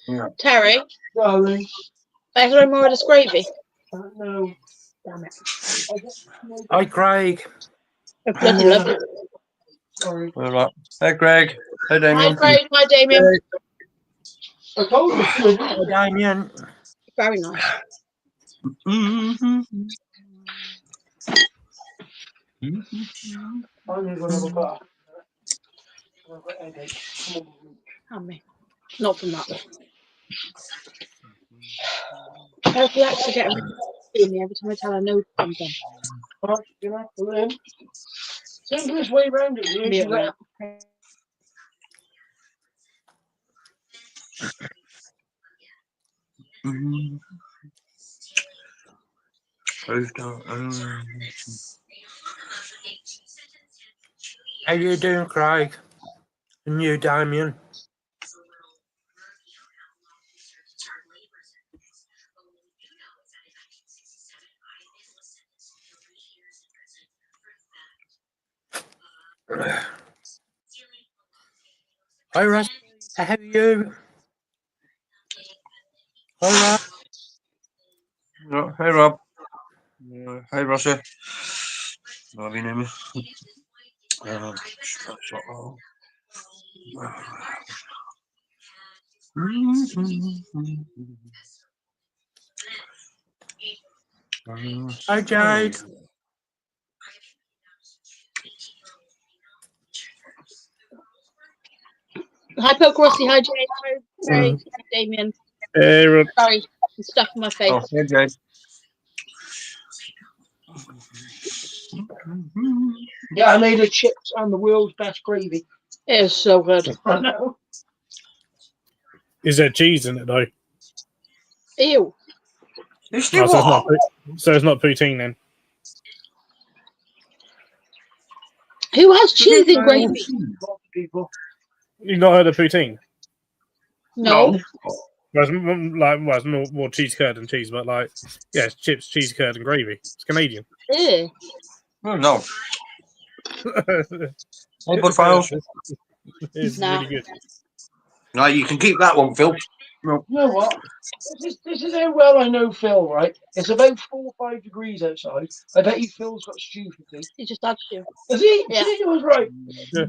Yeah. Terry, Darling. I have more of this gravy. No. Damn it. Hi, Craig. I bloody love it. Sorry. All right. Hey, Greg. Hey, Hi, Damien. Craig. Hi, Damien. I told you. Hi, Damien. Very nice. Mm-hmm. I'm going to have a bath. I've got a headache. Come on. Have me. Not from that. Hopefully, actually get rid of me every time I tell her no to something. Right, you know, pull in. Simplest way round it is you let How you doing, Craig? And you, Damien? Hi, Russ. How are you? Hi, Russ. Hey, Rob. Hey, Russia. Love you, name. Hi, Jade. Hi, Poke Rossi. Hi, Jay. Hi, Craig. Hi, Damien. Hey, Rob. Sorry, some stuff in my face. Oh, hey, Jade. Yeah, I made the chips and the world's best gravy. It is so good. I know. Is there cheese in it though? Ew. You still So it's not poutine then. Who has cheese in gravy? Lots of people. You've not heard of poutine? No. Well, it's more cheese curd than cheese, but like, yeah, it's chips, cheese curd, and gravy. It's Canadian. Ew. Oh, no. Hey, bud, files. It's Nah. really good. No, you can keep that one, Phil. No. You know what? This is how well I know Phil, right? It's about 4 or 5 degrees outside. I bet you Phil's got stew for tea. He just had to. Is he? Yeah. See, he was right. Yeah.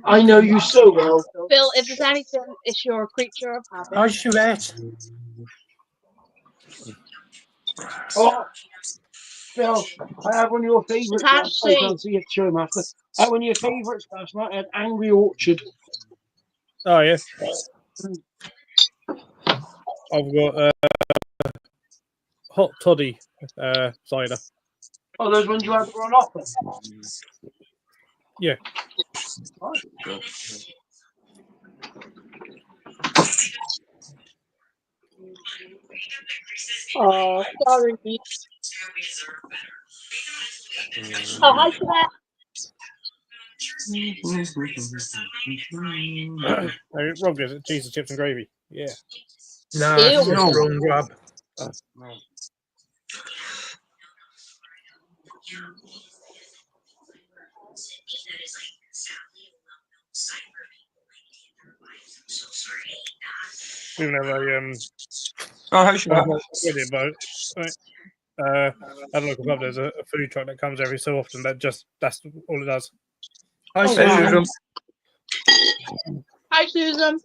I know you so well, Phil. Phil, if there's anything, it's your creature of habit. Hi, Chevette. Oh, Phil, I had one of your favourites. Can't I see. can't see it, show master. I had one of your favourites last night. I had Angry Orchard. Oh yeah. I've got hot toddy cider. Oh, those ones you had that were on offer. Yeah. Oh, sorry. Oh, hi, Chevette. Rob goes cheese and chips and gravy. Yeah. No, Ew. it's just wrong, Rob. No. We even have a Oh, hey, Siobhan. with it, but at a local pub, there's a food truck that comes every so often. That's all it does. Hi, Oh, Susan. wow. Hi, Susan.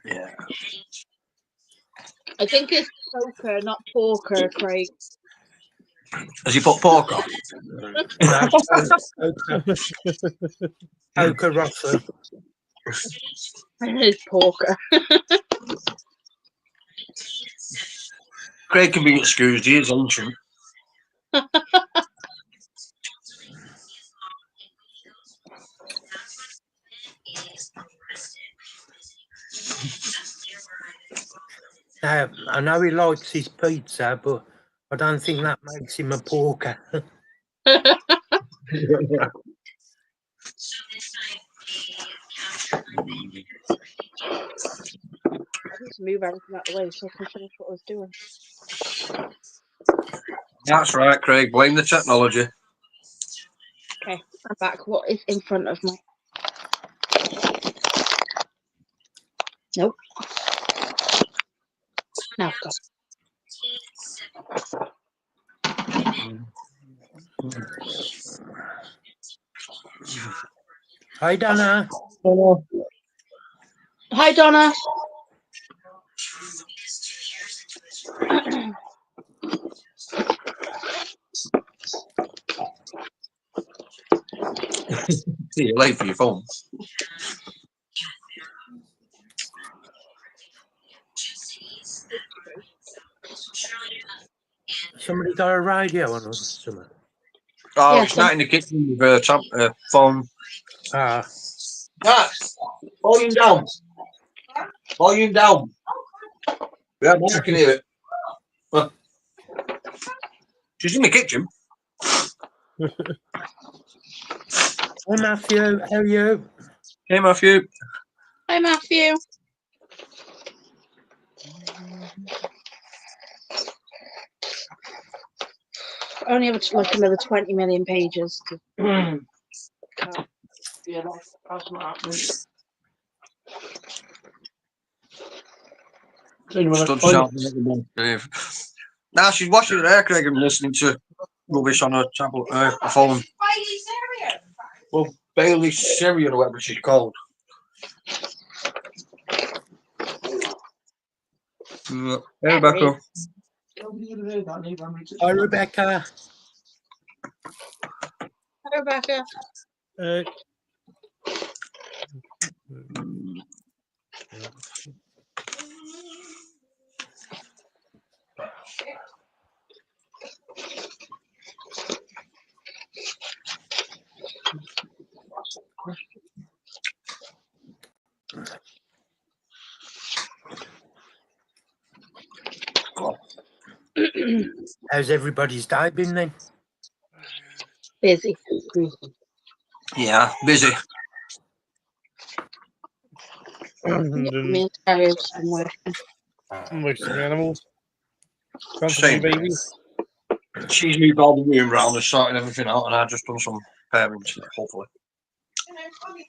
Yeah. I think it's poker, not porker, Craig. Has he put pork on? No, Poker Rossi. It's porker. Craig can be excused. He is ancient. I know he likes his pizza, but I don't think that makes him a porker. I need to move everything out of the way so I can finish what I was doing. That's right, Craig. Blame the technology. Okay, I'm back. What is in front of me? Nope. Now go. Hi, Donna. Hi, Donna. See you late for your phone. Somebody got a radio on or something. Oh, Yeah, it's not in the kitchen with phone. Ah, Volume down. Volume down. Yeah, I can hear it. She's in the kitchen. hey Matthew, how are you? Hey, Matthew. Hi, Matthew. I only have like another 20 million pages to cut. Yeah, that's not happening. So you Stood herself in the Dave. Now she's washing her hair, Craig, and listening to rubbish on her tablet, her phone. Well, Bailey cereal or whatever she's called. Hey, Rebecca. Hi, Rebecca. Hi, Rebecca. How's everybody's day been then? Busy. Yeah, busy. Me and Terry have been working. Most of the animals. Got some Same. new babies. She's moved all the room around and sorting everything out, and I've just done some parents, hopefully.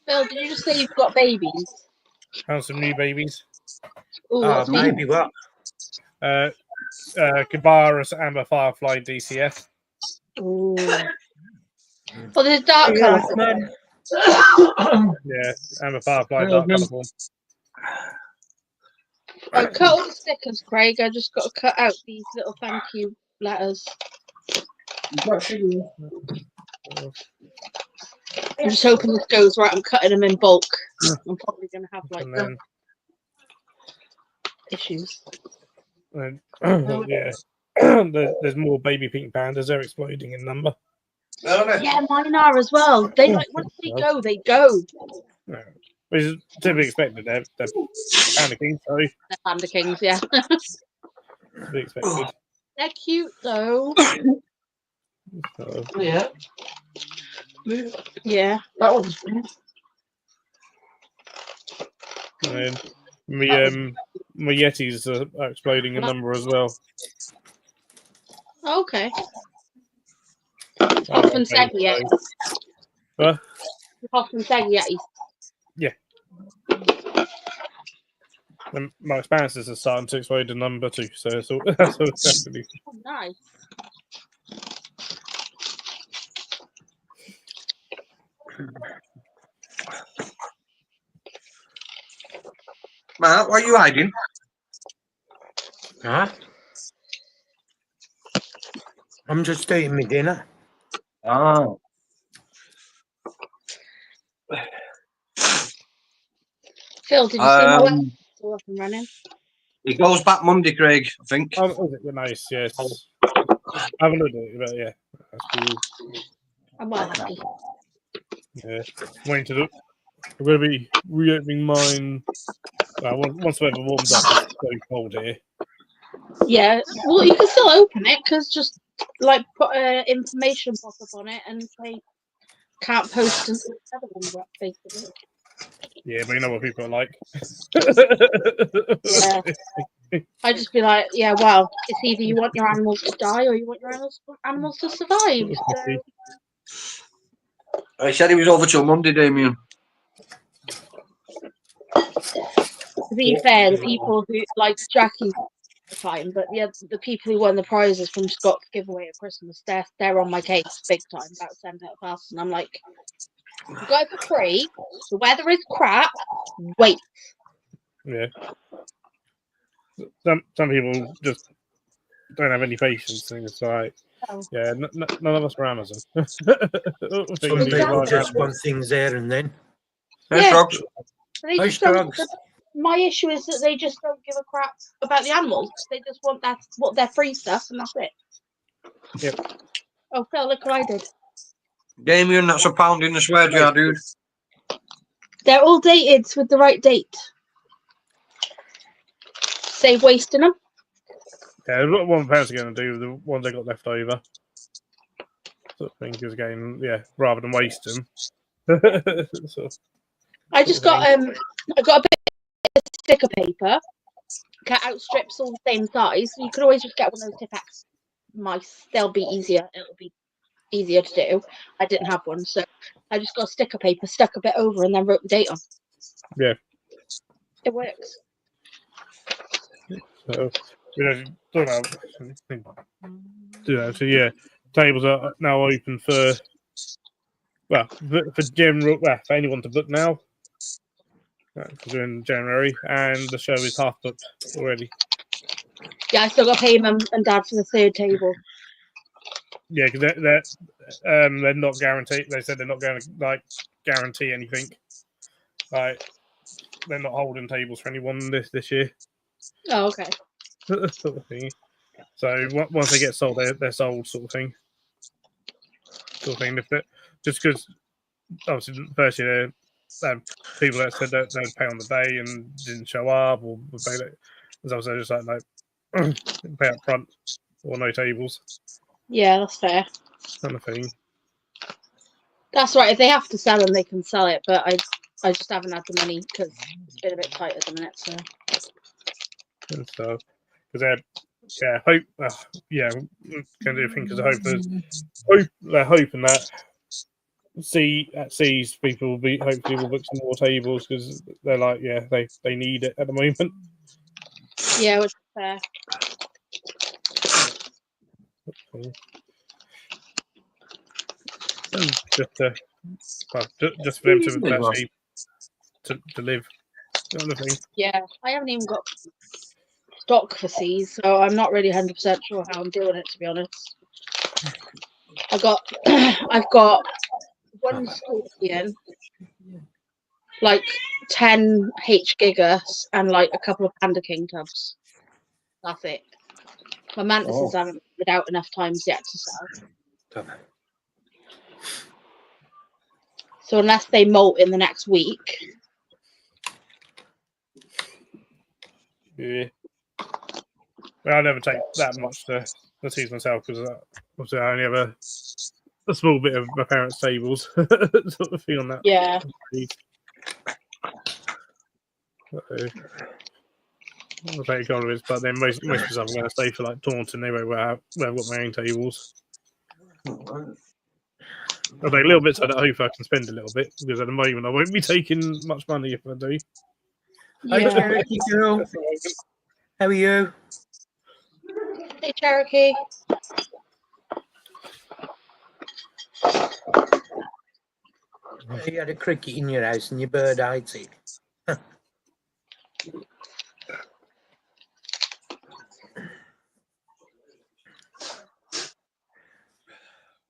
Phil, did you just say you've got babies? Found some new babies. Ooh, Oh, what's maybe what? Cabarrus Amber Firefly DCS. Ooh. Well, there's dark Yeah, colour. man. Yeah, Amber Firefly Dark Colour form. I cut all the stickers, Craig. I just got to cut out these little thank you letters. I'm just hoping this goes right. I'm cutting them in bulk. I'm probably going to have like And then, issues. yeah, there's more baby pink pandas. They're exploding in number. Yeah, mine are as well. They like once they go, they go. Yeah. Which is to be expected. They're panda kings, so They're panda kings, yeah. to be expected. They're cute though. So, Yeah. Yeah. That was and then my Yetis are exploding in number as well. Okay. Hoff and Seg Yetis. Huh? Hoff and Seg Yetis. And my expanses are starting to explode in number too, so it's all, that's all definitely. Oh, nice. Matt, why are you hiding? Huh? I'm just eating my dinner. Oh. Phil, did you see my website still up and running? It goes back Monday, Craig, I think. Oh, is it? Nice, yes. I haven't looked at it, but yeah, that's cool. I'm well happy. Yeah, waiting to look. I'm going to be reopening mine. Once the weather warms up, it's very cold here. Yeah, well, you can still open it because just like put information pop up on it and say can't post until the other one's up, basically. Yeah, but you know what people are like. Yeah. I'd just be like, yeah, well, it's either you want your animals to die or you want your animals to survive. So. I said he was over till Monday, Damien. To be fair, the people who like Jackie fine, but the people who won the prizes from Scott's giveaway at Christmas, they're on my case big time about sending it fast, and I'm like, you got it for free. The weather is crap. Wait. Yeah. Some people just don't have any patience, and it's like, Oh. yeah, none of us are Amazon. Some people just want things there and then. Hey, Frogs. They just don't, my issue is that they just don't give a crap about the animals. They just want their free stuff, and that's it. Yep. Oh, Phil, look what I did. Damien, that's a pound in the swear jar, dude. They're all dated with the right date. Save wasting them. Yeah, what one parents are going to do, the ones they got left over. Sort of thing, because again, yeah, rather than waste them. I just got I got a bit of sticker paper, cut out strips all the same size. You could always just get one of those Tipex mice. They'll be easier. It'll be easier to do. I didn't have one, so I just got sticker paper, stuck a bit over, and then wrote the date on. Yeah, it works. So so yeah, tables are now open for general for anyone to book now. Because we're in January, and the show is half booked already. Yeah, I still got to pay Mum and Dad for the third table. Yeah, because they're not guaranteed. They said they're not going to guarantee anything. Like they're not holding tables for anyone this year. Oh, okay. Sort of thing. So once they get sold, they're sold, sort of thing. If just because obviously the first year people that said that they'd pay on the day and didn't show up, or would pay that, as I was just like pay up front or no tables. Yeah, that's fair. Kind of thing. That's right. If they have to sell them, they can sell it. But I just haven't had the money because it's been a bit tight at the minute. So. And so, because hope, can do things because they're hoping that sees people will be hopefully will book some more tables because they're like, they need it at the moment. Yeah, which is fair. Just for them to actually to live, kind of thing. Yeah, I haven't even got stock for C's, so I'm not really 100% sure how I'm doing it, to be honest. I've got one scorpion, like 10 H gigas, and like a couple of Panda King tubs. That's it. My mantises haven't put out enough times yet to sell. So unless they molt in the next week. Yeah. Well, I never take that much to tease myself because obviously I only have a small bit of my parents' tables sort of thing on that. Yeah. I'll take economies, but then most of the stuff I'm going to stay for like Taunton anyway, where I've got my own tables. I'll take a little bit so that I hope I can spend a little bit because at the moment I won't be taking much money if I do. Yeah. Cherokee girl. How are you? Hey, Cherokee. You had a cricket in your house and your bird ate it.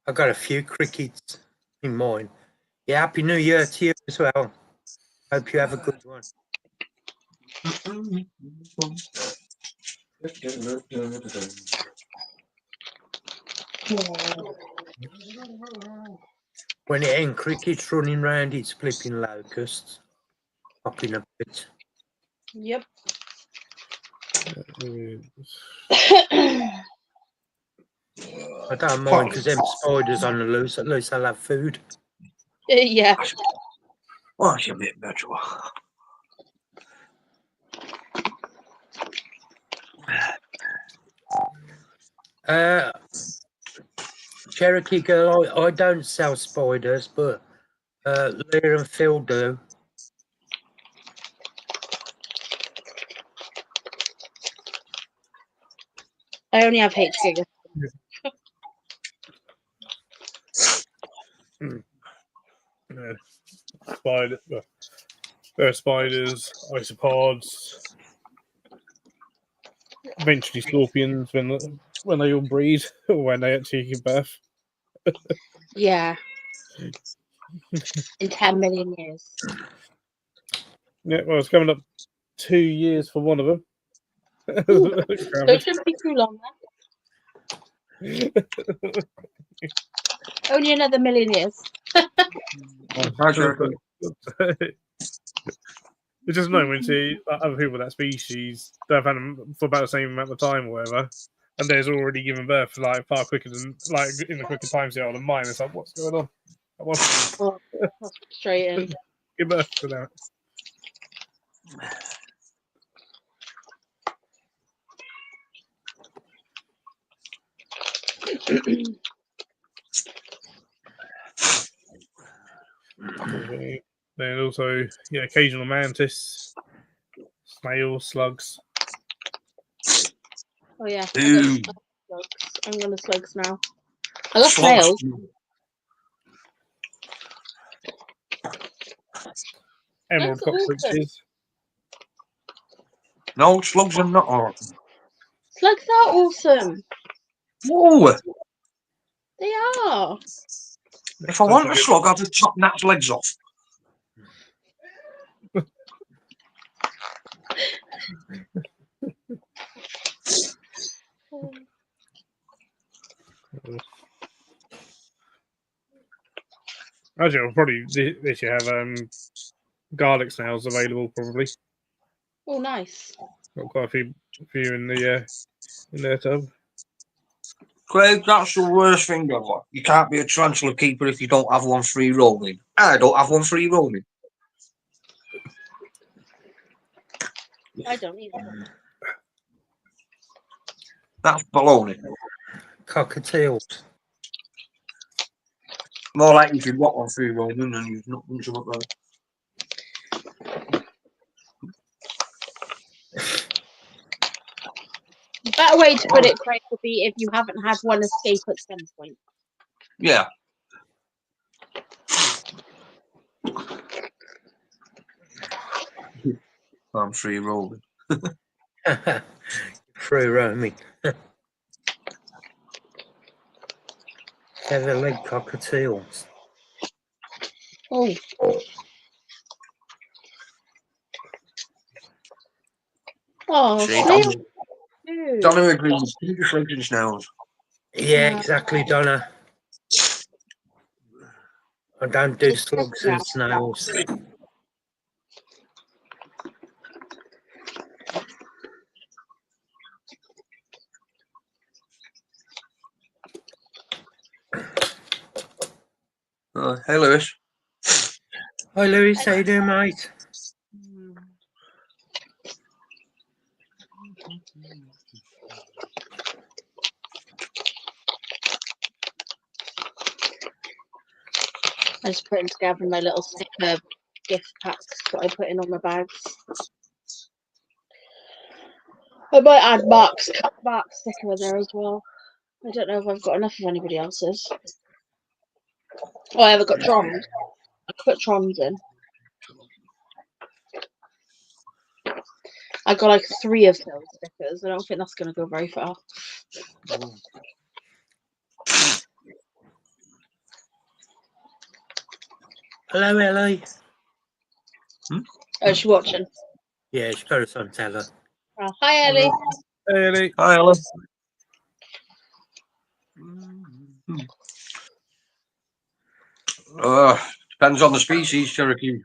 I got a few crickets in mine. Yeah, Happy New Year to you as well. Hope you have a good one. When it ain't crickets running round, it's flipping locusts. Popping a bit. Yep. I don't mind because them spiders on the loose, at least I'll have food. Yeah. Oh, it's a bit better. Cherokee girl, I don't sell spiders, but Leah and Phil do. I only have HG. Yeah. Spider, there are spiders, isopods, eventually scorpions when they all breed or when they actually give birth. Yeah. In 10 million years. Yeah, well, it's coming up 2 years for one of them. Ooh, so it shouldn't be too long then. Only another million years. It's just annoying when you see other people of that species, they've had them for about the same amount of time or whatever, and they're already given birth like far quicker than, like, in the quicker time scale than mine. It's like, what's going on? Come on. Oh, that's frustrating. Give birth to that. Okay. Then also, yeah, occasional mantis, snails, slugs. Oh yeah. Ooh. Slugs. I'm gonna slugs now. I love Slugs. snails. Emerald Slugs are awesome. cockroaches. No, slugs are not awesome. Slugs are awesome. Whoa! They are. If I want a slug, I'll just chop Nat's legs off. Actually, I'll probably this year have garlic snails available. Probably Oh, nice. got quite a few in their tub. Craig, that's the worst thing ever. You can't be a tarantula keeper if you don't have one free roaming. I don't have one free roaming. I don't either. That's baloney. Cockatiels. More like if you've got one free roaming and you've not done something about it. The better way to put it, Craig, would be if you haven't had one escape at some point. Yeah. I'm free roaming. Free roaming. Feather-leg cockatiels. Oh. Oh, See, snails. Donny agrees. Keep your slugs and snails. Yeah, No. exactly, Donna. I don't do slugs and snails. Hey, Lewis. Hi, Louis. How you doing, mate? I just put together my little sticker gift packs that I put in all my bags. I might add Mark's sticker in there as well. I don't know if I've got enough of anybody else's. Oh, I haven't got Trons. I put Trons in. I got like 3 of those stickers. I don't think that's going to go very far. Hello, Ellie. Oh, she's watching. Yeah, she's got us on teller. Oh, hi, Ellie. Hey, Ellie. Hi, Ellen. Depends on the species, Cherokee.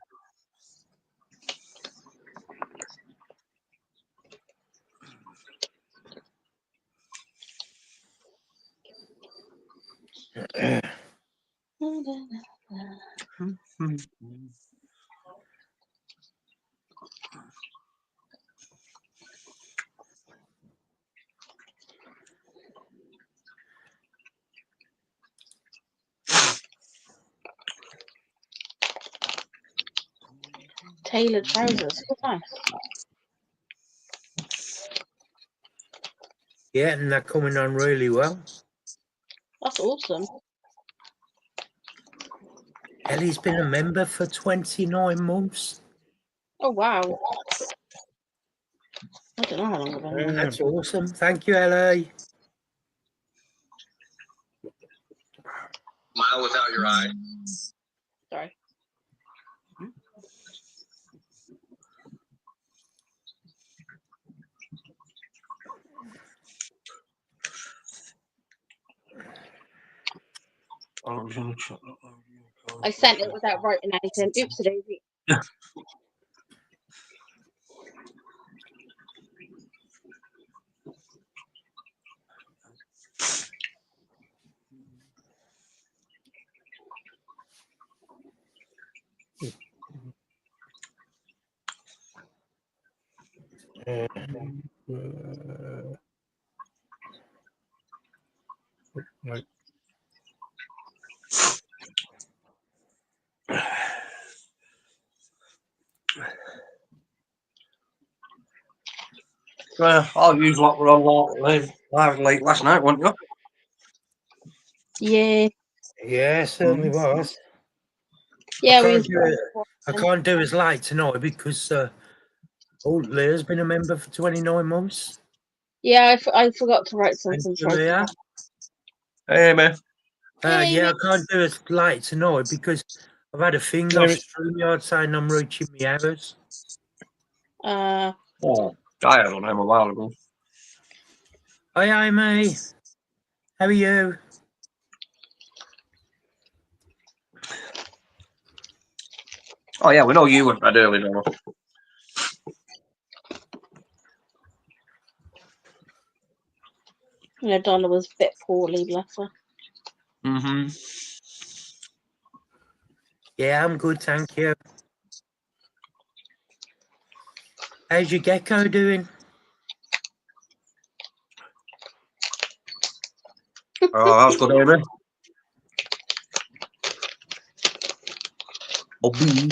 tailored trousers. Oh, nice. Yeah, and they're coming on really well. That's awesome. Ellie's been a member for 29 months. Oh, wow. I don't know how long I've been there. That's awesome. Thank you, Ellie. Smile without your eye. Sorry. I sent it without writing anything. Oops, a daisy. Right. I'll use what we're on live late last night, weren't you? Yeah. Yeah, certainly was. Yeah, I can't do as late tonight because Leah's been a member for 29 months. Yeah, I forgot to write something. Thank you, Leah. Hey, man. Yeah, I can't do it late tonight because I've had a thing off StreamYard saying I'm reaching my hours. Oh, I had on him a while ago. Hi, Amy. How are you? Oh, yeah, we know you went bed early, don't we? Yeah, Donna was a bit poorly, bless her. Mm-hmm. Yeah, I'm good, thank you. How's your gecko doing? Oh, that's good, Amy. Bobby.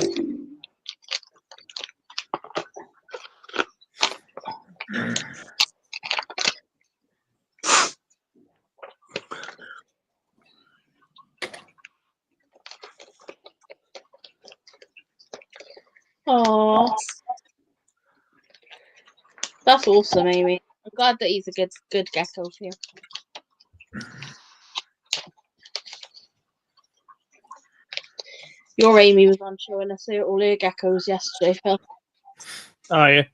Oh, that's awesome, Amy. I'm glad that he's a good gecko for you. Your Amy was on showing us all her geckos yesterday, Phil. Oh, yeah.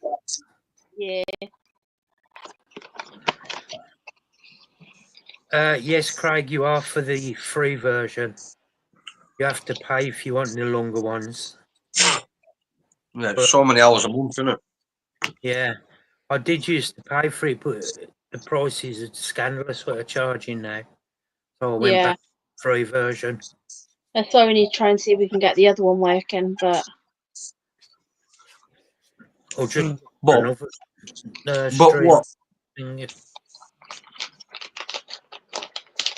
Yeah. Yes, Craig, you are for the free version. You have to pay if you want the longer ones. Yeah, so many hours a month, isn't it? Yeah, I did used to pay for it, but the prices are scandalous what they're charging now. So I went back to the free version. That's why we need to try and see if we can get the other one working, but... Or just But another stream what? Thing.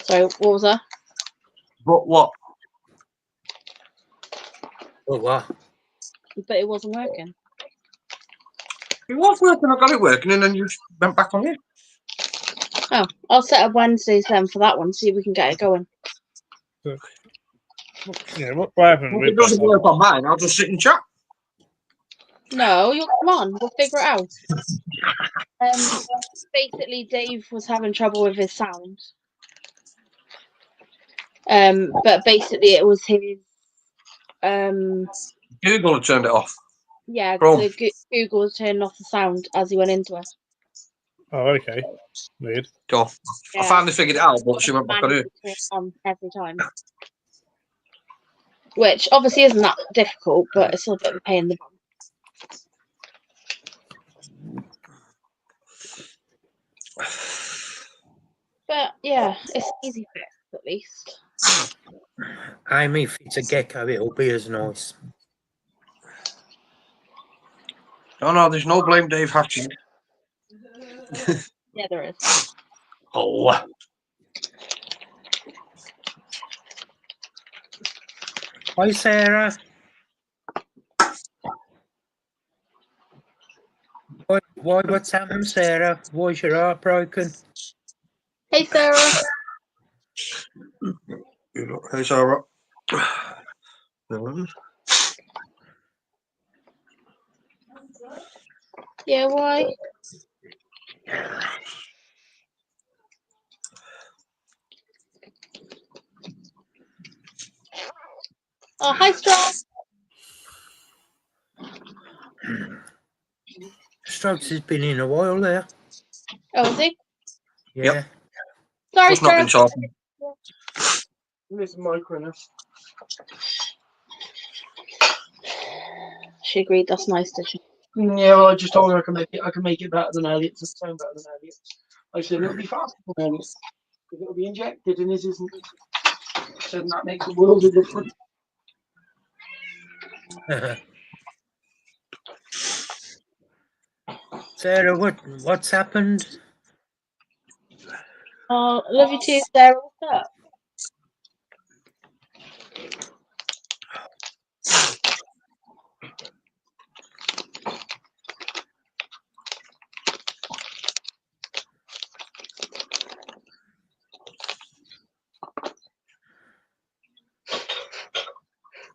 So, what was that? But what? What? But it wasn't working. It was working, I got it working, and then you went back on it. Oh, I'll set up Wednesdays then for that one, see if we can get it going. Yeah, what happened If with it doesn't work on mine, I'll just sit and chat. No, you'll come on, we'll figure it out. Basically, Dave was having trouble with his sound. But basically, it was his. Google had turned it off. Yeah, Chrome. Google was turning off the sound as he went into it. Oh, okay. Weird. So I finally figured it out, but she went back on it. Turn on every time. Which obviously isn't that difficult, but it's still a bit of a pain in the bum. But yeah, it's an easy fix at least. I mean, if it's a gecko, it'll be as nice. No, there's no blame Dave Hatching. Yeah, there is. Oh. Hi, Sarah. Why? What's happened, Sarah? Why's your heart broken? Hey, Sarah. Hey, Sarah. Yeah, why? Oh, hi, Strong. Strokes has been in a while there. Oh, is he? Yeah. Yep. Sorry, Must not Sarah. been talking. This micro now. She agreed. That's nice, did she? Yeah, well, I just told her I can make it better than Elliot's and sound better than Elliot's. I said it'll be faster than Elliot's because it'll be injected and his isn't. So that makes a world of difference. Sarah, what's happened? Oh, love you too, Sarah. What's up?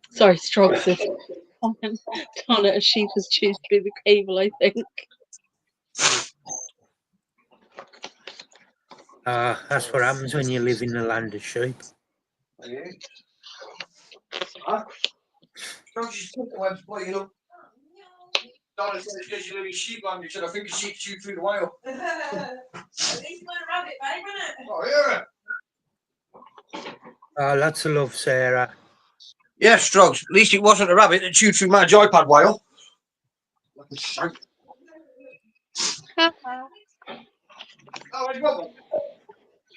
Sorry, Strokes is down at a sheep has chewed through the cable, I think. That's what happens when you live in the land of sheep. Huh? Don't you put the web's play, you know? Donna said it's because you live in sheep land. You said, I think a sheep chewed through the wire. At least let a rabbit, babe, isn't it? Oh, yeah. Lots of love, Sarah. Yeah, Strokes. At least it wasn't a rabbit that chewed through my joypad wire. Like a shank. Oh, where'd you go?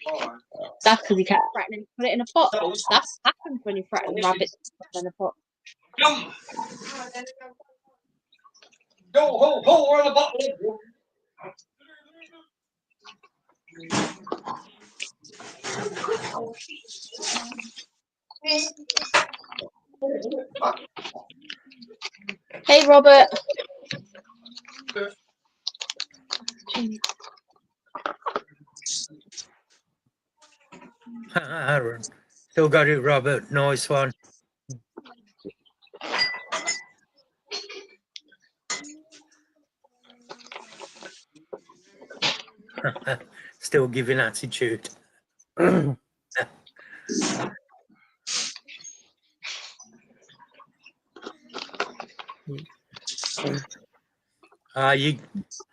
Alright. That's because he kept threatening to put it in a pot. That's what happens when you threaten rabbits to put it in a pot. Yum! Go, ho, ho, we're on the bottle. Hey, Robert. Still got it, Robert. Nice one. Still giving attitude. You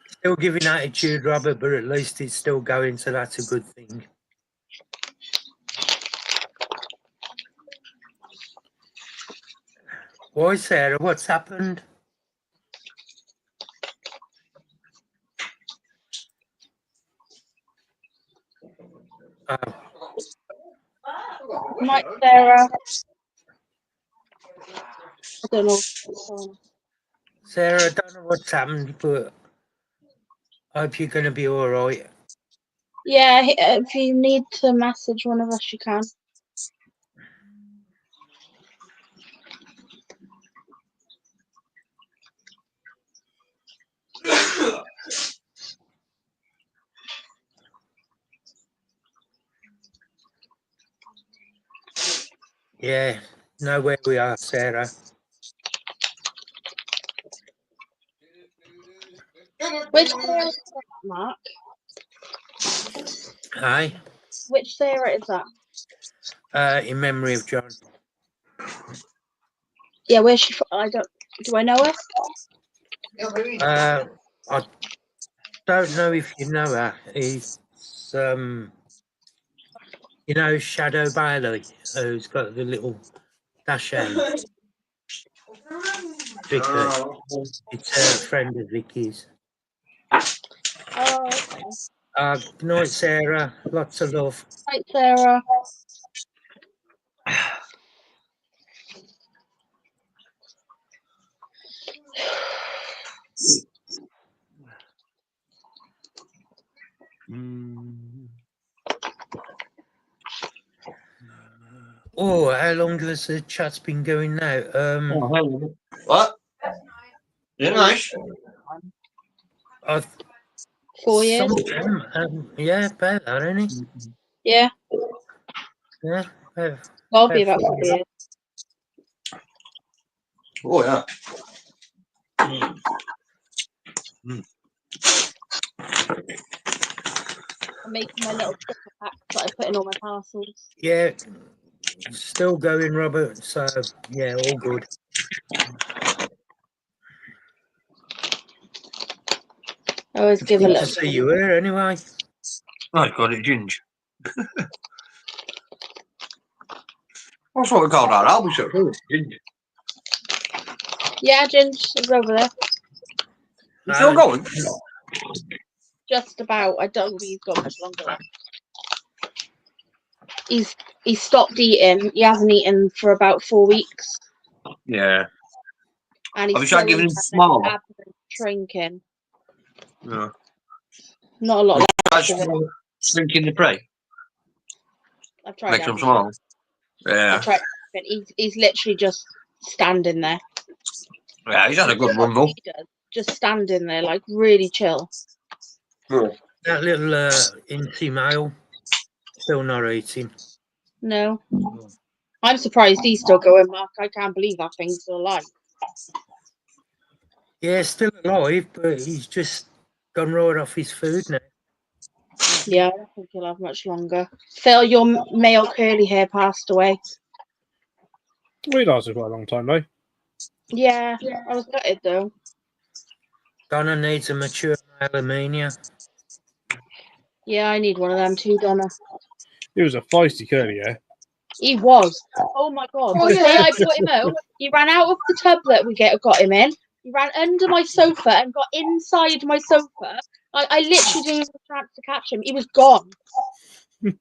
still giving attitude, Robert, but at least it's still going, so that's a good thing. Why, Sarah? What's happened? Night, Sarah. I don't know. Sarah, I don't know what's happened, but I hope you're going to be all right. Yeah, if you need to message one of us, you can. Yeah, know where we are, Sarah. Which Sarah is that, Mark? Hi. Which Sarah is that? In memory of John. Yeah, where's she from? Do I know her? I don't know if you know her. It's you know, Shadow Bailey, who's got the little dash hand. Vicky. It's a friend of Vicky's. Oh, okay. Good night, Sarah. Lots of love. Night, Sarah. Oh, how long has the chat's been going now? What? Yeah, nice. I've 4 years. yeah, about that, isn't he? Yeah, Yeah, I'll be about 4 years. Oh yeah. I'm making my little sticker packs that I put in all my parcels. yeah. Still going, Robert. So yeah, all good. I always give a Good little. to see you here, anyway. Oh, got it, Ginge. That's what we called our album show, Ginger. Yeah, Ginge is over there. You still going? Just about. I don't think he's got much longer left. He's stopped eating. He hasn't eaten for about 4 weeks. Yeah. And he's Have you tried giving him small? shrinking. Yeah. Not a lot left of it. Shrinking the prey. I've tried Make them everything. small. Yeah. I've tried everything. He's literally just standing there. Yeah, he's had a good run though. He does. Just standing there, like really chill. Yeah. That little incy male still not eating. No. I'm surprised he's still going, Mark. I can't believe that thing's still alive. Yeah, still alive, but he's just gone right off his food now. Yeah, I don't think he'll have much longer. Phil, your male curly hair passed away. We lasted quite a long time, though. Yeah, I was gutted though. Donna needs a mature male Armenia. Yeah, I need one of them too, Donna. He was a feisty curly hair. He was. Oh my god. Oh, The day yeah. I put him out, he ran out of the tub that we got him in. He ran under my sofa and got inside my sofa. I literally didn't have a chance to catch him. He was gone.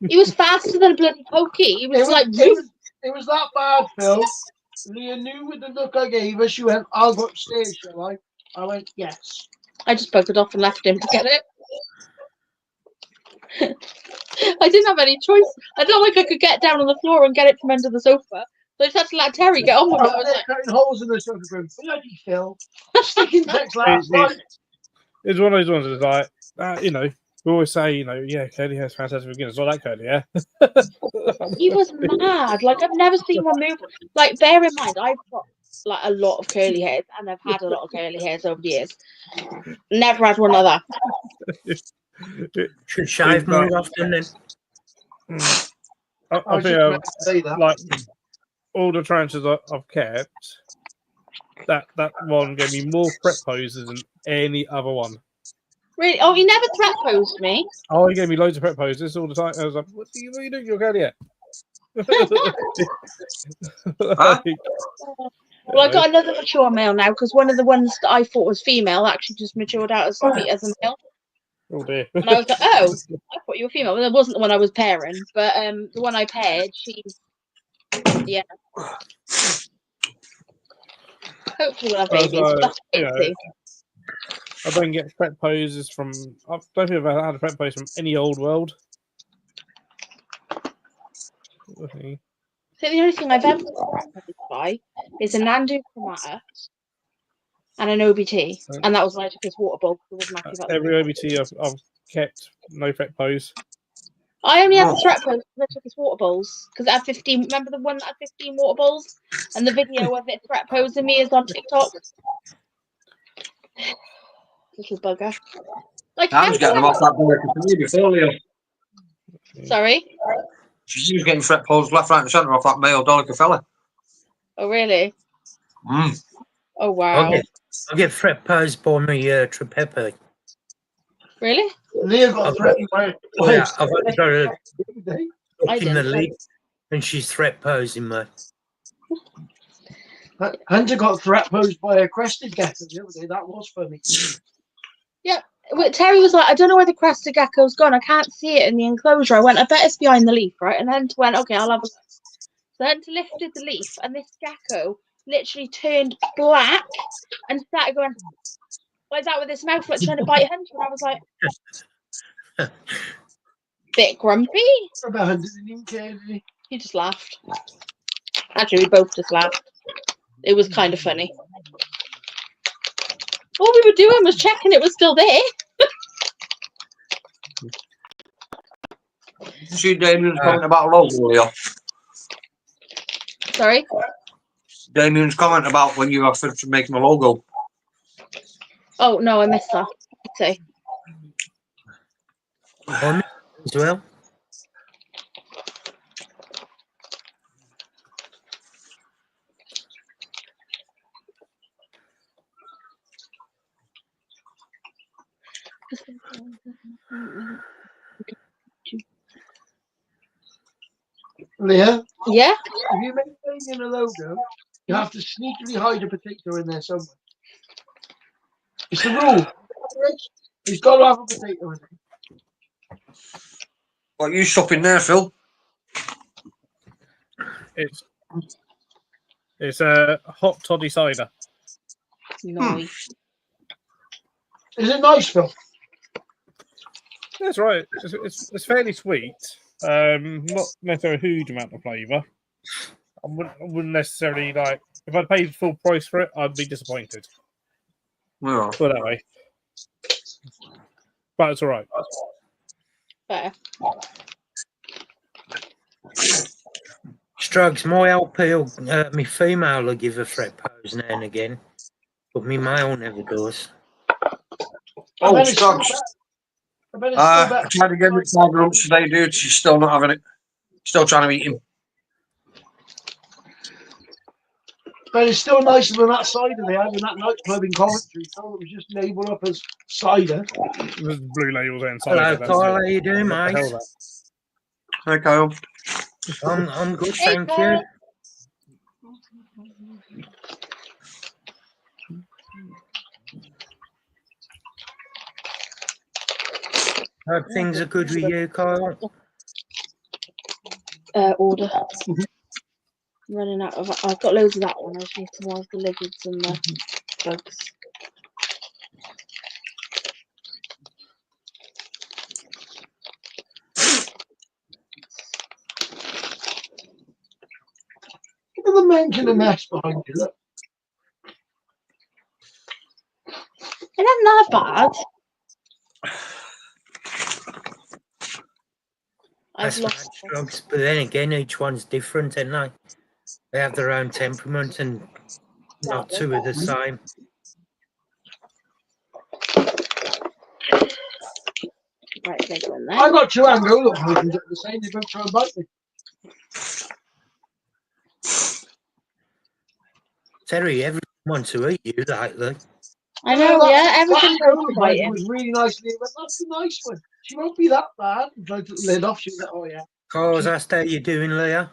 He was faster than a bloody pokey. He was like, It was that bad, Phil. Leah knew with the look I gave her, she went, I'll go upstairs, shall I? I went, yes. I just poked it off and left him to get it. I didn't have any choice. I don't like I could get down on the floor and get it from under the sofa. So I just had to let Terry get on with it. I was like, Cutting holes in the sofa going, bloody Phil. Sticking text last night. It's one of those ones that's like, you know, we always say, you know, yeah, curly hair's fantastic for beginners. Not that curly hair. he was mad. Like, I've never seen one move. Like, bear in mind, I've got like a lot of curly hairs, and I've had a lot of curly hairs over the years. Never had one like that. Should shave more often then. I was think, just about to say that. like, all the tranches I've kept, that one gave me more prep poses than any other one. Really? Oh, he never threat posed me. Oh, he gave me loads of prep poses all the time. I was like, what are you doing? You're curly hair. Like, Well, I got another mature male now because one of the ones that I thought was female actually just matured out as a male. oh dear. And I was like, oh, I thought you were female. Well, it wasn't the one I was pairing, but the one I paired, she's, yeah. Hopefully we'll have babies. That's crazy. I don't get prep poses from. I don't think I've ever had a prep pose from any old world. Okay. So the only thing I've ever buy is a Nandu Chromata and an OBT, and that was when I took his water bowl. Every OBT I've kept, no prep pose. I only had the threat pose because I took his water bowls because I had 15. Remember the one that had 15 water bowls, and the video of it threat posing me is on TikTok. Little bugger. Like, I was getting them off that boy before, Leo. Sorry. She was getting fret poles left, right, and centre off that male Dolica fella. Oh really? Mm. Oh wow. I'll get fret posed by me Tripepe. Really? Leah got threatened by. Yeah, I've only got her I in the didn't. league, and she's threat posing me. Hunter got threat posed by a crested gecko the other day. That was funny. Well, Terry was like, I don't know where the crested gecko's gone. I can't see it in the enclosure. I went, I bet it's behind the leaf, right? And then went, okay, I'll have a look. So then lifted the leaf, and this gecko literally turned black and started going like that with his mouth, like trying to bite Hunter. And I was like, bit grumpy. About Hunter didn't even care, did he? He just laughed. Actually, we both just laughed. It was kind of funny. All we were doing was checking it was still there. See Damien's comment about logo earlier. Sorry. Damien's comment about when you offered to make him a logo. Oh no, I missed that. Okay. I missed it as well. Leah, Yeah. if you make Damien a logo, you have to sneakily hide a potato in there somewhere. It's the rule. He's got to have a potato in there. What you shopping there, Phil? It's a hot toddy cider. Nice. Is it nice, Phil? That's right. It's fairly sweet. Not necessarily a huge amount of flavour. I wouldn't necessarily like. If I'd paid full price for it, I'd be disappointed. Yeah. Put it that way. But it's all right. Fair. Strugs, my LP, my female will give a fret pose now and again, but my male never does. Oh, bet it's still Scruggs. I bet it's still better. I tried to get with Tiger Rumps today, dude. She's still not having it. Still trying to eat him. But it's still nicer than that cider they had in that nightclub in Coventry. So it was just labelled up as cider. There's blue labels inside. Hello, That's Kyle, it. how you doing, What the mate? hell that? Hey, Kyle. I'm good, Hey, thank Kyle. you. Hope things are good with you, Kyle. Order. Running out of. I've got loads of that one. I just need some more of the lizards and the bugs. Look at the mention of nest behind you. Look. It isn't that bad. I've That's lost. Strugs, but then again, each one's different, aren't they? They have their own temperament and not two are the same. Right, big one there. I got two Angola versions at the same. They both try and bite me. Terry, everyone wants to eat you lately. I know, yeah. Everything that goes Angola right version in. was really nice. And he went, that's a nice one. She won't be that bad. And tried to lid off. She was like, oh yeah. Kyle's asked how you doing, Leah?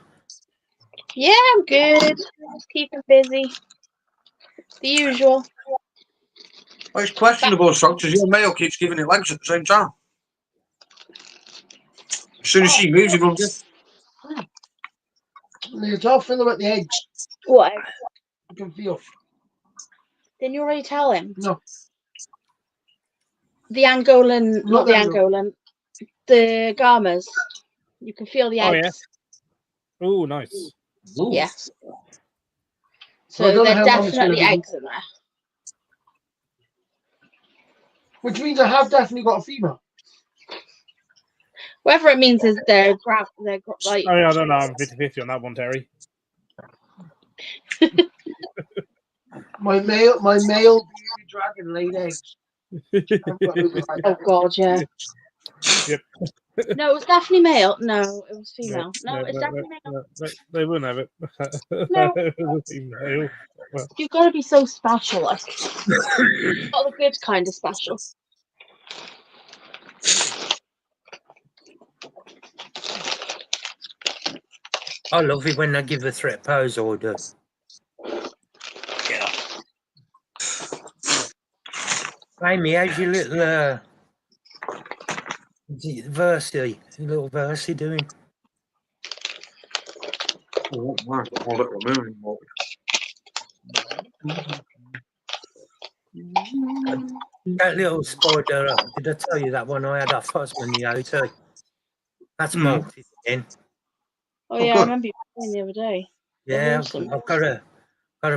Yeah, I'm good. Just keeping busy. The usual. Well, it's questionable, Scruggs, because your male keeps giving it legs at the same time. As soon as she moves, he runs in. It's all fill them at the eggs. What? You can feel. Didn't you already tell him? No. The Angolan, not the Angolan, the Gamas. You can feel the Oh, eggs. yeah. Oh, nice. Ooh. Yes. So Well, I don't know there's how long it's gonna definitely be. eggs in there. Which means I have definitely got a female. Whatever it means is they're like. Oh, yeah, I don't know. I'm 50-50 on that one, Terry. My male bearded dragon laid eggs. Oh God, yeah. Yep. No, it was definitely male. No, it was female. No, No, it's definitely male. they wouldn't have it. No. It was a female. Well, You've got to be so special, like not the good kind of special. I love it when they give a threat pose order. Yeah. Amy, how's your little Versi, little Versi doing? Oh, my little moving mode. That little spider, did I tell you that one I had off husband the OT? That's molted again. Oh Oh, yeah, good. I remember you saying the other day. Yeah, awesome. I've got to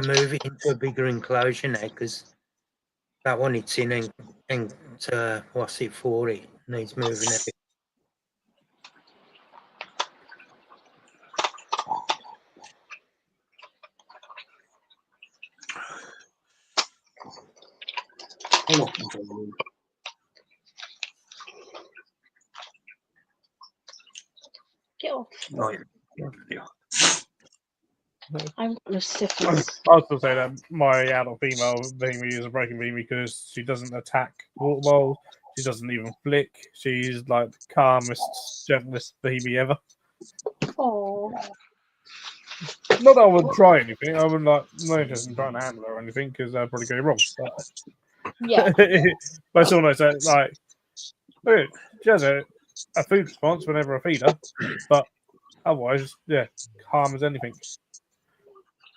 move it into a bigger enclosure now because That one it's in and what's it for? It needs moving a bit. Get off. Oh, yeah. I'm gonna syphilis. I was going to say that my adult female Beamy is a broken Beamy because she doesn't attack water bowls. She doesn't even flick. She's like the calmest, gentlest Beamy ever. Oh. Not that I would try anything. I would like no interest in trying to handle her or anything because that'd probably go wrong. Yeah. But I still know that like okay, she has a food response whenever I feed her, but otherwise, yeah, calm as anything.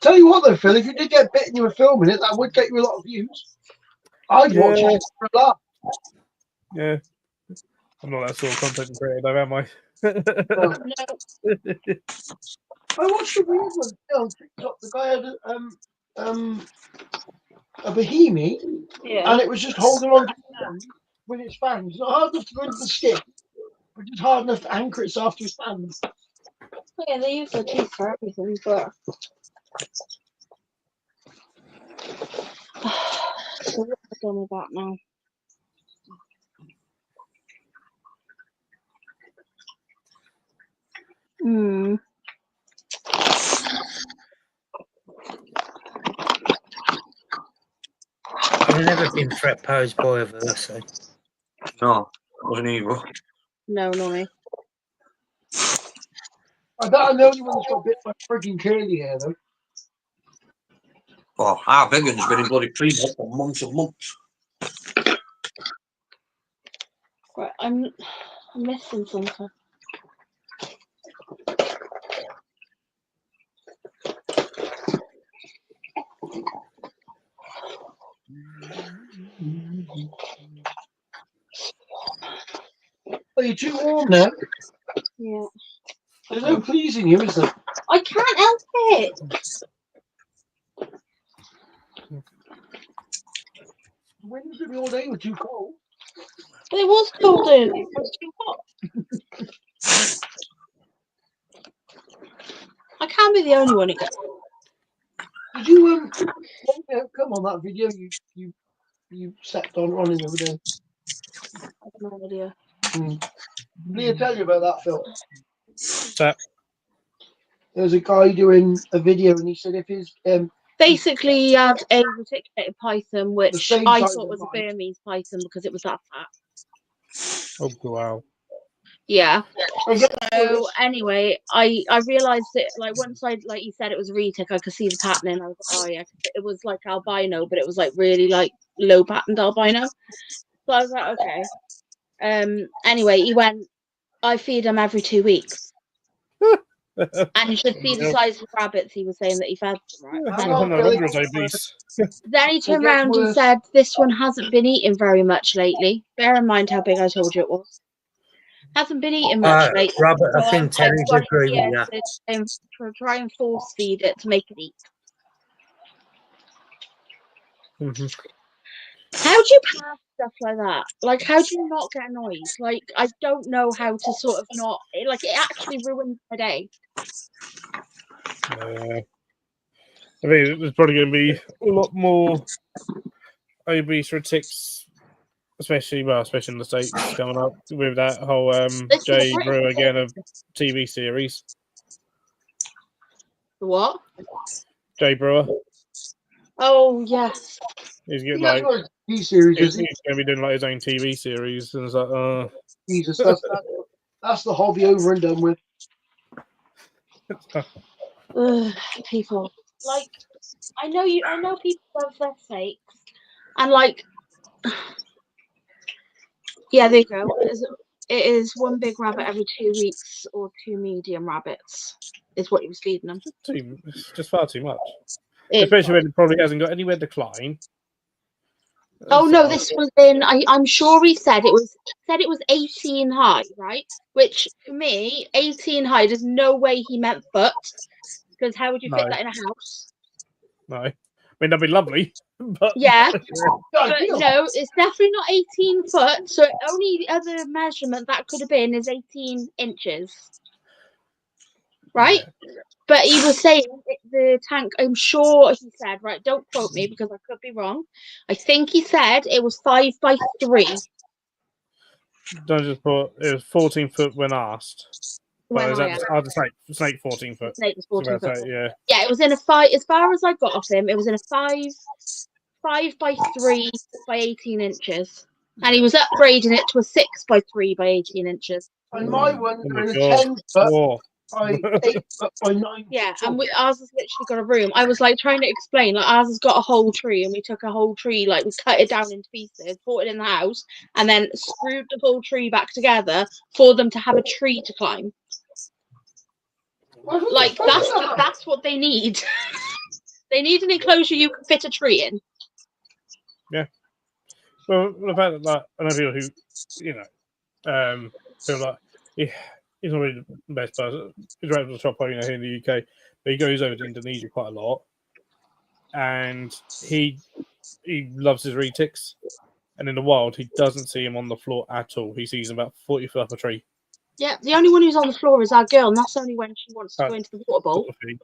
Tell you what though, Phil, if you did get bit and you were filming it, that would get you a lot of views. I'd watch it for a laugh. Yeah, I'm not that sort of content creator, though, am I? No. I watched a weird one on TikTok. The guy had a Bohemi, Yeah. and it was just holding on to his hand with its fangs. It's not hard enough to go into the skin, but just hard enough to anchor itself to its fangs. Yeah, they use their teeth for everything, but. So what have I done with that now? Hmm. I've never been threat posed by a Versa. No, wasn't evil. No, not me. I bet I'm the only one that's got bit by frigging curly hair though. Well, our vegan's been in bloody freezer for months and months. Right, I'm missing something. Oh, you're too warm now. Yeah. There's no pleasing you, is there? I can't help it. The wind's gonna be all day. We're too cold. But it was cold earlier. It was too hot. I can't be the only one. Did you come on that video you set on running the other day? I have no idea. Leah tell you about that, Phil. That There was a guy doing a video and he said if his Basically, he had a reticulated python, which same I size thought as was a mine. Burmese python because it was that fat. oh wow. Yeah. I get So anyway, I realised that like once like you said it was a retic, I could see the pattern. I was like, oh yeah, it was like albino, but it was like really like low patterned albino. So I was like, okay. Anyway, he went. I feed him every 2 weeks, and you should see the size of rabbits. He was saying that he fed them, right. Hang on, No Phil, wonder it's obese. Then he turned gets around and worse. said, "This one hasn't been eating very much lately. Bear in mind how big I told you it was. Hasn't been eating much lately." Robert, So I think I've Terry's got it agree here with that. to try and force feed it to make it eat. Mhm. How do you pass stuff like that? Like, how do you not get annoyed? Like, I don't know how to sort of not. Like, it actually ruins my day. I think there's probably going to be a lot more obese retics, especially in the States coming up with that whole This Jay is Brewer again of TV series. What? Jay Brewer. Oh yes. He's getting He has like got a TV series, he's isn't he? going to be doing like his own TV series, and it's like, Jesus, that's the hobby over and done with. Ugh, people. Like, I know people love their steaks, and like, yeah, there you go. It is one big rabbit every 2 weeks, or 2 medium rabbits, is what he was feeding them. it's just far too much. It's Especially when it probably hasn't got anywhere to climb. Oh no, this was in. I'm sure he said it was 18 high, right? Which for me, 18 high. There's no way he meant foot, because how would you fit No. that in a house? No. I mean, that'd be lovely. But Yeah, but Ideal. no, it's definitely not 18 foot. So only the other measurement that could have been is 18 inches, right? yeah. But he was saying the tank. I'm sure he said, right? Don't quote me because I could be wrong. I think he said it was 5 by 3. Don't just put it was 14 foot when asked. When But is I that asked. the snake 14 The foot? snake was So 14 that's foot. yeah. Yeah, it was in a 5. As far as I got off him, it was in a 5 by 3 by 18 inches, and he was upgrading it to a 6 by 3 by 18 inches. And my ones Oh are my in a God. 10 foot Whoa. by 8 foot by 9. Yeah, and ours has literally got a room. I was like trying to explain, like ours has got a whole tree, and we took a whole tree, like we cut it down into pieces, brought it in the house, and then screwed the whole tree back together for them to have a tree to climb. Like that's what they need. They need an enclosure you can fit a tree in. Well, the fact that I know people who, you know, feel like he's not really the best person. He's a reptile shop owner here in the UK, but he goes over to Indonesia quite a lot, and he loves his retics. And in the wild, he doesn't see him on the floor at all. He sees him about 40 foot up a tree. Yeah, the only one who's on the floor is our girl, and that's only when she wants to go into the water bowl. Sort of thing.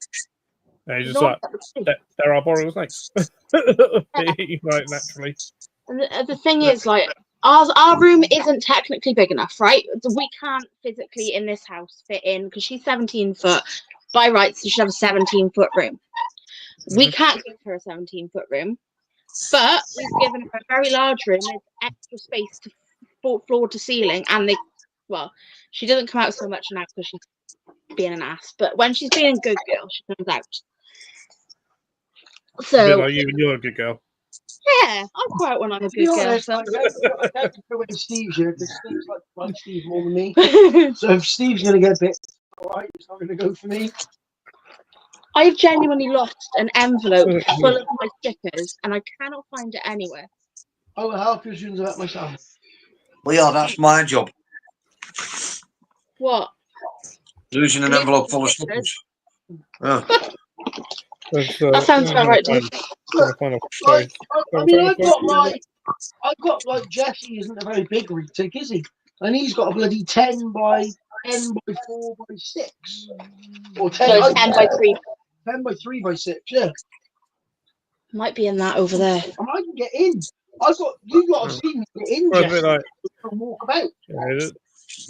And he's She's just not like, at the tree. there are boreal snakes. Right, naturally. And the thing is, like, our room isn't technically big enough, right? We can't physically in this house fit in because she's 17 foot. By rights, she should have a 17-foot room. We can't give her a 17-foot room, but we've given her a very large room with extra space to floor to ceiling, and she doesn't come out so much now because she's being an ass. But when she's being a good girl, she comes out. A bit So like you, and you're a good girl. yeah, I'll go out when I'm a good To be girl. honest, So. I don't go when Steve's here because Steve's like Steve more than me. So if Steve's going to get a bit, alright, it's not going to go for me. I've genuinely lost an envelope full of my stickers, and I cannot find it anywhere. I will help you as soon as I let myself. Well, yeah, that's my job. What? Losing an envelope full of stickers. Yeah. That sounds about right, dude. Like, I mean, I've got like Jesse isn't a very big retic, is he? And he's got a bloody 10 by 4 by 6. Or 10, So it's 10 by 3. 10 by 3 by 6, yeah. Might be in that over there. And I can get in. You've got to see me get in, Well, it's a Jesse. bit like, And walk about.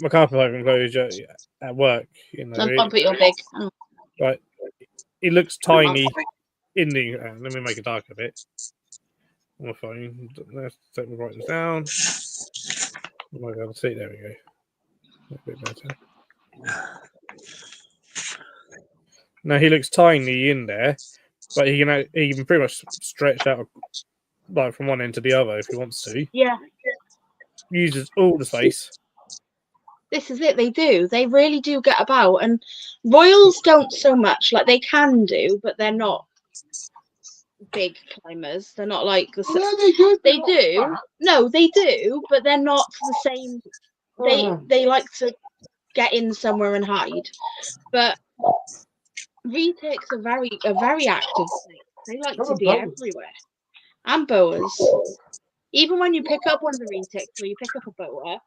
my carpet open closed at work. You know, Don't bump it, you're big. Oh. right. It looks tiny in the. Let me make it dark a bit. On my phone. Let's write this down. I might be able to see. There we go. A bit better. Now he looks tiny in there, but he can pretty much stretch out like from one end to the other if he wants to. Yeah. Uses all the space. This is it. They do. They really do get about. And royals don't so much. Like, they can do, but they're not big climbers. They're not like the. Yeah, they do. They do. No, they do, but they're not the same. They like to get in somewhere and hide. But retics are very active snakes. They like to be everywhere. And boas. Even when you pick up one of the retics or you pick up a boa,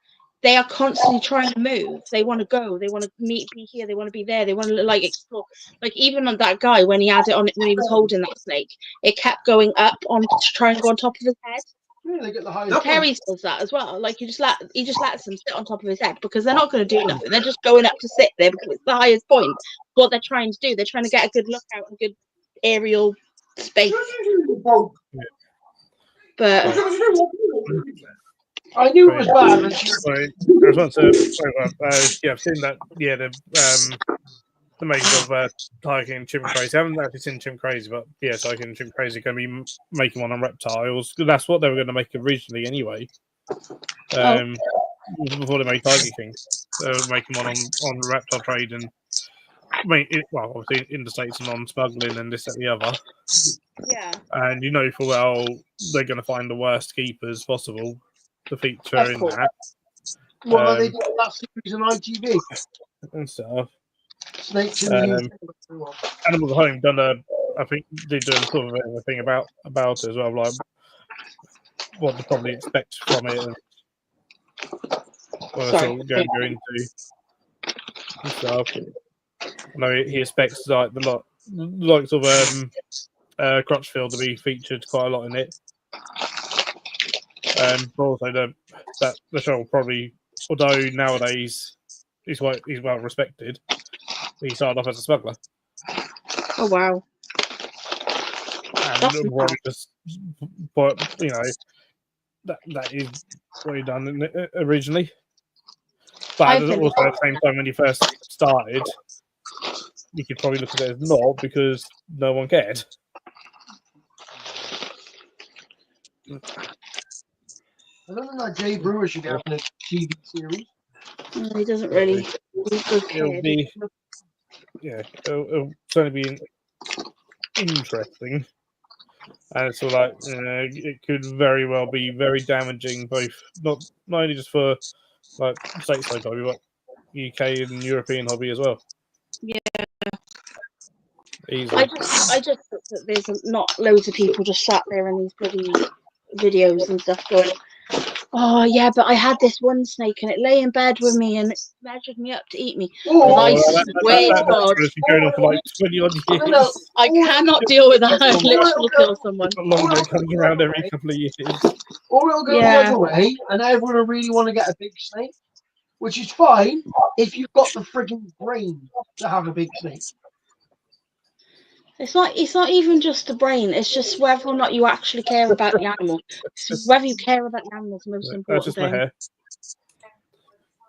they are constantly trying to move. They want to go. They want to be here. They want to be there. They want to like explore. Like even on that guy when he had it on when he was holding that snake, it kept going up on to try and go on top of his head. Yeah, they get the highest. Terry does that as well. Like he just lets them sit on top of his head because they're not going to do nothing. They're just going up to sit there because it's the highest point. What they're trying to do, they're trying to get a good look out and good aerial space. But I knew it was bad. Sorry, I just want to. Yeah, I've seen that. Yeah, the making of Tiger King and Chimp Crazy. I haven't actually seen Chimp Crazy, but yeah, Tiger King and Chimp Crazy are going to be making one on reptiles. That's what they were going to make originally, anyway. Before they made Tiger King, they were making one on reptile trade and. Obviously in the States and on smuggling and this and the other. yeah. And you know full well they're going to find the worst keepers possible to feature in that. Well, they did that series on ITV and stuff. Snakes in the Animals at Home done I think they do sort of a thing about it as well, like what to probably expect from it, and what I sort of go into and stuff. I know he expects like the likes of Crutchfield to be featured quite a lot in it, but also that the show will probably, although nowadays he's well respected, he started off as a smuggler. Oh wow! And That's probably just, but you know, that is what he done originally. But also at the same time, when he first started, you could probably look at it as not, because no one cared. I don't think that Jay Brewer should have a TV series. No, he doesn't really. It'll be, yeah, it'll certainly be interesting. And it's sort of like, it could very well be very damaging, both not only just for like stateside hobby, but UK and European hobby as well. Yeah. Easily. I just thought that there's not loads of people just sat there in these bloody videos and stuff going, oh yeah, but I had this one snake and it lay in bed with me and it measured me up to eat me. That's going on for like 20 odd years. I cannot deal with that. I literally kill someone. It comes around every couple of years. Or it'll go the other way, and everyone will really want to get a big snake, which is fine if you've got the frigging brain to have a big snake. It's not even just the brain. It's just whether or not you actually care about the animal. It's whether you care about the animal is the most important just thing. My hair.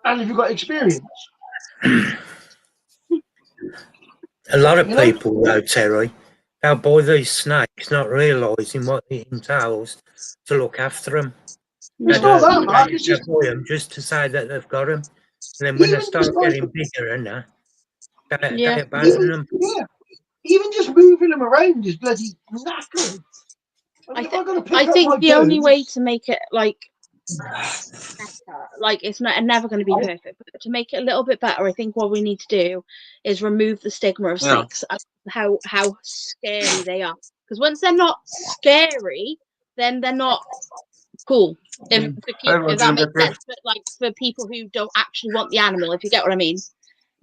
And if you've got experience. A lot of people, though, Terry, they'll buy these snakes not realising what it entails to look after them. It's not that, Mark. It's just buy them just to say that they've got them. And then when they start getting bigger and that, they abandon them. Yeah. Even just moving them around is bloody knackering. I think the only way to make it like it's never going to be perfect, but to make it a little bit better, I think what we need to do is remove the stigma of snakes, how scary they are. Because once they're not scary, then they're not cool. If that makes sense, but like for people who don't actually want the animal, if you get what I mean.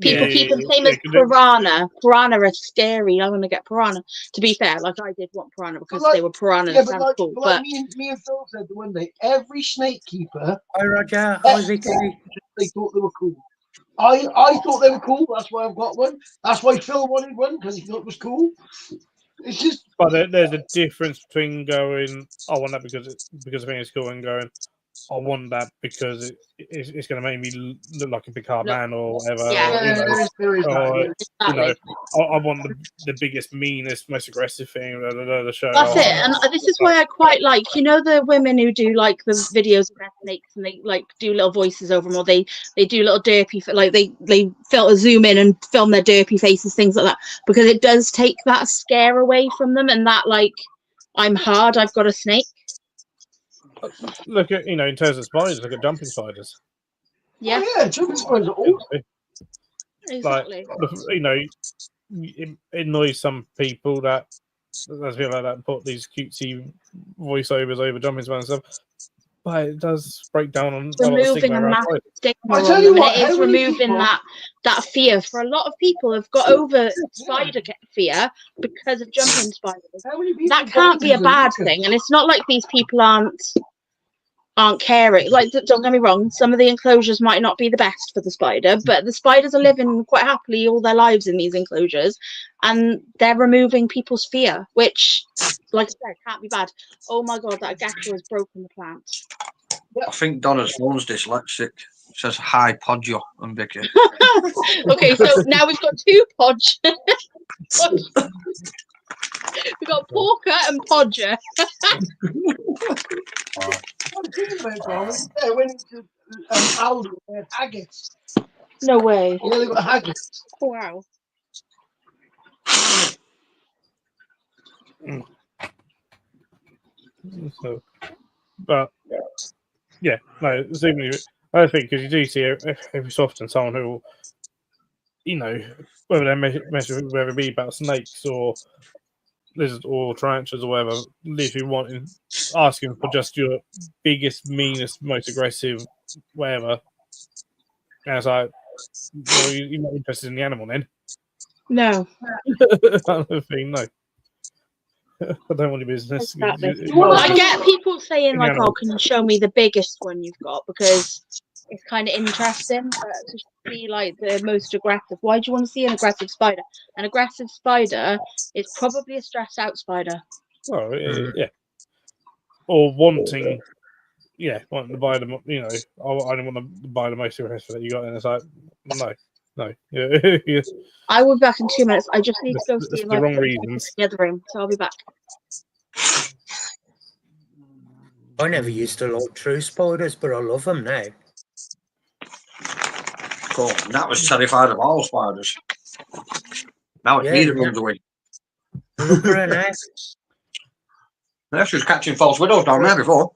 People keep them same as piranha. Piranha are scary. I'm gonna get piranha. To be fair, like I did want piranha because they were piranhas. Yeah, but cool. But me and Phil said the one day, every snake keeper. Hi Roger. Hi Vicky. They thought they were cool. I thought they were cool. That's why I've got one. That's why Phil wanted one, because he thought it was cool. It's just. But there's a difference between going, I want that because I think it's cool, and going, I want that because it's going to make me look like a big hard man or whatever. I want the biggest, meanest, most aggressive thing. The show. That's it, and this is why I quite like, the women who do like the videos of their snakes and they like do little voices over them, or they do little derpy, like they zoom in and film their derpy faces, things like that, because it does take that scare away from them, and that like, I'm hard, I've got a snake. Look at, in terms of spiders, look at jumping spiders. Yeah. Oh, yeah, jumping spiders are awesome. Exactly. Like, it annoys some people that there's people like that put these cutesy voiceovers over jumping spiders and stuff. But it does break down on removing a massive stigma. I tell you what, it is removing that fear. For a lot of people have got over spider fear because of jumping spiders. That can't be a bad thing, and it's not like these people aren't caring. Like, don't get me wrong, some of the enclosures might not be the best for the spider, but the spiders are living quite happily all their lives in these enclosures, and they're removing people's fear, which, like I said, can't be bad. Oh my god, that gecko has broken the plant. I think Donna's phone's dyslexic. It says hi Podger and Vicky. Okay, so now we've got two Podge. We've got Porker and Podger. I'm thinking about it. I went into Aldi and they had haggis. No way. Yeah, they got haggis. Wow. So, but yeah, no, zooming. I think because you do see every so often someone who will, whether they measure whether it be about snakes or lizards or tarantulas or whatever, literally asking for just your biggest, meanest, most aggressive, whatever. And it's like, well, you're not interested in the animal then? No. Kind of thing, no. I don't want your business. Exactly. You I get people saying like, animal. "Oh, can you show me the biggest one you've got?" Because it's kind of interesting. But to see like the most aggressive, why do you want to see an aggressive spider? An aggressive spider is probably a stressed out spider. Oh, yeah. Or wanting to buy them. You know, I don't want to buy the most aggressive that you got, and it's like, no. Yeah. I will be back in 2 minutes. I just need to go That's see the wrong reasons. the other room, so I'll be back. I never used to like true spiders, but I love them now. Cool. That was terrified of all spiders. Now it's me that runs away. Look at her now. Yeah, she was catching false widows down there before.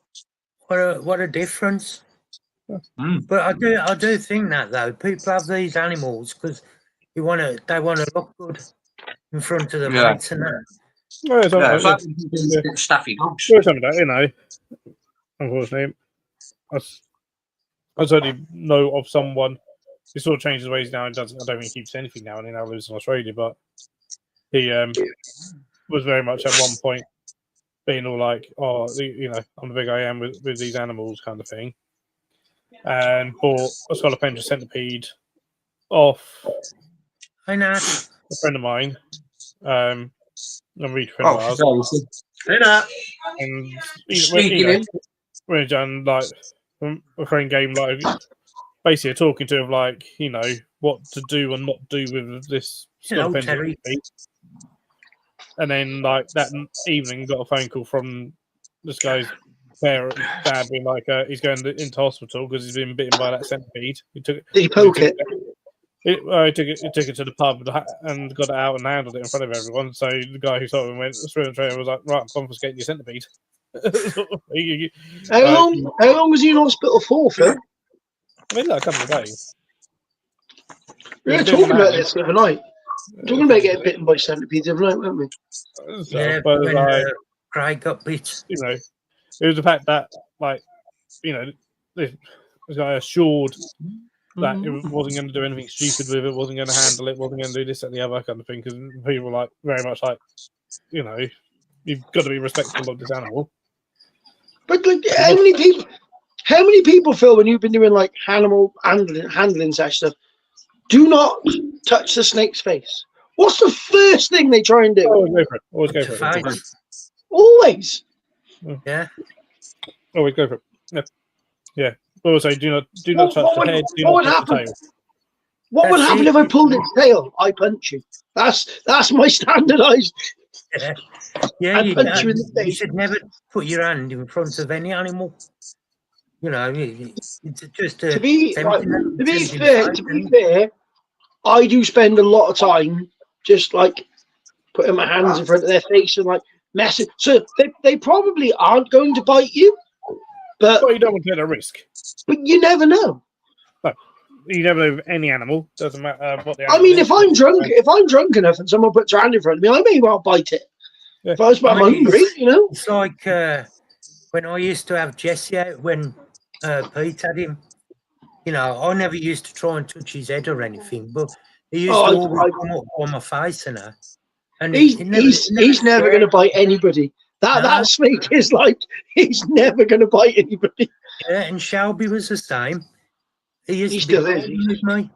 What a difference. But I do think that though, people have these animals because they want to look good in front of the mates and that. Well, it's Yeah, it's like yeah. staffy dogs. Well, some of that, you know. Unfortunately, I certainly know of someone who sort of changes his ways now and doesn't. I don't think he keeps anything now, and he now lives in Australia. But he was very much at one point being all like, "Oh, you know, I'm the big I am with these animals," kind of thing, and bought a Scolopendra centipede off I know. a friend of mine. I'm a really friend Oh, of ours, hey, now. and Sneaking in. when done like a friend game like basically talking to him like, you know, what to do and not do with this Scolopendra centipede. And then like that evening got a phone call from this guy's dad being like, he's going into hospital because he's been bitten by that centipede. Did he poke it? He took it to the pub and got it out and handled it in front of everyone. So the guy who saw him went through the trailer was like, "Right, I'm confiscating your centipede." How long was he in hospital for, Phil? I mean, like a couple of days. We were talking about this the other night. Talking about getting bitten by centipedes the other night, weren't we? So, Yeah, but when like, Craig got bit. you know, it was the fact that, like, you know, this guy assured that it wasn't going to do anything stupid with it, wasn't going to handle it, wasn't going to do this and the other kind of thing, because people were like very much like, you know, you've got to be respectful of this animal. But like, how many people, Phil, when you've been doing like animal handling such stuff, do not touch the snake's face? What's the first thing they try and do? Always go for it. Always go for it. Always. Yeah. Always go for it. Yeah. Also, do not touch the head. Do not touch the tail. What would happen if I pulled its tail? I punch you. That's my standardized. Yeah, you you should never put your hand in front of any animal. You know, it's just to be fair, I do spend a lot of time just like putting my hands in front of their face and like messing. So they probably aren't going to bite you, but well, you don't want to take a risk. But you never know. No, you never know with any animal. Doesn't matter what the animal I mean, is. if I'm drunk enough and someone puts their hand in front of me, I may well bite it. Yeah. If I'm hungry, you know. It's like when I used to have Jesse out when Pete had him. You know, I never used to try and touch his head or anything, but he used to always come up on my face and that. And he's never going to bite anybody. That snake is like, he's never going to bite anybody. Yeah, and Shelby was the same. He still is. With me.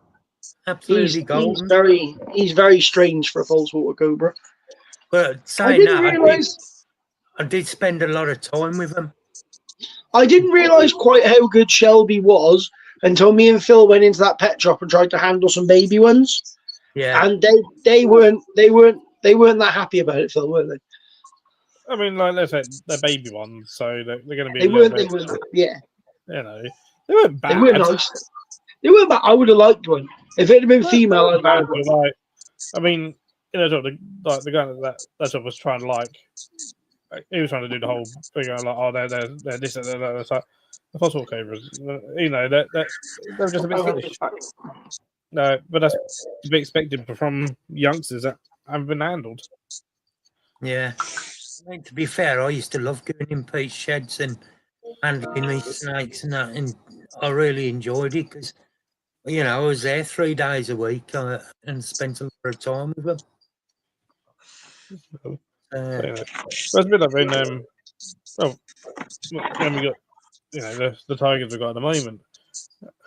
Absolutely golden. He's very strange for a false water cobra. But saying I did spend a lot of time with him. I didn't realise quite how good Shelby was until me and Phil went into that pet shop and tried to handle some baby ones. Yeah, and they weren't that happy about it, Phil, were they? I mean, like let's say they're baby ones, so they're going to be. They weren't. Yeah. You know, they weren't bad. They weren't nice. They weren't bad. I would have liked one if it had been female. I'd have one. Like, I mean, you know, the guy that was trying to like. He was trying to do the whole thing like, oh, they're this and that. It's like the fossil cobras, you know, they're just a bit skittish. No, but that's to be expected from youngsters that haven't been handled. Yeah. I mean, to be fair, I used to love going in Pete's sheds and handling these snakes and that, and I really enjoyed it because, you know, I was there 3 days a week and spent a lot of time with them. So, anyway, that's a bit like when when we got the tigers we got at the moment,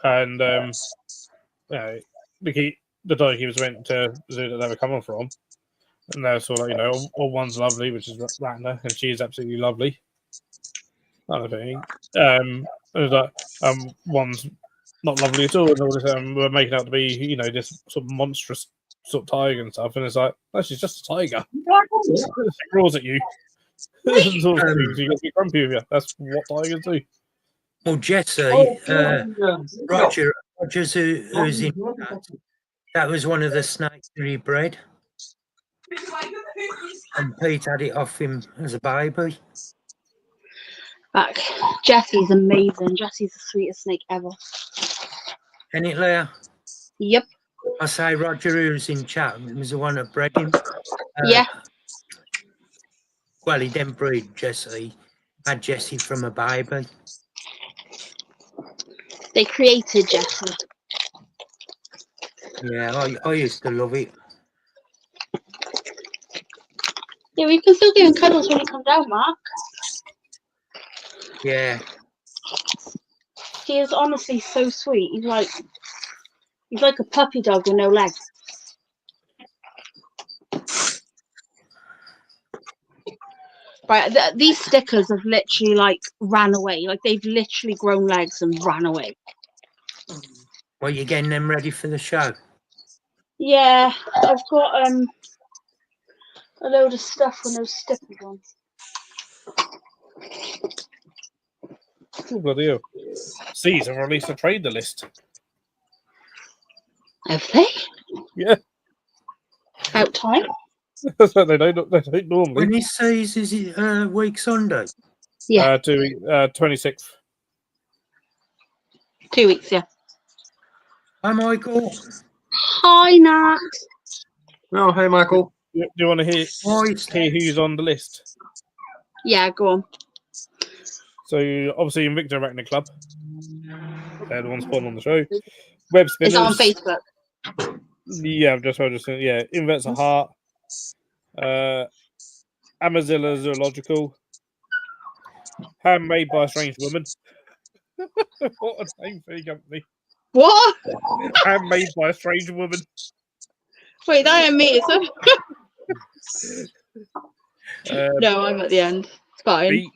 and the tiger went to the zoo that they were coming from, and they're sort of all one's lovely, which is Ratner, and she is absolutely lovely. Kind of thing. It was like one's not lovely at all, and all this we're making out to be this sort of monstrous sort of tiger and stuff, and it's like she's just a tiger. She roars at you. Sort of thing. She gets a bit grumpy with you. That's what tigers do. Well, Jesse, Rogers, who's in that was one of the snakes that he bred. And Pete had it off him as a baby. Back. Jesse's amazing. Jesse's the sweetest snake ever. Ain't it, Leah? Yep. I say Roger, who's in chat, was the one that bred him. Yeah. Well, he didn't breed Jesse. Had Jesse from a baby. They created Jesse. Yeah, I used to love it. Yeah, we can still give him cuddles when he comes down, Mark. Yeah. He is honestly so sweet. He's like a puppy dog with no legs. Right, these stickers have literally ran away. They've literally grown legs and ran away. Well, you're getting them ready for the show? Yeah, I've got a load of stuff with those stickers on. Oh, bloody hell. Seas have released a trader list. Have they? Yeah. About time? they don't normally. When he says, is it week Sunday? Yeah. 26th. 2 weeks, yeah. Hi, Michael. Hi, Nat. Oh, hey, Michael. Do you want to hear who's on the list? Yeah, go on. So, obviously, Invicta Arachnid Club. They're the ones putting on the show. Web Spinners. Is that on Facebook? Yeah, yeah. Inverts a Heart. Amazilla Zoological. Handmade by a Strange Woman. What a name for your company. What? Handmade by a Strange Woman. Wait, that ain't me, is it? No, I'm at the end. It's fine. Beach.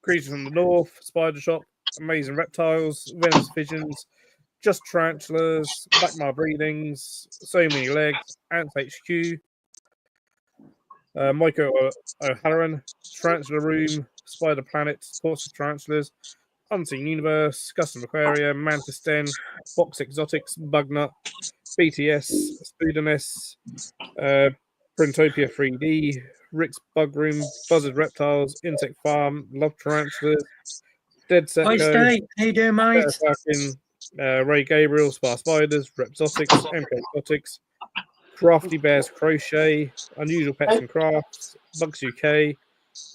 Creatures from the North. Spider Shop. Amazing Reptiles. Venomous Visions. Just Tarantulas. Blackmar Breedings. So Many Legs. Ants HQ. Michael O'Halloran. Tarantula Room. Spider Planet. Ports of Tarantulas. Unseen Universe, Custom Aquarium, Mantis Den, Box Exotics, Bugnut, BTS, Spoodiness, Printopia 3D, Rick's Bug Room, Buzzard Reptiles, Insect Farm, Love Tarantulas, Dead Setco, How you doing, mate? Ray Gabriel, Spar Spiders, Repsotics, MK Exotics, Crafty Bears Crochet, Unusual Pets and Crafts, Bugs UK,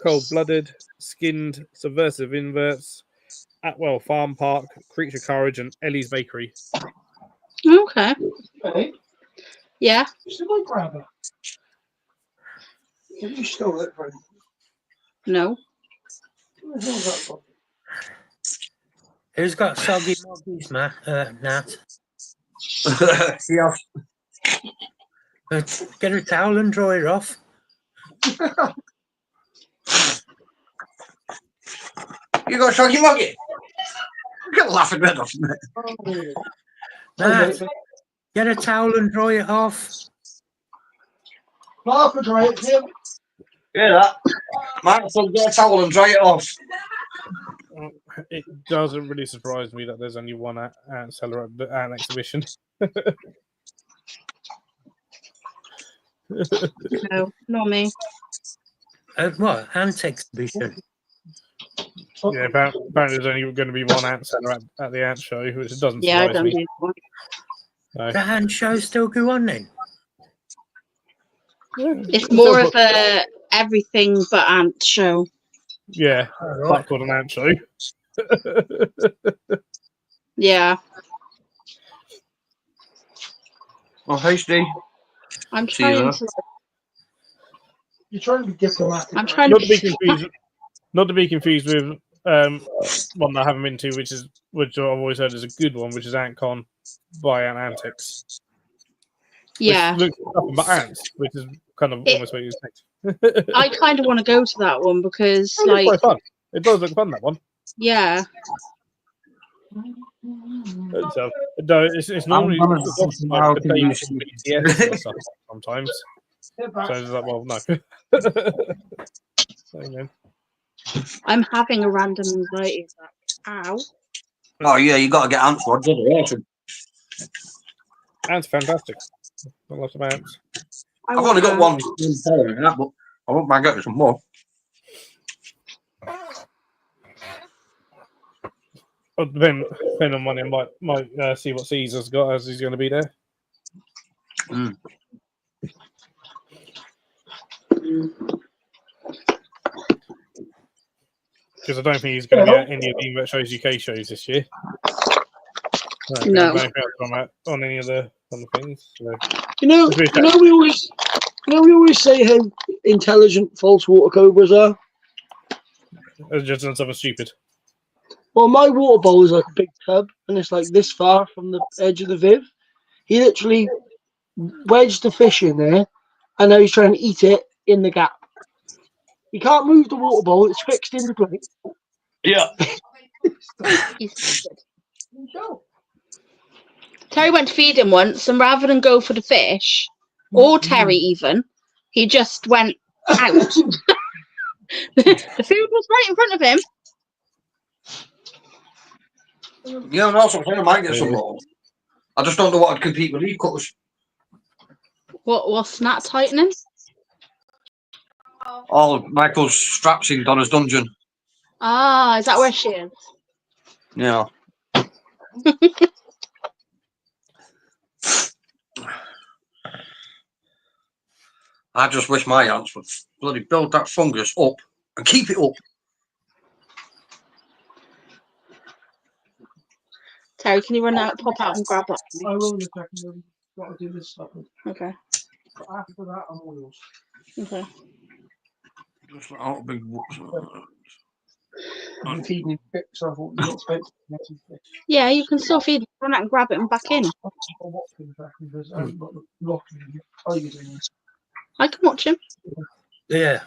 Cold Blooded, Skinned, Subversive Inverts, Atwell Farm Park, Creature Courage, and Ellie's Bakery. Okay. Hey, Yeah. still my grabber. Have you stole it from? No. Where the hell's that from? Who's got soggy moggies, Nat? Yeah. Get a towel and dry it off. You got Shoggy Moggy? You're laughing right off, mate. Nat, get a towel and dry it off. Mark will dry it, Tim. Hear that? Might as well get a towel and dry it off. It doesn't really surprise me that there's only one ant seller at an exhibition. No, not me. What? Ant exhibition? Yeah, apparently there's only going to be one ant seller at the ant show, which doesn't Yeah, I surprise don't me. do one. No. The ant show still go on then? It's more of a everything but ant show. Yeah, Right. that's called an ant show. Yeah, Oh, hey, Steve. I'm See you trying there. to. You're trying to be diplomatic. I'm trying Not to to be confused. Not to be confused with one that I haven't been to, which I've always heard is a good one, which is AntCon by Antics. Yeah, Which looks like nothing but ants, which is kind of almost what you expect. I kind of want to go to that one because, It looks like, quite fun. It does look fun, that one. yeah, So, no, it's normally gonna it's see often how like can the you days see- from BTS and stuff sometimes. So it's like, well, no. So, you know. I'm having a random anxiety attack. Ow. Oh, yeah, you got to get ants rods. They're awesome. Ants are fantastic. A lot of ants. I I've want only got ants. one in Poland and that, but I won't mind getting some more. But depending on money, I might see what Caesar's got as he's going to be there. Mm. Because I don't think he's going to be at any of the Invert Shows UK shows this year. No. I don't think I'll come out on any of the things. So. You know, we always say how intelligent false water cobras are. It's just done something stupid. Well, my water bowl is like a big tub, and it's like this far from the edge of the viv. He literally wedged the fish in there, and now he's trying to eat it in the gap. He can't move the water bowl; it's fixed into place. Yeah. He's stupid. Terry went to feed him once, and rather than go for the fish, or Terry even, he just went out. The food was right in front of him. Yeah, no, so I might get some more. I just don't know what I'd compete with leaf cutters. What's that tightening? Oh, Michael's straps in Donna's dungeon. Ah, is that where she is? Yeah. I just wish my ants would bloody build that fungus up and keep it up. Terry, can you run out, pop out and grab that? I will in a second. I've got to do this stuff. Okay. After that, I'm all yours. Okay. Just like out a big I'm feeding him fish, so I thought you expect fish. Yeah, you can still feed. Run out and grab it and back in. I'll watch him back because I haven't got the lock in here. Are you doing this? I can watch him. Yeah.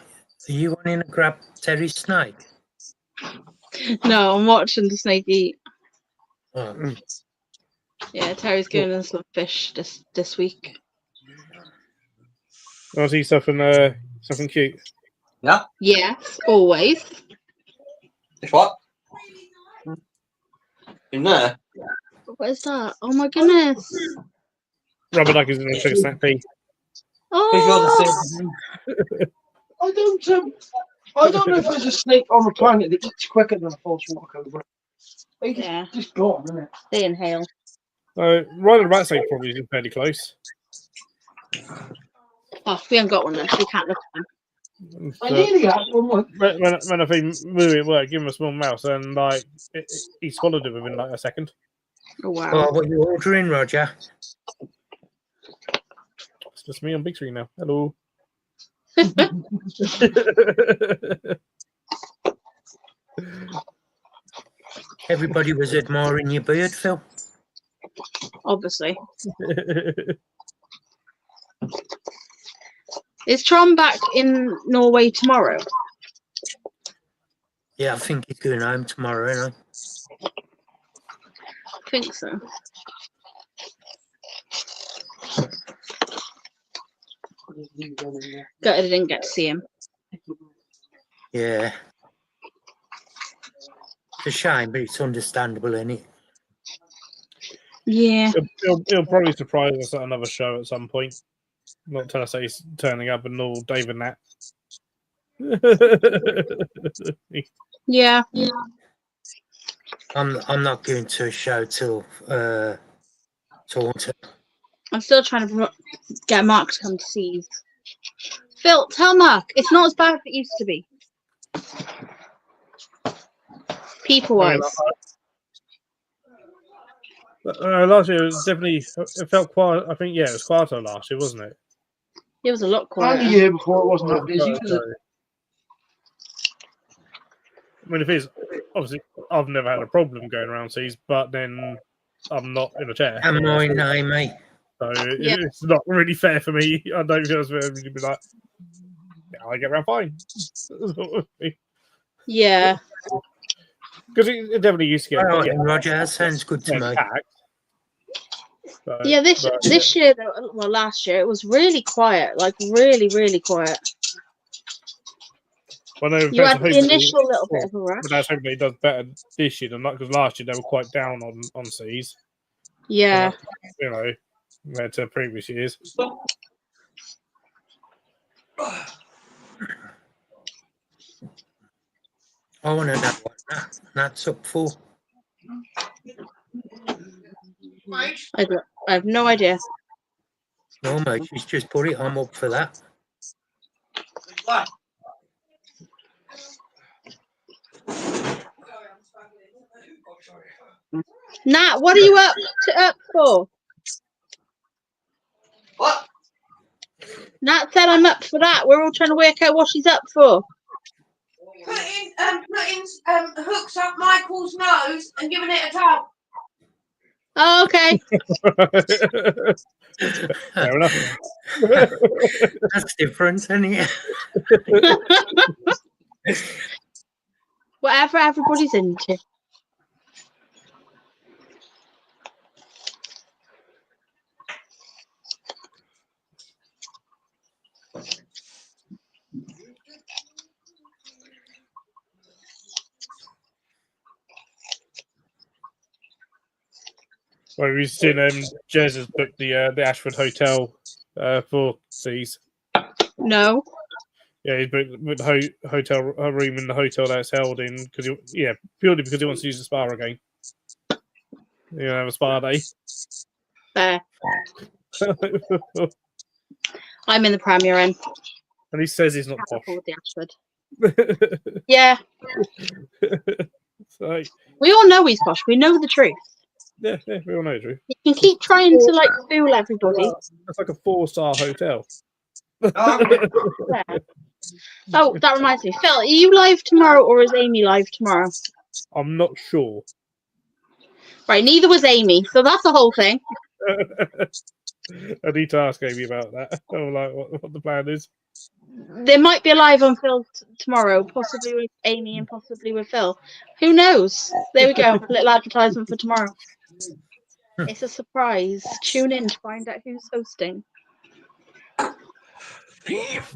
Are you wanting to grab Terry's snake? No, I'm watching the snake eat. Oh. Yeah, Terry's going in some fish this week. I see something cute. Yeah? Yes, always. It's what? In there? What is that? Oh my goodness. Rubber duck is in a sugar snack pea. Oh, I don't know if there's a snake on the planet that eats quicker than a false water cobra. They just gone, isn't it? they inhale. Rhino the rat snake probably is fairly close. Oh, we haven't got one then, so we can't look at them. I nearly had one once. When I think movie at work, give him a small mouse, and like he swallowed it within like a second. Oh wow. Oh, what are you ordering, Roger? It's just me on big screen now. Hello. Everybody was admiring your beard, Phil. Obviously. Is Tron back in Norway tomorrow? Yeah, I think he's going home tomorrow, isn't he? I think so. Gutted I didn't get to see him. Yeah. It's a shame, but it's understandable, isn't it? Yeah. He'll probably surprise us at another show at some point. Not tell us that he's turning up and all David Nat. Yeah. I'm not going to a show till autumn. I'm still trying to get Mark to come to see. Phil, tell Mark, it's not as bad as it used to be. People-wise. Last year it was definitely. It felt quiet. I think it was quieter last year, wasn't it? It was a lot And quieter. the year before it wasn't that busy, was it? I mean, if it's obviously, I've never had a problem going around seas, but then I'm not in a chair. And my name, mate. So Yeah. it's not really fair for me. I don't feel it's fair for me to be like, yeah, I get around fine. Yeah. Because it definitely used to get. All right, Roger, that sounds good to me. packed. So, Yeah, this year, though, well, last year, it was really quiet. Like, really, really quiet. Well, no, You had the initial little bit of a rush. But that's hoping he does better this year than that, because last year they were quite down on seas. Yeah. You know, compared to previous years. I want to know what that's up for. I have no idea. No, mate, she's just put it. I'm up for that. Nat, what are you up for? What? Nat said I'm up for that. We're all trying to work out what she's up for. Putting hooks up Michael's nose and giving it a tug. Oh, okay. Fair enough. That's different, isn't it? Whatever everybody's into. Well, we've seen Jez has booked the Ashford Hotel for seas. No. Yeah, he's booked the hotel room in the hotel that's held in because purely because he wants to use the spa again. You know, have a spa day. There. I'm in the Premier Inn. And he says he's not Can't posh. afford the Ashford. Yeah. So, We all know he's posh. We know the truth. yeah, we all know, Drew. You can keep trying to like fool everybody. It's like a 4-star hotel. Yeah. Oh, that reminds me. Phil, are you live tomorrow or is Amy live tomorrow? I'm not sure. Right, neither was Amy, so that's the whole thing. I need to ask Amy about that. Or like what the plan is. There might be a live on Phil tomorrow, possibly with Amy and possibly with Phil. Who knows? There we go. Little advertisement for tomorrow. It's a surprise. Tune in to find out who's hosting. Dave.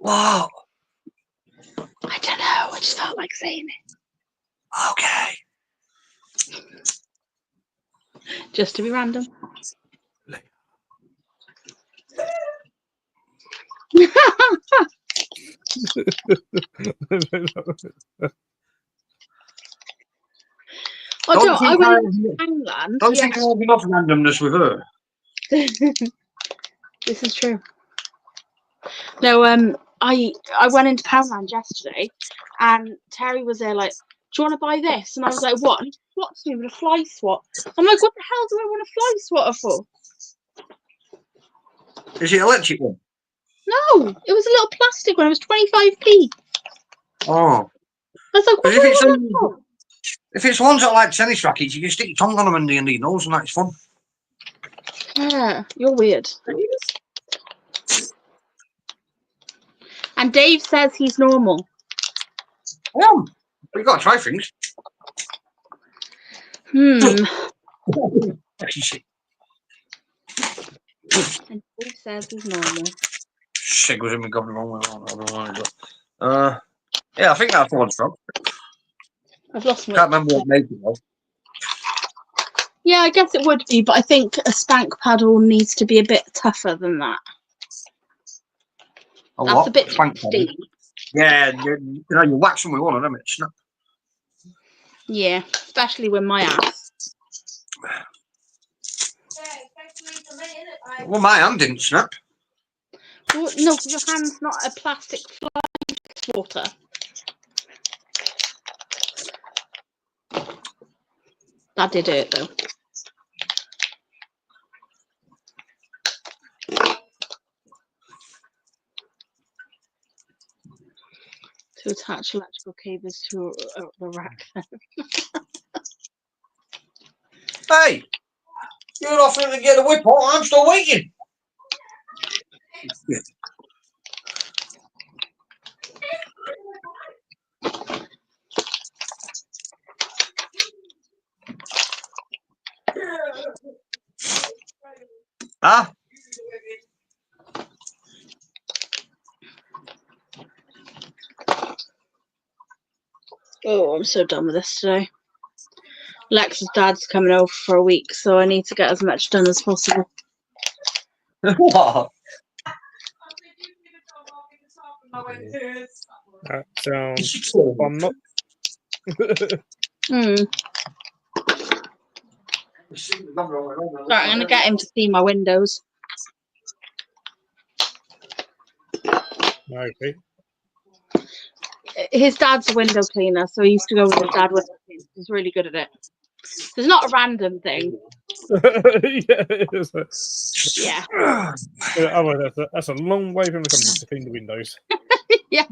Wow. I don't know. I just felt like saying it. Okay. Just to be random. I went to Poundland. Don't think I'll have enough randomness with her. This is true. No, I went into Poundland yesterday, and Terry was there like, "Do you want to buy this?" And I was like, "What?" And he swaps me with a fly swat. I'm like, "What the hell do I want a fly swatter for?" Is it electric one? No, it was a little plastic one. It was 25p. Oh. I was like, "What do I want that for?" If it's ones that are like tennis rackets, you can stick your tongue on them and the nose, and that's fun. Yeah, you're weird. And Dave says he's normal. Yeah, but you got to try things. And Shit. Dave says he's normal. Shit goes in my goblin wrong way. Yeah, I think that's one from. I've lost my. Can't remember what made it was. Yeah, I guess it would be, but I think a spank paddle needs to be a bit tougher than that. That's what? a bit Plank body. steep. Yeah, you know, you wax them with one of them, it's not. Yeah, especially with my ass. Well, my hand didn't snap. Well, no, because your hand's not a plastic flying water. That did hurt though. To attach electrical cables to the rack. Hey, you're offering to get a whip on. I'm still waiting. Ah, Oh, I'm so done with this today. Lex's dad's coming over for a week, so I need to get as much done as possible. what? That sounds Is she fun. Not. Right, I'm going to get him to clean my windows. Okay. His dad's a window cleaner, so he used to go with his dad window cleaner. He's really good at it. So it's not a random thing. Yeah, it is. Yeah. Oh, that's a long way from the company to clean the windows. Yeah.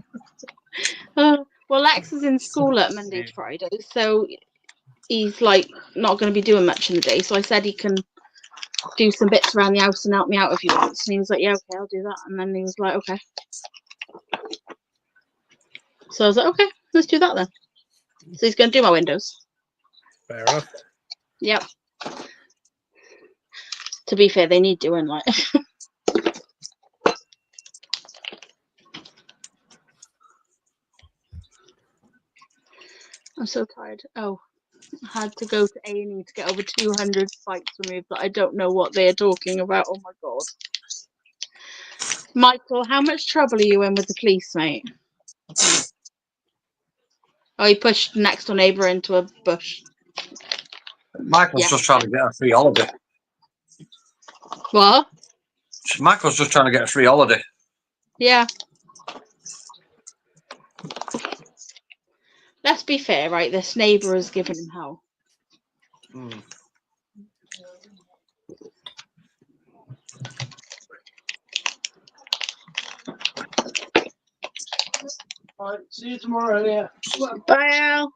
Well, Lex is in school at Monday to Friday, so he's like not going to be doing much in the day. So I said he can do some bits around the house and help me out if he wants. And he was like, yeah, okay, I'll do that. And then he was like, okay. So I was like, okay, let's do that then. So he's going to do my windows. Fair enough. Yep. To be fair, they need doing, like. I'm so tired. Oh, I had to go to A&E to get over 200 spikes removed that I don't know what they are talking about. Oh my god. Michael, how much trouble are you in with the police, mate? Oh, he pushed next door neighbour into a bush. Michael's just trying to get a free holiday. What? Michael's just trying to get a free holiday. Yeah. Let's be fair, right? This neighbour has given him hell. Alright, see you tomorrow, yeah. Bye, Al.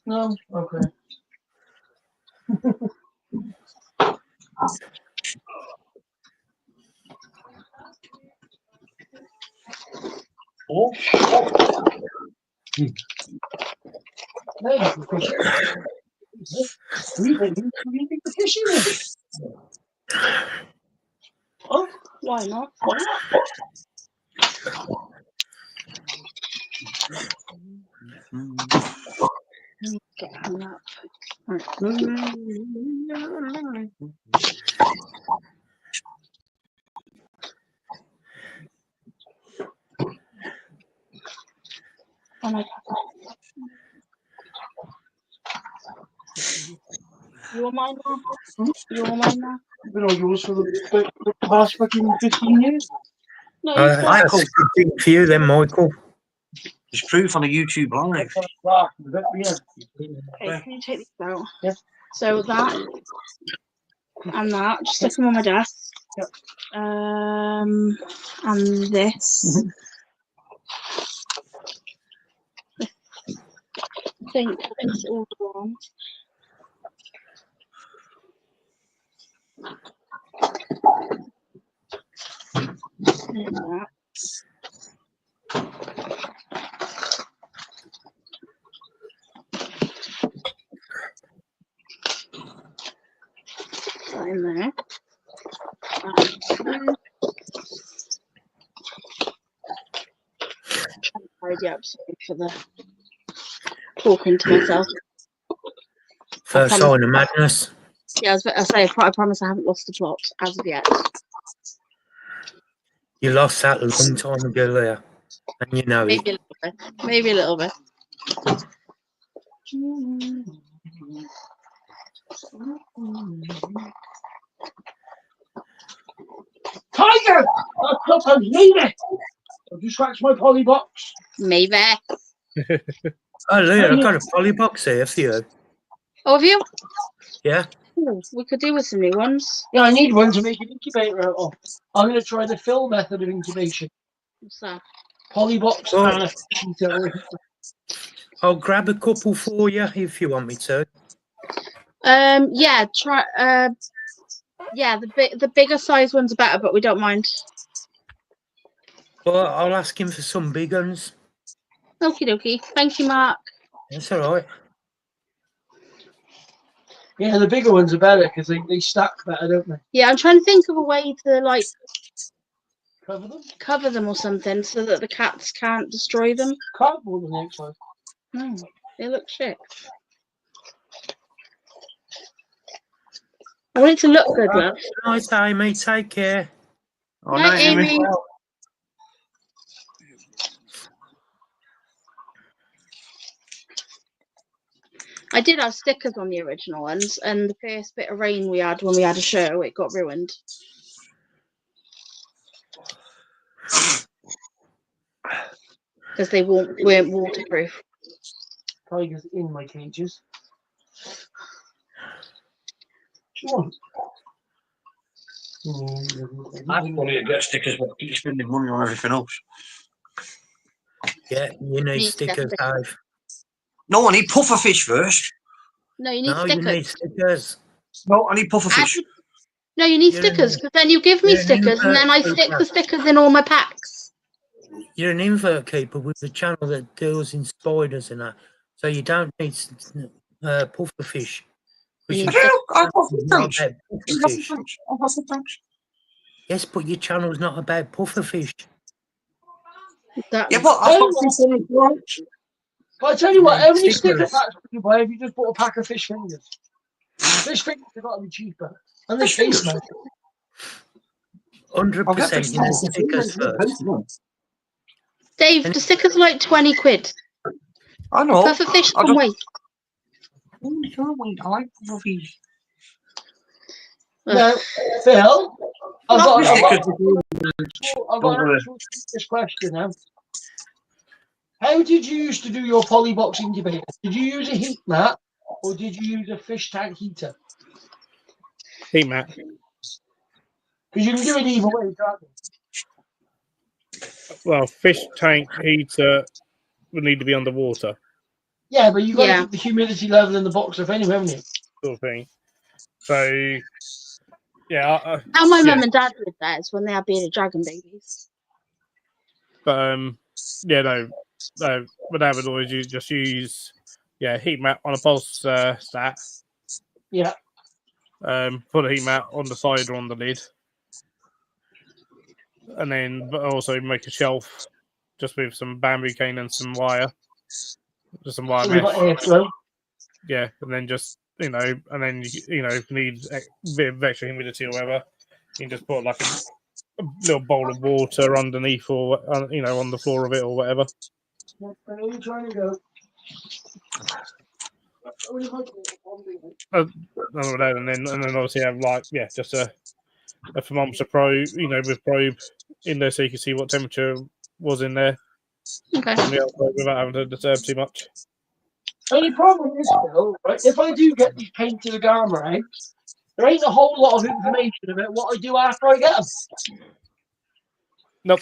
No? Okay. Oh. Hey, we think the fishing is. Oh, why not? Get hung up. Oh my god. You want mine now? You want mine now? Been on yours for the past fucking 15 years. No, That's Michael. a good thing for you then, Michael. There's proof on a YouTube live. Yeah. okay, can you take these out? Yeah. So that and that, just stick them on my desk. Yep. And this. I think it's all the ones. In there. Tidy up for the talking to myself. First sign of madness. Yeah, I say, I promise I haven't lost the plot as of yet. You lost that a long time ago there. And you know Maybe it. a little bit. Maybe a little bit. Tiger! Leave it! Have you scratched my Polly box? Maybe. Oh, look, I've got a poly box here for you. Oh, have you? Yeah. Ooh, we could do with some new ones. Yeah, I need one to make an incubator out of. I'm going to try the fill method of incubation. What's that? Poly box Oh. and a heater. I'll grab a couple for you if you want me to. Yeah, try. Yeah, the bigger size ones are better, but we don't mind. Well, I'll ask him for some big ones. Okie dokie. Thank you, Mark. That's all right. Yeah, the bigger ones are better because they stack better, don't they? Yeah, I'm trying to think of a way to like Cover them? cover them or something so that the cats can't destroy them. Cardboard on the outside. No, they look shit. I want it to look good, love. Nice, Amy. Take care. Oh, Night, night, Amy. Amy. I did have stickers on the original ones, and the first bit of rain we had when we had a show, it got ruined. Because they weren't waterproof. Tigers in my cages. Sure. That's funny to get stickers, but keep spending money on everything else. Yeah, you need stickers, Dave. No, I need pufferfish first. No, you need No, stickers. you need stickers. No, I need pufferfish. No, you need You're stickers, an- because then you give me you're an stickers, and then I invert stick the keeper. stickers in all my packs. You're an invert keeper with a channel that deals in spiders and that. So you don't need pufferfish. You Because need your I have channel's some not tanks. about I have some pufferfish. tanks. I have some tanks. Yes, but your channel's not about pufferfish. That, Yeah, but I've got some tanks. But I tell you what, how many sticker Stickers. packs would you buy if you just bought a pack of fish fingers? Fish fingers have got to be cheaper. And they Fish taste fingers? nice. 100% you need stickers first. Dave, the stickers are like 20 quid. I know. Pufferfish I can don't- wait. I like pufferfish. Now, Phil, I've got Don't an worry. actual serious question now. How did you used to do your polybox incubator? Did you use a heat mat or did you use a fish tank heater? Heat mat. Because you can do it either way, can't you? Well, fish tank heater would need to be underwater, Yeah, but you've got to Yeah. keep the humidity level in the box up anyway, haven't you? sort of thing. So, yeah, How my yeah. mum and dad did that is when they had bearded dragon babies. But what I would always just use heat mat on a pulse stat. Yeah. Put a heat mat on the side or on the lid, and then but also make a shelf just with some bamboo cane and some wire, just some wire So we've got mesh. airflow. Yeah, and then just and then if you need a bit of extra humidity or whatever, you can just put like a little bowl of water underneath or on the floor of it or whatever. Where are you trying to go? And then obviously have just a thermometer probe, with probe in there so you can see what temperature was in there Okay. on the outside without having to disturb too much. Only problem is, Phil, right, if I do get these painted Agama eggs, there ain't a whole lot of information about what I do after I get them. Nope.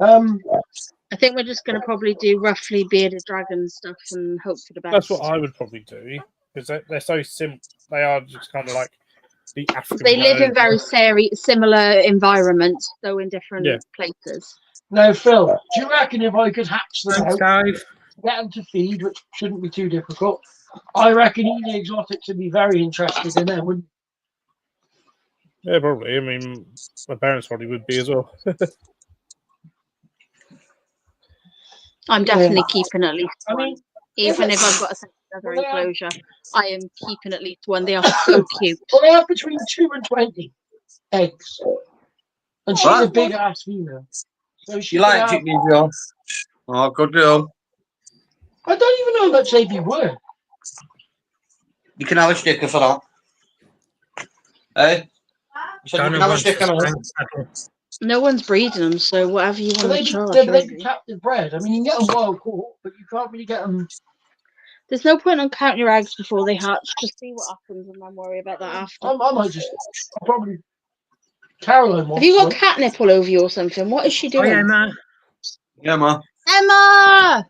I think we're just going to probably do roughly bearded dragon stuff and hope for the best. That's what I would probably do because they're so simple. They are just kind of like the African. They live in very similar environments, though in different places. Now, Phil, do you reckon if I could hatch them Thanks, out, Dave. get them to feed, which shouldn't be too difficult, I reckon eating exotics would be very interested in them, wouldn't you? Yeah, probably. I mean, my parents probably would be as well. I'm definitely keeping at least I one. mean, Even if I've got a another enclosure, I am keeping at least one. They are so cute. well, they have between 2 and 20 eggs. And she's a big ass female. So she You could like have, chickens, John? Oh, good girl. I don't even know how much they'd be worth. You can have a sticker for that. Hey? You said you can have a wants sticker to now. spank Saddle. No one's breeding them, so whatever you But want to charge. they'd be Really. captive bred. I mean, you can get them wild caught, but you can't really get them. There's no point on counting your eggs before they hatch. Just see what happens and then worry about that after. I might just, I'll probably. Caroline wants Have you got one. catnip all over you or something? What is she Oh, doing? yeah, man. Yeah, ma. Emma!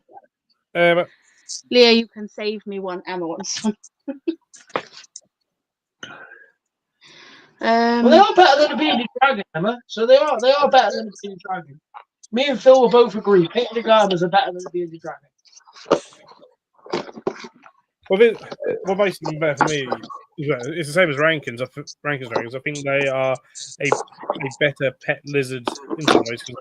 Leah, you can save me one. Emma wants one. Well, they are better than a bearded dragon, Emma. So they are better than a bearded dragon. Me and Phil will both agree. Bearded dramas are better than a bearded dragon. Well, what makes them better for me is it's the same as Rankins. Rankins dragons. I think they are a better pet lizard in some ways because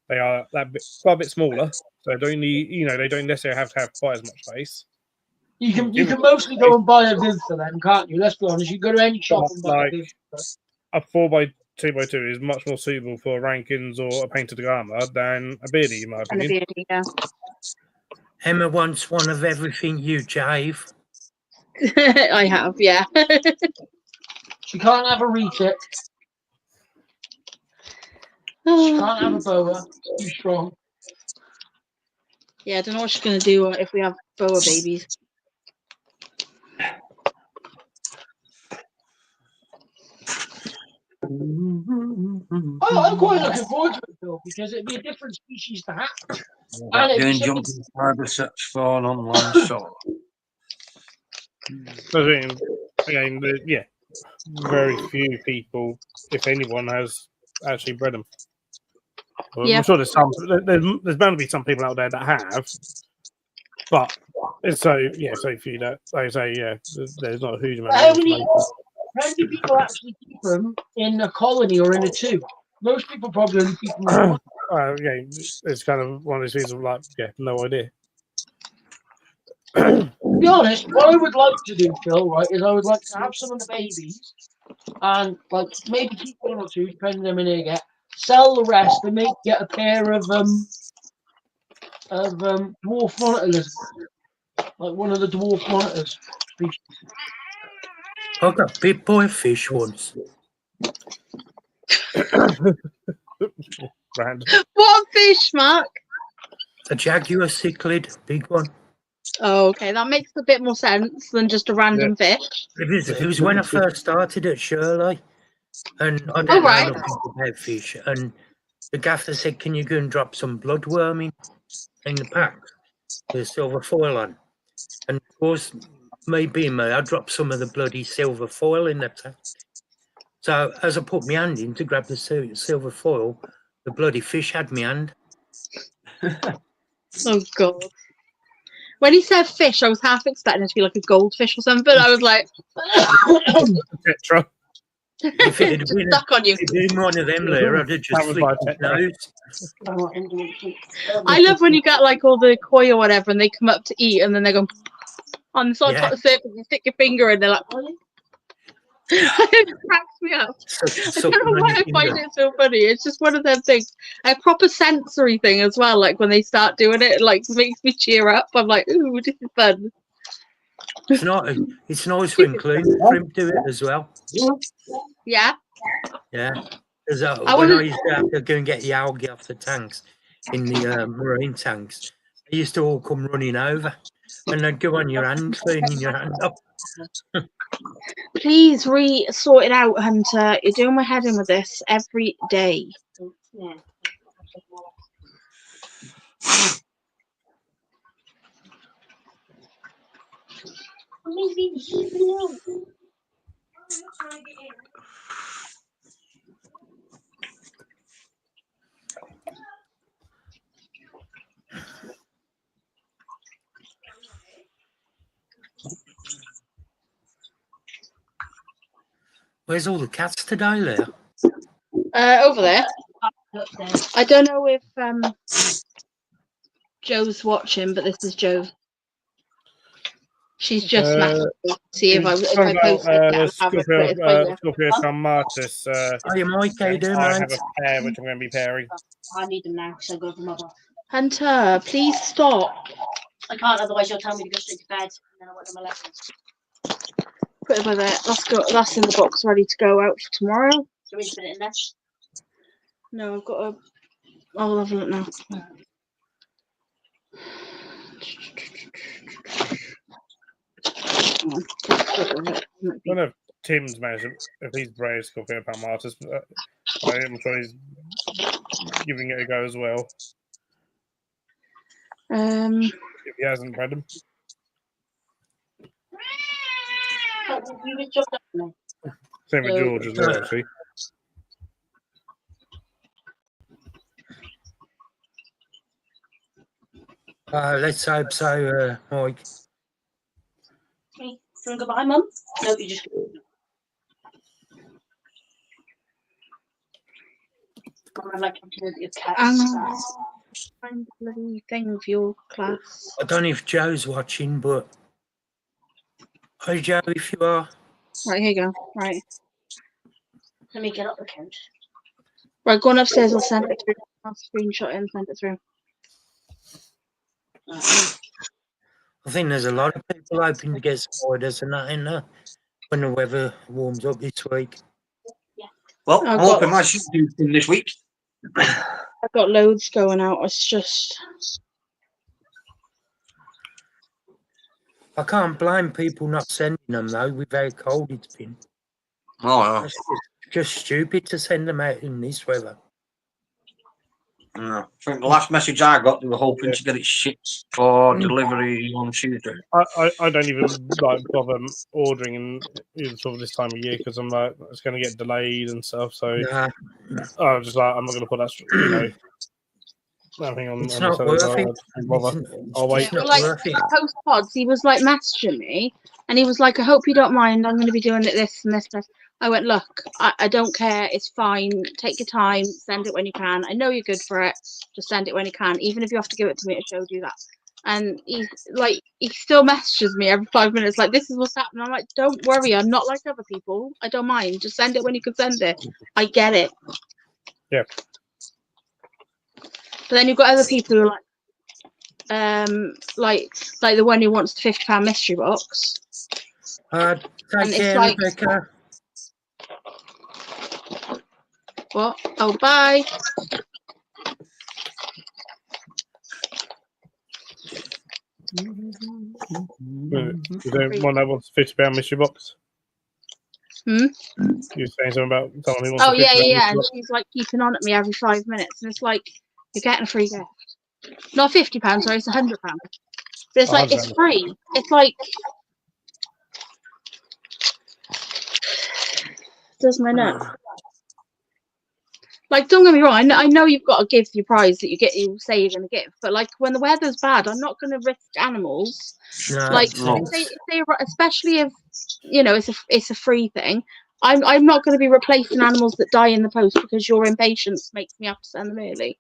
they are quite a bit smaller. So they don't necessarily have to have quite as much space. You can mostly go and buy a Viv for them, can't you? Let's be honest. You go to any shop and buy a Viv. A 4x2x2 is much more suitable for Rankins or a painted armor than a beardy, in my opinion. And a beardy, yeah. Emma wants one of everything you jive. I have, yeah. She can't have a retic. She can't have a boa. It's too strong. Yeah, I don't know what she's going to do if we have boa babies. I'm quite looking forward to it, Phil, because it'd be a different species to hatch. And Doing it'd be jumping fiber sets for an online shop. Again, very few people, if anyone, has actually bred them. Well, Yeah. I'm sure there's bound to be some people out there that have, but it's so few that, like I say, there's not a huge amount. How many people actually keep them in a colony or in a tube? Most people probably only keep them in one. It's kind of one of those things of like, no idea. To be honest, what I would like to do, Phil, right, is I would like to have some of the babies and like maybe keep one or two, depending on how many I get. Sell the rest and get a pair of dwarf monitor lizards, like one of the dwarf monitors species. I got big boy fish once. What fish, Mark? A jaguar cichlid, big one. Oh, okay, that makes a bit more sense than just a random fish. It was when I first started at Shirley, and I don't know nothing about fish. And the gaffer said, "Can you go and drop some bloodworm in the pack with silver foil on?" And of course, me being me, I dropped some of the bloody silver foil in the pack. So as I put my hand in to grab the silver foil, the bloody fish had my hand. Oh God. When he said fish, I was half expecting it to be like a goldfish or something. I was like, Tetra. If it had been stuck on you. one of them there, I'd have just flicked his nose. I love when you get like all the koi or whatever and they come up to eat and then they go on the side of the surface, you stick your finger in, they're like, it cracks me up. I don't know why I find it so funny. It's just one of them things. A proper sensory thing as well. Like when they start doing it, it like makes me cheer up. I'm like, ooh, this is fun. It's nice when clean shrimp do it as well. Yeah. Yeah. Because when I used to have to go and get the algae off the tanks in the marine tanks, they used to all come running over and they'd go on your hand, cleaning your hand up. Please sort it out, Hunter. You're doing my head in with this every day. Yeah. Where's all the cats today, Leah? Over there. I don't know if Joe's watching, but this is Joe. She's just smashing to see if I post it. Scorpio Martis. Oh, you might go do, I mate. have a pair which I'm going to be pairing. I need them now, so go for mother. Hunter, please stop. I can't, otherwise you'll tell me to go straight to bed, and then I won't have my lessons. Put it by there. That's in the box, ready to go out for tomorrow. Do you want me to put it in there? No, I've got a. I'll have a look now. I don't know if Tim's managed, if he's brave Scorpio Martis, but I'm sure he's giving it a go as well. If he hasn't bred them. Same with George as well, actually. Let's hope so, Mike. Me? You want to go behind, Mum? No, you just. I like your cats. Find the bloody thing for your class. I don't know if Joe's watching, but hi Joe, if you are. Right, here you go. Right. Let me get up the count. Right, go on upstairs, I'll send it through. I'll screenshot it and send it through. I think there's a lot of people hoping to get spiders and that in there when the weather warms up this week. Well, I'm hoping my shooting's in this week. I've got loads going out. It's just. I can't blame people not sending them though, with how cold it's been. Oh, yeah. It's just stupid to send them out in this weather. Yeah. I think the last message I got, they were hoping to get it shipped for delivery on Tuesday. I don't even like bother ordering in even sort of this time of year because I'm like it's going to get delayed and stuff. So I'm just like I'm not going to put that nothing on. It's not worth it. I'll wait. Yeah, well, like post pods, he was like messaging me, and he was like, "I hope you don't mind. I'm going to be doing it this and this." I went, "Look, I don't care. It's fine. Take your time. Send it when you can. I know you're good for it. Just send it when you can. Even if you have to give it to me at a show, do that." And he still messages me every 5 minutes, like, "This is what's happening." I'm like, "Don't worry. I'm not like other people. I don't mind. Just send it when you can send it. I get it." Yeah. But then you've got other people who are like the one who wants the £50 mystery box. Take care, like, Rebecca. What? Oh, bye. You don't want that wants £50 mystery box? Hmm? You're saying something about someone who wants Oh, a £50 yeah. And box? she's like keeping on at me every 5 minutes. And it's like, you're getting a free gift. Not £50, sorry, it's £100. But it's like, it's free. It's like, does my nut. Like, don't get me wrong, I know you've got to give your prize that you say you're going to give, but like when the weather's bad, I'm not going to risk animals. No, like, if they, especially if it's a free thing. I'm not going to be replacing animals that die in the post because your impatience makes me have to send them early.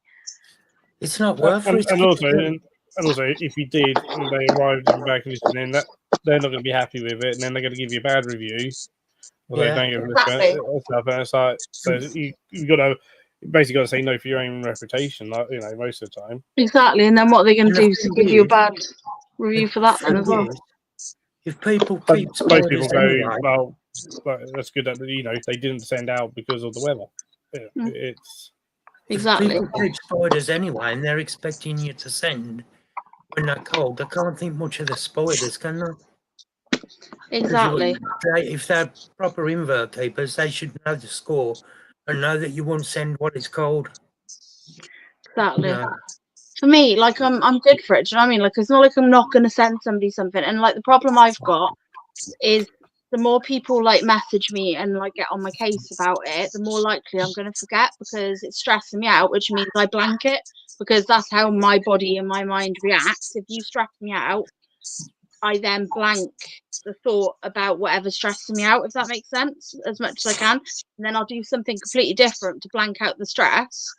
It's not worth it. And also, if you did and they arrived in bad condition, then they're not going to be happy with it, and then they're going to give you a bad review. Or they don't give Exactly. stuff, and it's like, so you've got to basically got to say no for your own reputation, like, most of the time. Exactly, and then what are they going to do is give you a bad review for that then as well? If people keep most people go, well, that's good that they didn't send out because of the weather. Yeah, it's exactly. If people keep spiders anyway, and they're expecting you to send when they're cold. They can't think much of the spiders, can they? Exactly. If they're proper invert keepers, they should know the score and know that you won't send what it's cold. Exactly. For me, like I'm good for it. Do you know what I mean? Like it's not like I'm not going to send somebody something. And like the problem I've got is the more people like message me and like get on my case about it, the more likely I'm going to forget because it's stressing me out, which means I blank it because that's how my body and my mind reacts. If you stress me out, I then blank the thought about whatever's stressing me out, if that makes sense, as much as I can. And then I'll do something completely different to blank out the stress.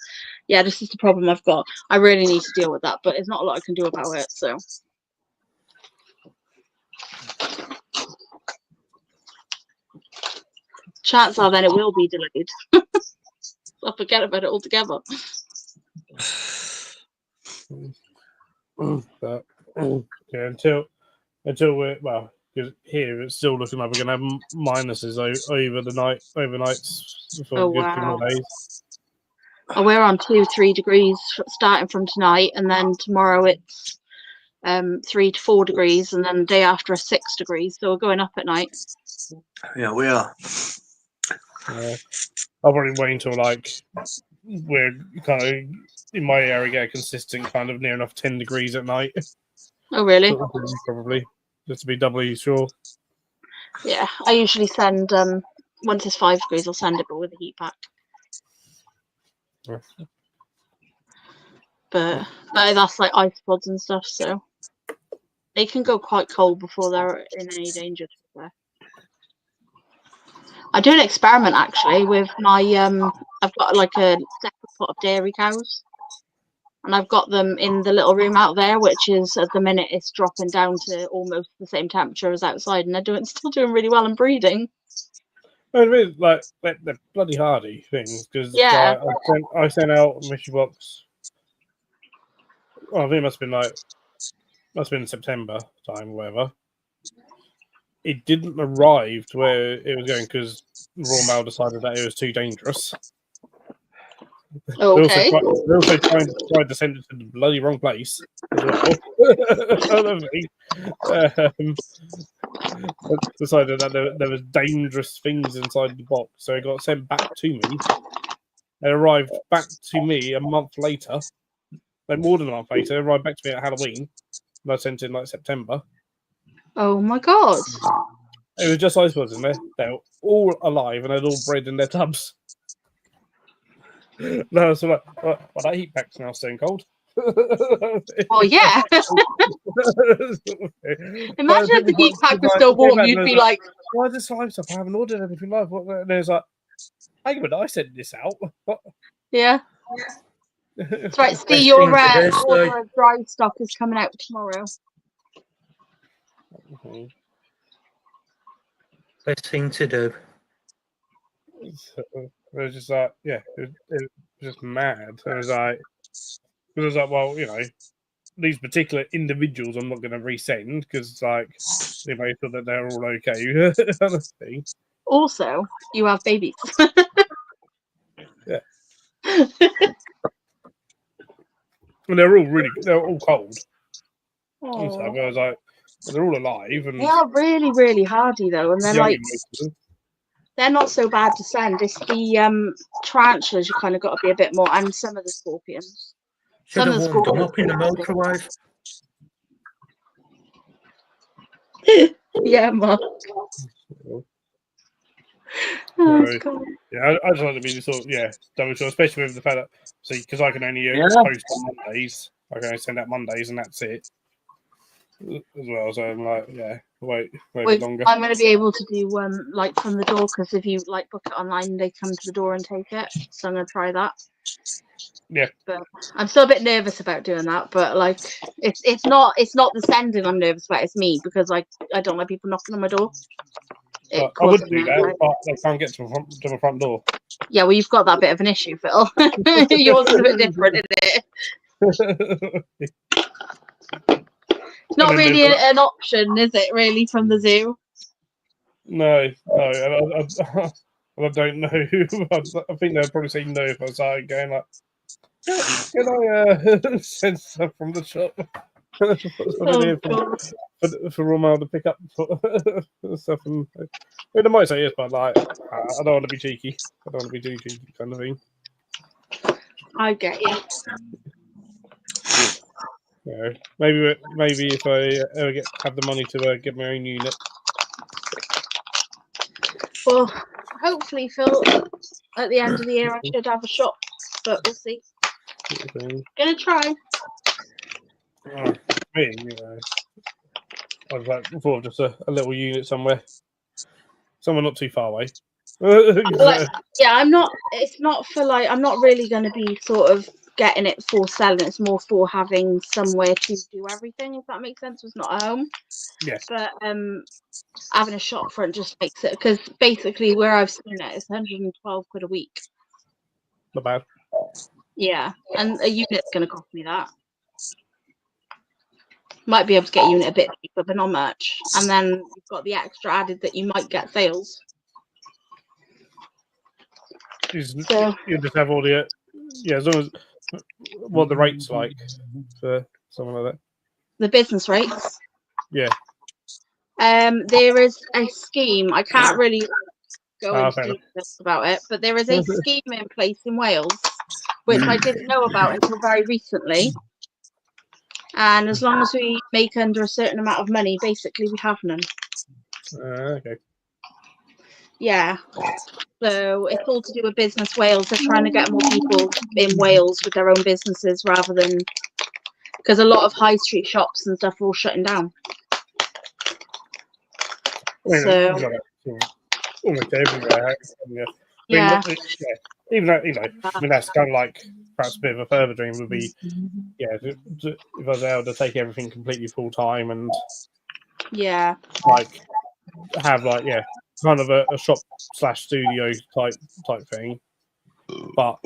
Yeah, this is the problem I've got. I really need to deal with that, but there's not a lot I can do about it, so. Chances are then it will be delayed. I'll forget about it altogether. But yeah, until we're well, because here it's still looking like we're gonna have minuses overnights for Oh, a good few more wow. days. Oh, we're on 2-3 degrees starting from tonight, and then tomorrow it's 3 to 4 degrees, and then the day after is 6 degrees. So we're going up at night. Yeah, we are. I'll probably wait until like we're kind of in my area get a consistent kind of near enough 10 degrees at night. Oh, really? Sort of thing, probably just to be doubly sure. Yeah, I usually send once it's 5 degrees, I'll send it, but with a heat pack. Yeah. But that's like ice pods and stuff, so they can go quite cold before they're in any danger. To be fair. I do an experiment actually with my I've got like a separate pot of dairy cows, and I've got them in the little room out there, which is at the minute it's dropping down to almost the same temperature as outside, and they're still doing really well and breeding. I mean, like they're bloody hardy things because Yeah. I sent out a mystery box. Well, I think it must have been September time, or whatever. It didn't arrive to where it was going because Royal Mail decided that it was too dangerous. Okay. They also tried to send it to the bloody wrong place as well. Decided that there was dangerous things inside the box, so it got sent back to me. It arrived back to me a month later. Like more than a month later, it arrived back to me at Halloween. And I sent it in like September. Oh my god. It was just ice pods in there. They were all alive and they'd all bred in their tubs. No, so like, well, that heat pack's now staying cold. Oh yeah. Imagine if the heat pack was still warm, you'd be like, why is this live stuff? I haven't ordered anything live. And there's like, hang on, I sent this out. yeah. That's right, Steve, your order of dry stock is coming out tomorrow. Best thing to do. It was just like, yeah, it was just mad. It was like, well, you know, these particular individuals I'm not going to resend because, like, they may feel that they're all okay. Also, you have babies. Yeah. And they're all cold. And so I was like, they're all alive. And they are really, really hardy though, and they're like, they're not so bad to send. It's the tarantulas you kind of got to be a bit more, and some of the scorpions. Should have warmed them up in the microwave. Yeah, Mark. Yeah, I just like to be sort of double sure, especially with the fact that because I can only post on Mondays, I can only send out Mondays, and that's it as well. So I'm like, wait longer. I'm going to be able to do one like from the door because if you like book it online, they come to the door and take it. So I'm going to try that. Yeah, but I'm still a bit nervous about doing that. But like, it's not the sending I'm nervous about. It's me because I don't like people knocking on my door. I would do that, but they can't get to the front door. Yeah, well, you've got that bit of an issue, Phil. Yours is a bit different, isn't it? It's not really an option, is it? Really, from the zoo? No. I don't know. I think they'll probably say no if I started going like, can I send stuff from the shop? For Royal to pick up stuff, and they might say yes, but like I don't want to be cheeky. I don't want to be too cheeky, kind of thing. I get you. Yeah, maybe if I ever have the money to get my own unit, Well, hopefully, Phil, at the end of the year, I should have a shop, but we'll see. Gonna try. Me, I was like, before just a little unit somewhere not too far away. Yeah, I'm not. It's not for like. I'm not really going to be sort of getting it for selling. It's more for having somewhere to do everything. If that makes sense. It's not a home. Yeah. But having a shop front just makes it, because basically where I've seen it, it's 112 quid a week. Not bad. Yeah, and a unit's going to cost me that. Might be able to get a unit a bit cheaper, but not much. And then you've got the extra added that you might get sales. You just have all the as long as what the rates like for something like that. The business rates. Yeah. There is a scheme. I can't really go into fair details about it, but there is a scheme in place in Wales, which I didn't know about until very recently. And as long as we make under a certain amount of money, basically we have none. Okay. Yeah. So it's all to do with Business Wales. They're trying to get more people in Wales with their own businesses rather than, because a lot of high street shops and stuff are all shutting down. So almost everywhere. yeah. Even though, I mean, that's kind of like perhaps a bit of a further dream would be, if I was able to take everything completely full time and like have like kind of a shop / studio type thing. But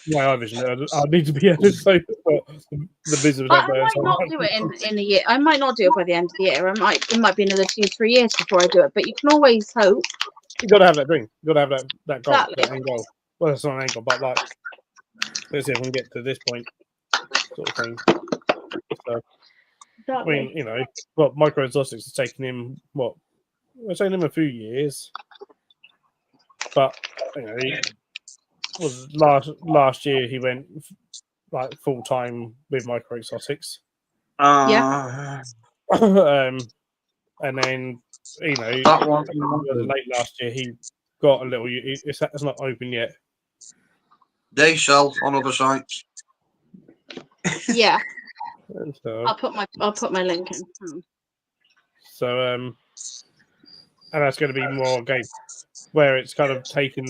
my vision, I need to be able to say the business. I might not do it in a year. I might not do it by the end of the year. It might be another 2-3 years before I do it. But you can always hope. You got to have that dream. You got to have that goal. Exactly. That end goal. Well, it's not an end goal, but like, let's see if we can get to this point, sort of thing. So, Exactly. I mean, Micro Exotics has taken him it's taken him a few years, but he was last year he went like full time with Micro Exotics. Yeah. And then that one late last year he got a little. It's not open yet. They sell on other sites. Yeah. So, I'll put my link in. So and that's going to be more again where it's kind of taken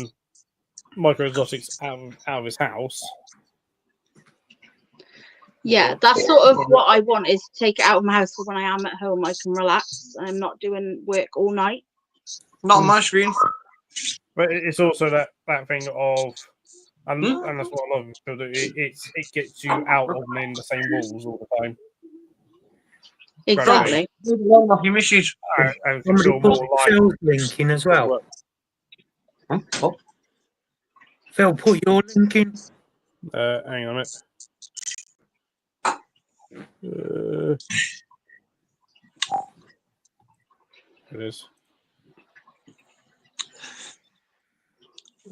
Micro Exotics out of his house. Yeah, that's sort of what I want, is to take it out of my house, so when I am at home I can relax and I'm not doing work all night. Not on my screen. But it's also that thing of, and that's what a lot of people do. It gets you out of in the same walls all the time. Exactly. You misses. And Somebody put Phil's link in as well. Oh. Phil, put your link in. Hang on a minute. It is.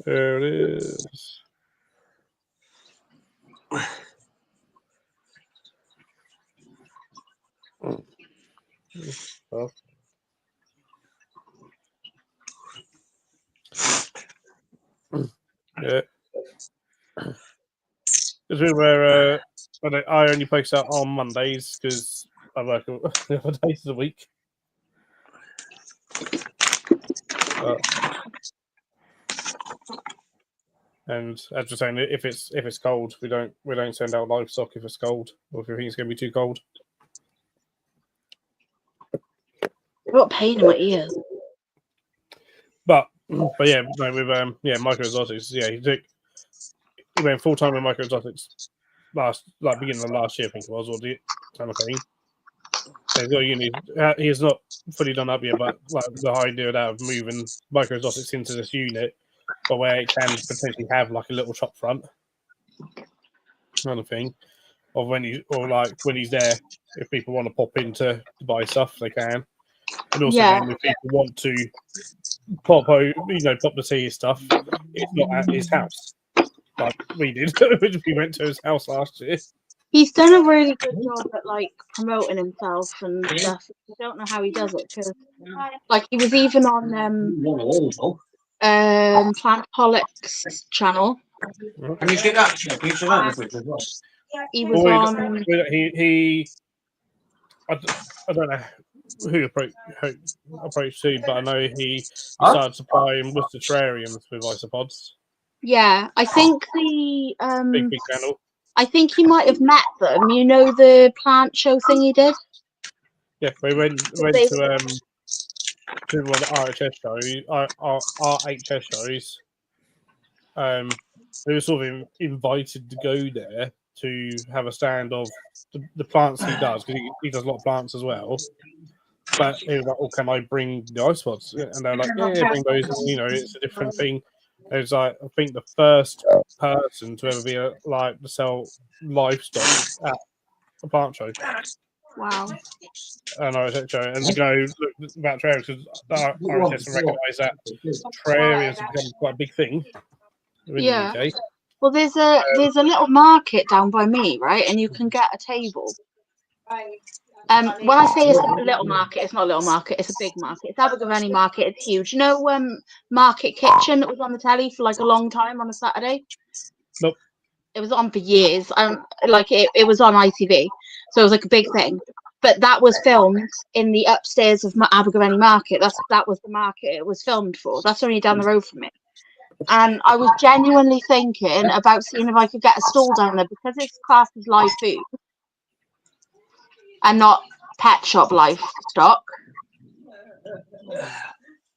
There it is. Oh. Yeah. This is where I only post out on Mondays because I work the other days of the week. And as you're saying, if it's cold, we don't send out livestock if it's cold, or if we think it's going to be too cold. I've got pain in my ears. But yeah, no, with Micro Exotics, he went full time with Micro Exotics beginning of last year, I think it was, or the kind of thing. So he has not fully done up yet, but the idea of moving Micro Exotics into this unit, but where it can potentially have like a little shop front kind of thing, or when he's there, if people want to pop in to buy stuff, they can. And also, if people want to pop to see his stuff, it's not at his house like we did. We went to his house last year. He's done a really good job at like promoting himself and stuff. I don't know how he does it because, like, he was even on Plantaholics channel. Can you get that? Can you show that in the fridge as well? He was on. I don't know who approached who, but I know he started supplying Worcester terrariums with isopods. Yeah, I think the Big channel. I think he might have met them. You know the plant show thing he did? Yeah, we went to one of the RHS shows, RHS shows. We were sort of invited to go there to have a stand of the plants he does, because he does a lot of plants as well. But he was like, "Oh, can I bring the isopods?" And they're like, "Yeah, bring those." You know, it's a different thing. It was like, I think the first person to ever be to sell livestock at a plant show. Wow. And RHS show, and to go look about terrariums, because RHS recognise that terrariums have become quite a big thing in the UK. Well, there's a little market down by me, right? And you can get a table. When I say it's a little market, it's not a little market, it's a big market. It's Abergavenny Market, it's huge. You know Market Kitchen that was on the telly for like a long time on a Saturday? Nope. It was on for years. It was on ITV. So it was like a big thing. But that was filmed in the upstairs of Abergavenny Market. That was the market it was filmed for. That's only down the road from it. And I was genuinely thinking about seeing if I could get a stall down there, because it's classed as live food and not pet shop livestock.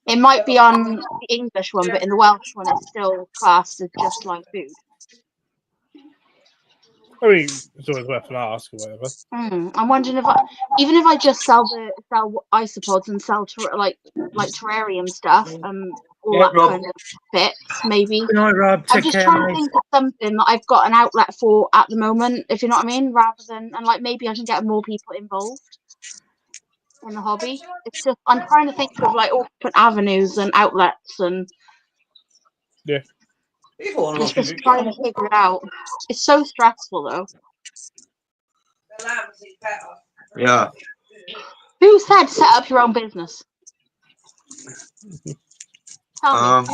It might be on the English one, but in the Welsh one, it's still classed as just live food. I mean, it's always worth an ask or whatever. I'm wondering if even if I just sell isopods and sell terrarium stuff, all that kind of bits, maybe. I'm just trying to think of something that I've got an outlet for at the moment, if you know what I mean, rather than, and like maybe I can get more people involved in the hobby. It's just, I'm trying to think of like all different avenues and outlets, and it's just trying to figure it out. It's so stressful though. Yeah. Who said set up your own business? Tell me.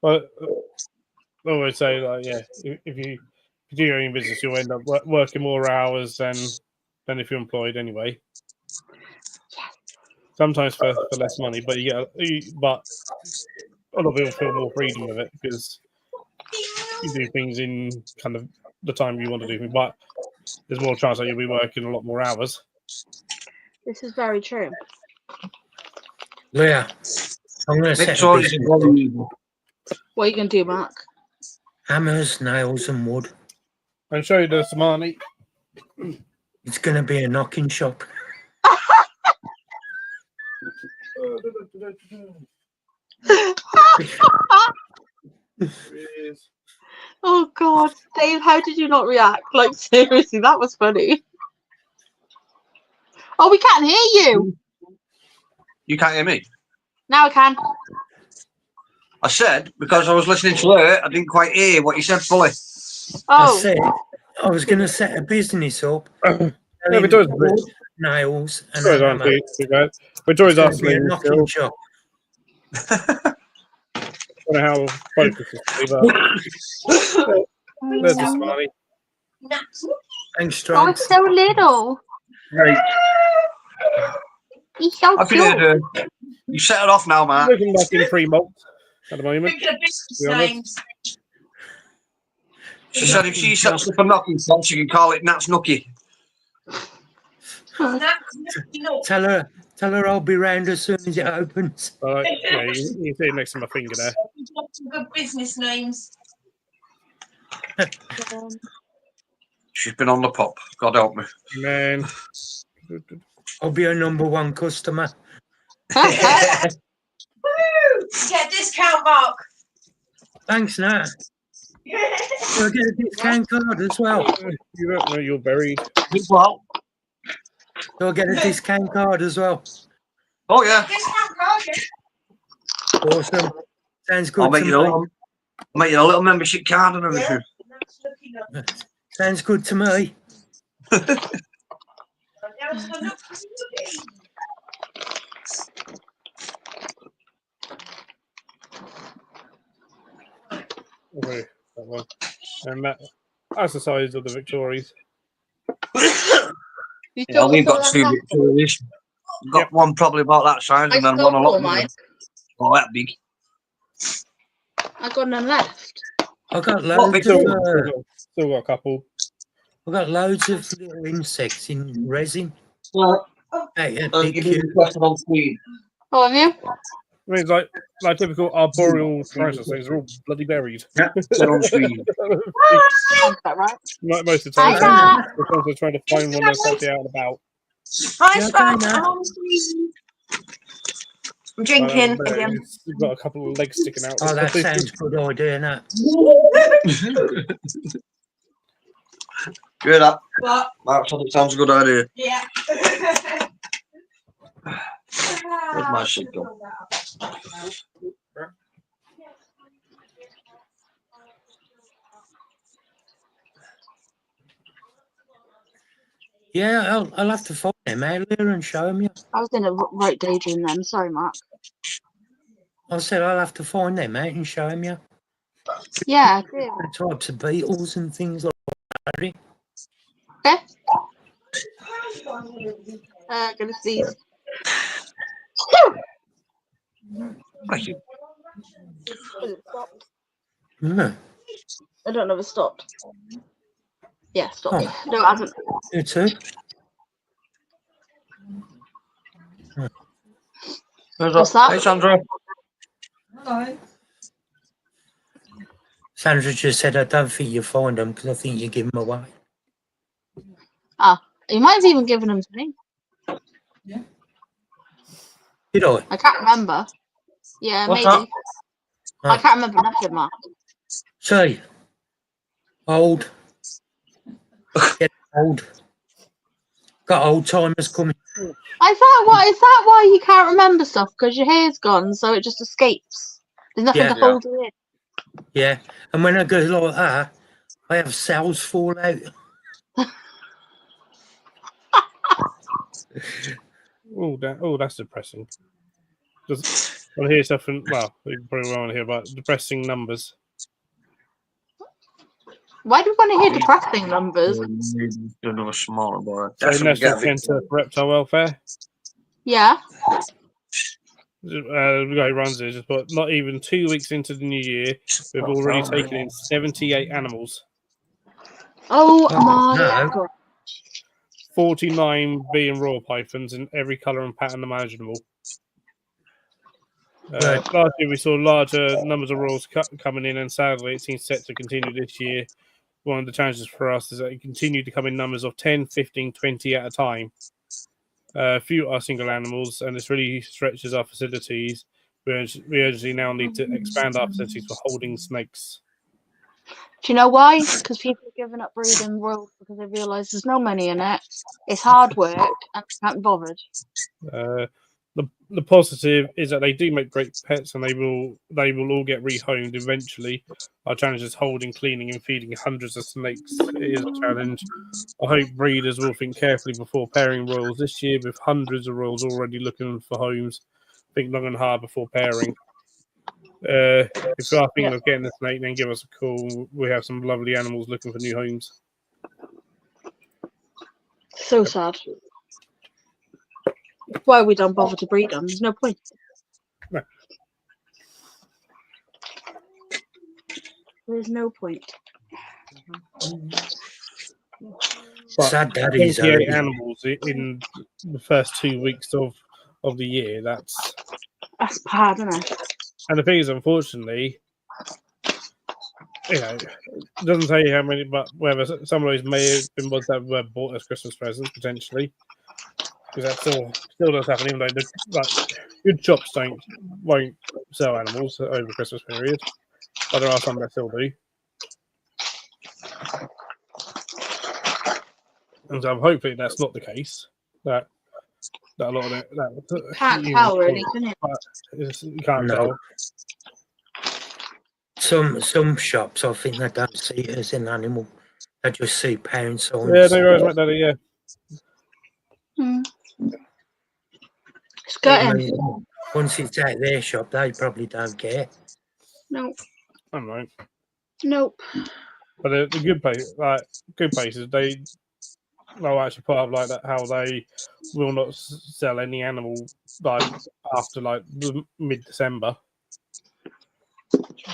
But I always say, like, yeah, if you do your own business, you'll end up working more hours than if you're employed anyway. Sometimes for less money, but but a lot of people feel more freedom with it because you do things in kind of the time you want to do things, but there's more chance that you'll be working a lot more hours. This is very true. Yeah, I'm going to set What are you going to do, Mark? hammers, nails, and wood. And show you the Samani. It's going to be a knocking shop. Oh God, Dave, how did you not react? Like, seriously, that was funny. Oh, we can't hear you. You can't hear me? Now I can. I said, because I was listening to her, I didn't quite hear what you said fully. Oh. I said I was going to set a business up. Yeah, we do wood, nails, and we're always asking a knocking shop. I don't know how focused is, but there's the Samani. Thanks, Oh, Strong. it's so little. Right. He's so I cute. You set it off now, Matt. Looking like in free malt at the moment. She said if she sets up a knocking shop, she can call it Nat's Nookie. Tell her I'll be round as soon as it opens. Yeah, you see it next to my finger there. Some good business names. She's been on the pop. God help me. Man. I'll be a #1 customer. Get a discount, Mark. Thanks, Nat. I'll get a discount card as well. You don't know you're very. Well. I'll get a discount card as well. Oh yeah. Discount card. Awesome. Sounds good. I'll make you a little membership card and everything. Sounds good to me. Okay, that one. And that's the size of the Victorias. You Yeah, we've got still two Victorias. We've got Yep. one probably about that size, I and then still one a lot got bigger. mine. Not that big. I got none left. I got What loads Victoria? of Still got a couple. I got loads of little insects in resin. Well, Hey, a you big did cube. request on screen. Oh, have you? I mean, it's like typical arboreal tarantula things are all bloody buried. Yeah, said on screen. Sounds about right. Most of the Hi, time, Dad. we're also trying to find one that's actually out and about. Hi, Yeah, Spot. okay, I'm now. on the screen. I'm drinking again. You've got a couple of legs sticking out. Oh, that sounds good idea, that. Hear that? But That sounds a good idea. yeah. Where's my shit gone? Yeah, I'll have to find them earlier and show them you. I was in a right daydream then. Sorry, Mark. I said I'll have to find them out and show them you. Yeah, I do. The types of beetles and things like that. Okay. Gonna sneeze. Thank you. Has it stopped? Mm. I don't know if it stopped. Yeah, stopped. Oh, No, it hasn't. you too. What's that? Hey, Sandra. Hello. Sandra just said I don't think you find them because I think you give them away. You might have even given them to me. Did I? I can't remember. Yeah, What's maybe. that? I can't remember nothing, Mark. See, old. Get old. Got old timers coming. Is that why you can't remember stuff? Because your hair's gone, so it just escapes. There's nothing Yeah. to hold it in. Yeah, and when I go like that, I have cells fall out. That's depressing. Just want to hear stuff from, well, you probably want to hear about depressing numbers. Why do we want to hear depressing numbers? Another smaller boy. So National Centre for Reptile Welfare, Yeah. the guy who runs it, just put, not even 2 weeks into the new year, we've already taken in 78 animals. Oh Oh, my no. god. 49 being royal pythons in every colour and pattern imaginable. Right. Last year we saw larger numbers of royals coming in, and sadly it seems set to continue this year. One of the challenges for us is that it continue to come in numbers of 10, 15, 20 at a time. Few are single animals, and this really stretches our facilities. We urgently now need to expand our facilities for holding snakes. Do you know why? Because people are giving up breeding royals because they realise there's no money in it. It's hard work and they can't be bothered. The positive is that they do make great pets, and they will all get rehomed eventually. Our challenge is holding, cleaning, and feeding hundreds of snakes. It is a challenge. I hope breeders will think carefully before pairing royals this year, with hundreds of royals already looking for homes. Think long and hard before pairing. If you are thinking of getting a snake, then give us a call. We have some lovely animals looking for new homes. So sad. Why we don't bother to breed them? There's no point. No. There's no point. But Sad daddies 28 are. animals in the first 2 weeks of the year. That's bad, isn't it? And the thing is, unfortunately, it doesn't tell you how many, but whether some of those may have been ones that were bought as Christmas presents potentially, because that still does happen. Even though good shops won't sell animals over the Christmas period, but there are some that still do. And so hopefully that's not the case. That a lot of it Can't tell really, can it? You can't No. tell. Some shops, I think they don't see it as an animal. I just see pound signs. Yeah, no worries, mate, Daddy, yeah. It's I gutting. mean, once it's out their shop, they probably don't care. Nope. I'm right. Nope. But the good places, they'll actually put up like that how they will not sell any animal like after like mid-December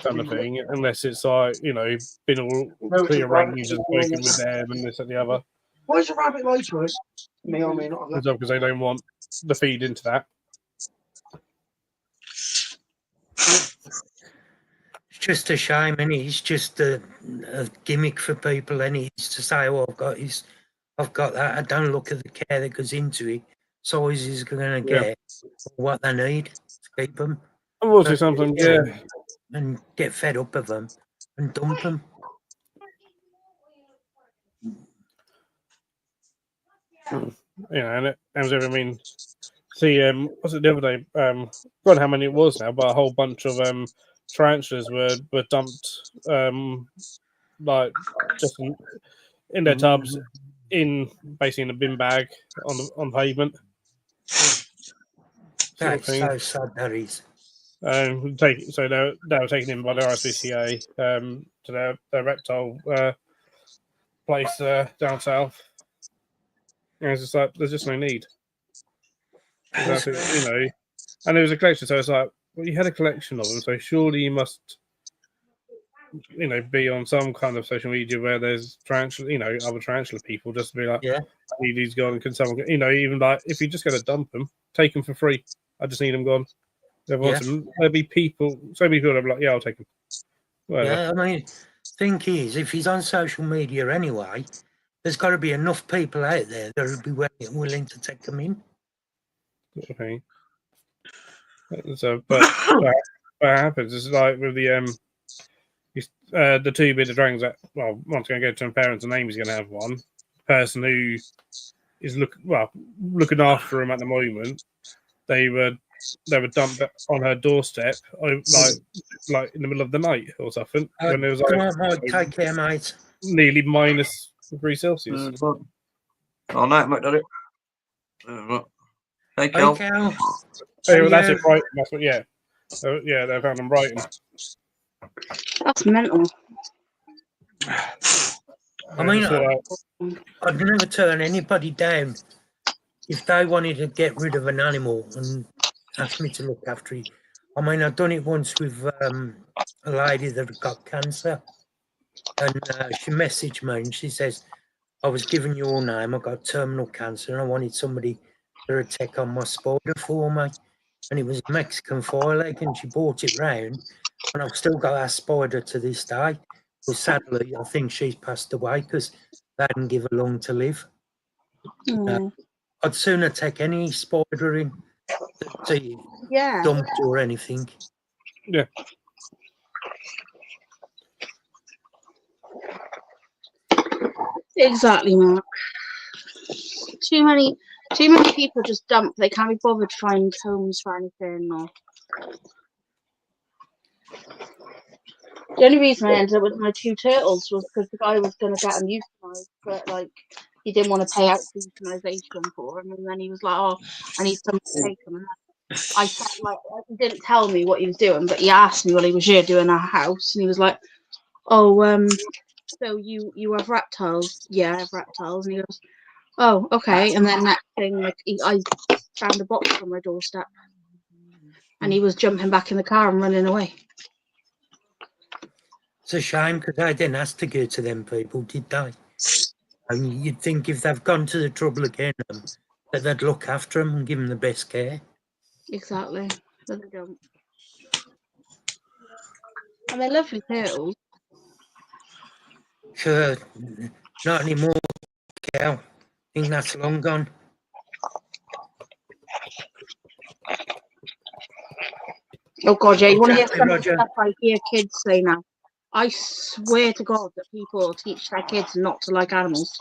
kind of thing, unless it's like, you know, been all pre-arranged and spoken with them and this and the other. Why is a rabbit like to us? May or may not have left. Because they don't want the feed into that. It's just a shame, and it's just a gimmick for people, and it's to say, "Oh, I've got that." I don't look at the care that goes into it. Size is going to get what they need to keep them. Unfortunately, sometimes, yeah. And get fed up of them and dump them. You know, and it was I mean, see, was it the other day? God, how many it was now, but a whole bunch of tarantulas were dumped, like just in their tubs, basically in a bin bag on pavement. That's so sad, that is. So they were taken in by the RSPCA to their reptile place down south. And it's just like there's just no need. You know, and there was a collection, so it's like, well, you had a collection of them, so surely you must, you know, be on some kind of social media where there's tarantula, you know, other tarantula people, just to be like, yeah, I need these gone. Can someone, you know, even like if you're just going to dump them, take them for free. I just need them gone. There'll be people, so many people will be like, yeah, I'll take them. Whatever. Yeah, I mean, thing is, if he's on social media anyway, there's got to be enough people out there that will be willing to take them in. Okay. So, but what happens is like with the two bit of dragons that, well, once going to go to my parents, and Amy's going to have one person who is looking after him at the moment. They were dumped on her doorstep, like in the middle of the night or something. When it was like, take care, mate. Nearly minus 3 Celsius. Oh, night, mate, did it? Hey, Kel. Hey, well, that's it, right? That's what, yeah. Yeah, they found them Brighton. That's mental. I mean, I'd never turn anybody down if they wanted to get rid of an animal and ask me to look after it. I mean, I've done it once with a lady that had got cancer, and she messaged me and she says, I was given your name, I got terminal cancer, and I wanted somebody to attack on my spider for me. And it was a Mexican fireleg, and she brought it round, and I've still got that spider to this day. But sadly, I think she's passed away because they didn't give her long to live. I'd sooner take any spider in than dumped or anything. Yeah. Exactly, Mark. Too many people just dump. They can't be bothered to find homes for anything. Or the only reason I ended up with my 2 turtles was because the guy was going to get them euthanized, but like he didn't want to pay out for euthanization for them, and then he was like, "Oh, I need someone to take them." And I said, like, he didn't tell me what he was doing, but he asked me what he was here doing at our house, and he was like, "Oh, so you have reptiles?" "Yeah, I have reptiles." And he goes, "Oh, okay." And then next thing, like, I found a box on my doorstep, and he was jumping back in the car and running away. It's a shame because I didn't ask to go to them people, did they? And you'd think if they've gone to the trouble again, that they'd look after them and give them the best care. Exactly, but they don't. And they're lovely turtles. Sure, not anymore, Cal. I think that's long gone. Oh God, yeah, you want to hear some of the stuff I hear kids say now? I swear to God that people teach their kids not to like animals.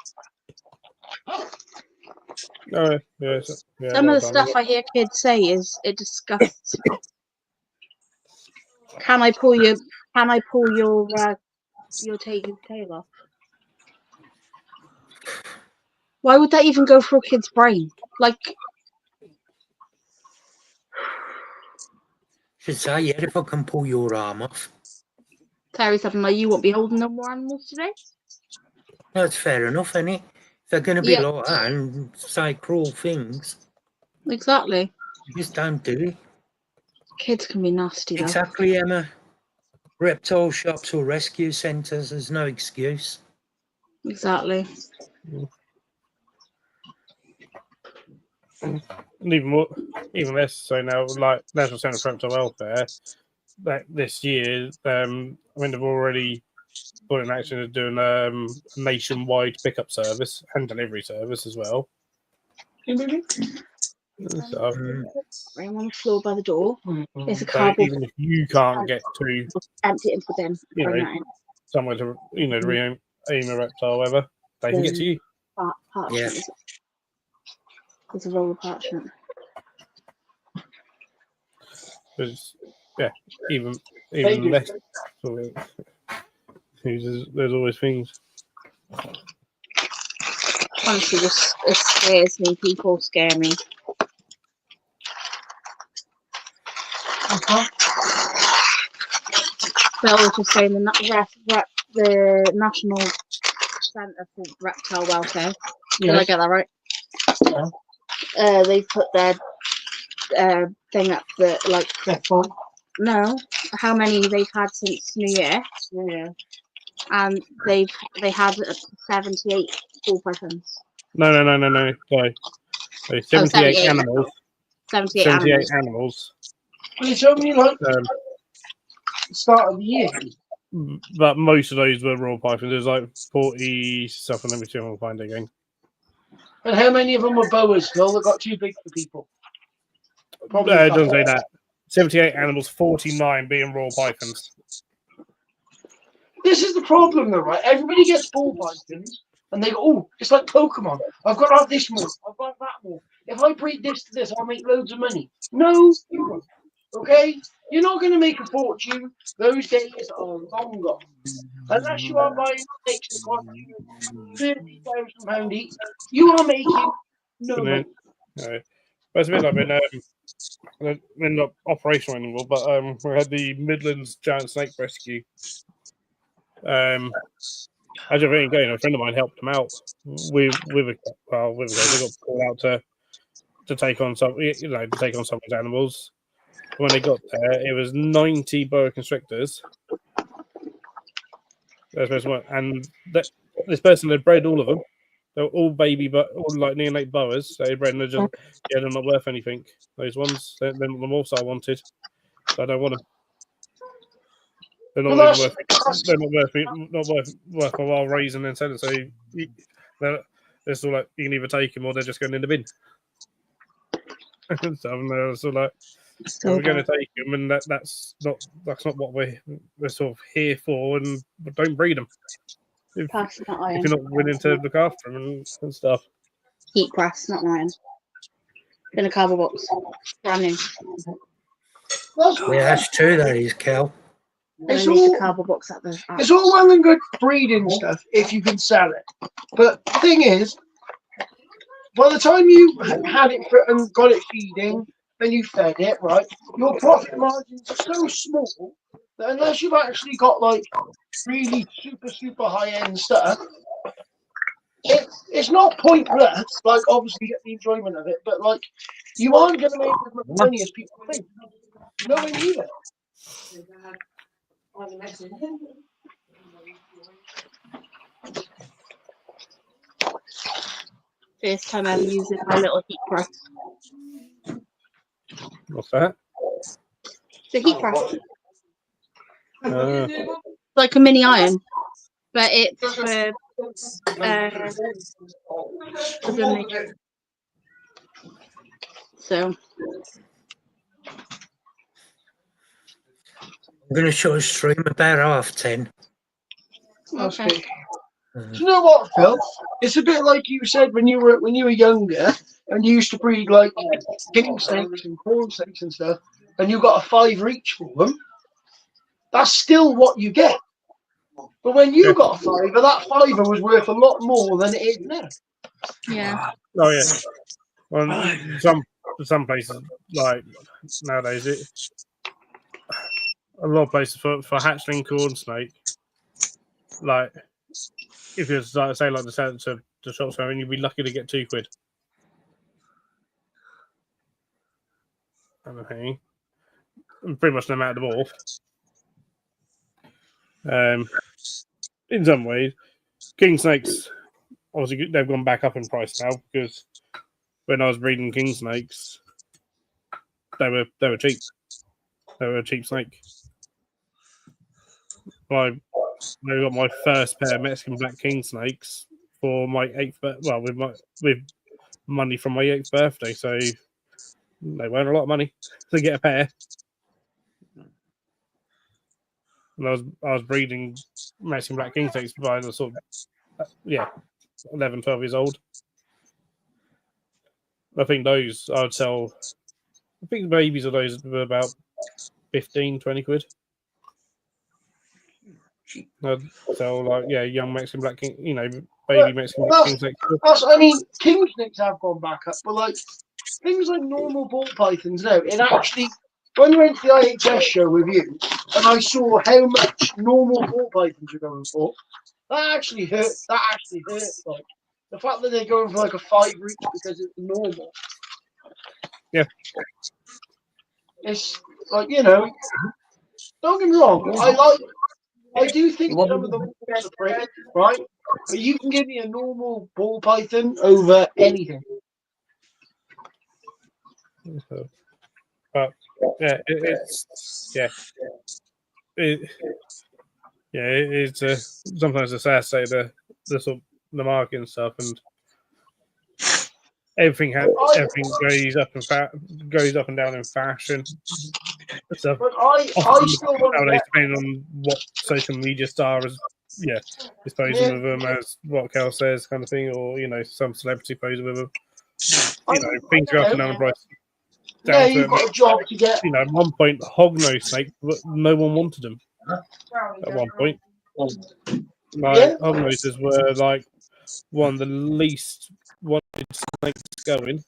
Oh, yeah, Some of the stuff I hear kids say it disgusts me. Can I pull your tail off? Why would that even go through a kid's brain? Like, Should say, yeah, if I can pull your arm off. Terry said, "No, you won't be holding no more animals today." That's fair enough, isn't it? If they're going to be Yeah. like that and say cruel things, Exactly. you just don't do it. Kids can be nasty, though. Exactly, Emma. Reptile shops or rescue centres, there's no excuse. Exactly. And even less so now, like National Centre for Reptile Welfare, that this year, I mean, they've already put in action of doing a nationwide pickup service and delivery service as well. So, Room on the floor by the door. There's a so cardboard. even if you can't get to, Empty it into the bin. you Bring know, that in. somewhere to, you know, to aim a reptile, or whatever, they can get to you. Parchment. Yeah. There's a roll of parchment. There's, yeah, even less. There's always things. Honestly, this it scares me. People scare me. Bill was just saying the National Centre for Reptile Welfare. Did I get that right? Yeah. They put their thing up that like no, how many they've had since New Year. Yeah. And they had 78 ball pythons. No. Sorry. So 78 animals. 78 animals. Well, it's only like start of the year. But most of those were raw pythons. There's like 40 something. Let me see if I can find it again. And how many of them were boas, Phil, that got too big for people? Probably It doesn't say that. 78 animals, 49 being raw pythons. This is the problem, though, right? Everybody gets ball pythons, and they go, "Oh, it's like Pokemon. I've got to have this more. I've got that more. If I breed this to this, I'll make loads of money." No, you won't. Okay? You're not going to make a fortune. Those days are long gone. Unless you are buying snakes that cost you £30,000 each, you are making no money. But it's a bit like we're not operational anymore, but we had the Midlands Giant Snake Rescue. As you're going, a friend of mine helped them out with a they got called out to take on some, to take on some of these animals. When they got there, it was 90 boa constrictors. And this person had bred all of them. They were all baby, but all like neonate boas. They bred and they're not worth anything. Those ones, they're not the morse I wanted. So I don't want them. They're not even worth. They're not worth my while raising and selling. So they're sort of like you can either take them or they're just going in the bin. So they're sort of like we're going to take them, and that's not what we're sort of here for. And don't breed them if you're not willing to look after them and stuff. Heat press, not mine. In a cardboard box, brand new. Yeah, that's true. That is, Kel. It's all, a cardboard box at the. It's all well and good breeding stuff if you can sell it, but the thing is, by the time you had it and got it feeding, and you fed it right, your profit margins are so small that unless you've actually got like really super high end stuff, it's not pointless. Like obviously you get the enjoyment of it, but like you aren't going to make as much money as people think. Nowhere near it. First time ever using my little heat press. What's that? The heat press. Like a mini iron, but it's for so. I'm going to shut a stream about 10:30. Okay. Do you know what, Phil? It's a bit like you said when you were younger and you used to breed like king snakes and corn snakes and stuff, and you got a 5 each for them. That's still what you get. But when you got a fiver, that fiver was worth a lot more than it is now. Yeah. Oh yeah. Well, some places like nowadays, a lot of places for hatchling corn snake, like if you like, say like the shops, you'd be lucky to get £2. And pretty much no matter the morph. In some ways, king snakes obviously they've gone back up in price now because when I was breeding king snakes, they were cheap. They were a cheap snake. I got my first pair of Mexican black king snakes for my 8th with money from my 8th birthday, so they weren't a lot of money to get a pair. And I was breeding Mexican black king snakes by the sort of 11, 12 years old. I think those I would sell. I think the babies of those were about 15, 20 quid. I'd sell young Mexican black king, baby Mexican black king snakes. I mean, king snakes have gone back up, but like things like normal ball pythons now, it actually, when I went to the IHS show with you and I saw how much normal ball pythons are going for, that actually hurt. Like the fact that they're going for like a 5 reach because it's normal. Yeah. It's like, don't get me wrong, I do think some of the balls are pretty, right? But you can give me a normal ball python over anything. But it's sometimes it's sad to say the sort of the market and stuff, and everything goes up and down in fashion. So but I still want nowadays, depending on what social media star is posing with them, as what Cal says, kind of thing, or some celebrity posing with them. Things go up and down in price. Yeah, you've got a job to get. At one point, hognose snake, no one wanted them. At one point, hognoses were like one of the least wanted snakes going.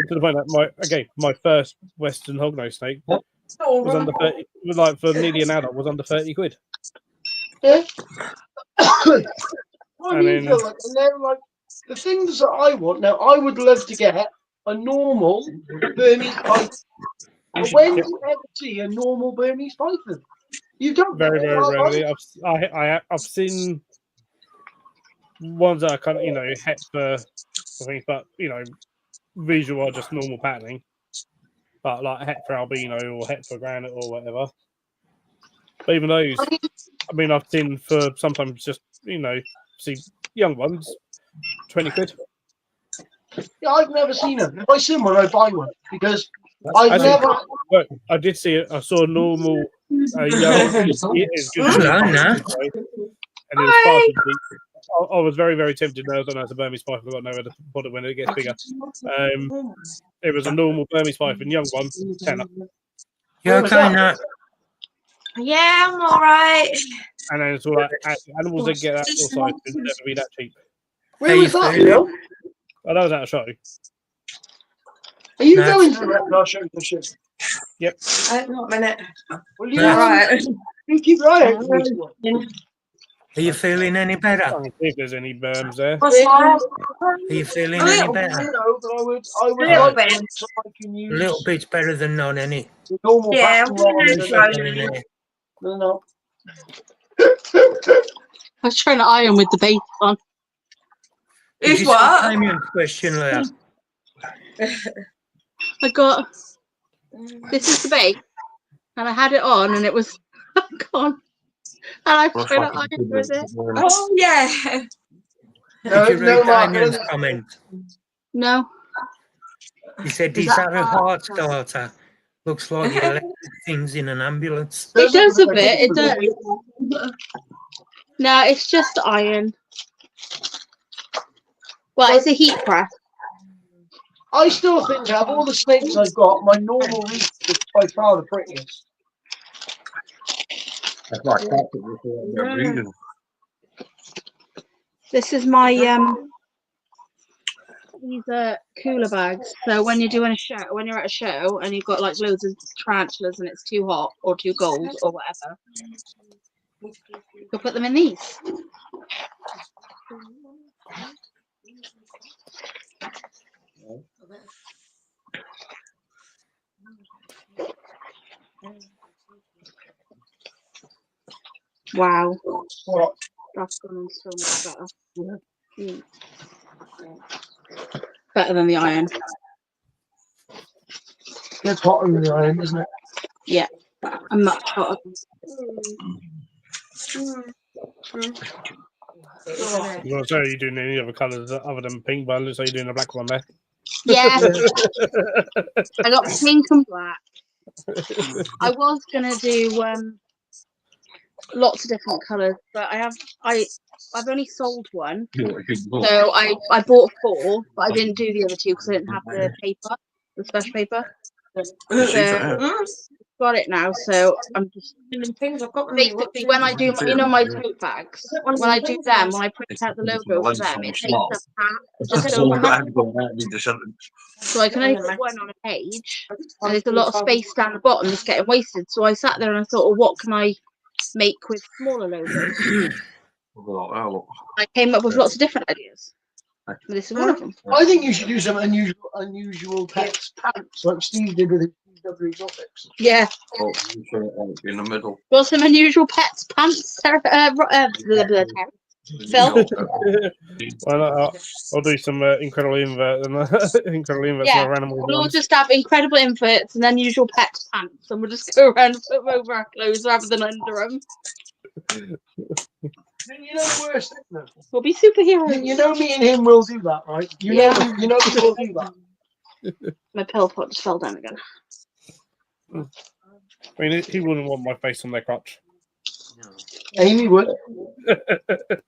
To the point that my first Western hognose snake was under 30. Like for nearly an adult, was under 30 quid. Yeah. And then, and they're like the things that I want now. I would love to get a normal Burmese python. But when do you ever see a normal Burmese python? You don't. Very, very rarely. I've seen ones that are kind of het for things, but visual are just normal patterning. But like het for albino or het for granite or whatever. But even those, I've seen for sometimes just see young ones, 20 quid. Yeah, I've never seen them. If I see one, I buy one because I've never. Look, I did see it. I saw a normal young. And it was far too cheap. I was very, very tempted. No, I don't know. It's a Burmese python. I've got nowhere to put it when it gets bigger. It was a normal Burmese python, young one, tenner. You okay now? Yeah, I'm all right. And then it's all like animals that get that sort of size can never be that cheap. Where was that, Bill? Oh, that was at a show. Are you going to the reptile show this year? Yep. Not a minute. Well, you Right. You keep your eye out for this one. Are you feeling any better? I don't see if there's any berms there. Are you feeling any better? No, but I would little like bit. one so I can use A little bit's better than none, innit? the normal Yeah, back I'm roll gonna and no. I was trying to iron with the bait on. Is Did what? you see Damien's question, Leah? I got this is the bait, and I had it on, and it was gone. And I was trying to iron with it. Oh yeah. No, Did you no, read Mark, Damien's comment? No. He said, "Is that a heart starter? Looks like the electric things in an ambulance." It does a bit. It does. No, it's just iron. Well, it's a heat press. I still think out of all the snakes I've got, my normal reef is by far the prettiest. That's like they're breeding. This is my these are cooler bags. So when you're doing a show, when you're at a show and you've got like loads of tarantulas and it's too hot or too cold or whatever, you'll put them in these. Wow, that's gone on so much better. Mm. Better than the iron. It's hotter than the iron, isn't it? Yeah, I'm much hotter. You want to say you doing any other colours other than pink, but it looks like you're doing a black one there. Yeah, I got pink and black. I was gonna do lots of different colours, but I've only sold one, so I bought 4, but I didn't do the other 2 because I didn't have the paper, the special paper. So got it now, so I'm just basically when I do my tote bags, when I do them, when I print out the logo for them, it takes up just over half. So I can only put one on a page, and there's a lot of space down the bottom that's getting wasted. So I sat there and I thought, well, what can I make with smaller logos? I came up with lots of different ideas. This is one of them. I think you should do some unusual pets pants like Steve did with his CW exotics. Yeah. In the middle. Got some unusual pets pants, Phil. Well, I'll do some incredible invert and incredible inverts Yeah, for animal we'll all ones. just have incredible inverts and unusual pets pants, and we'll just go around and put them over our clothes rather than under them. You know the worst thing, though? We'll be superheroes. You know me and him will do that, right? You know we will do that. My pill pot just fell down again. I mean, he wouldn't want my face on their crotch. Amy would.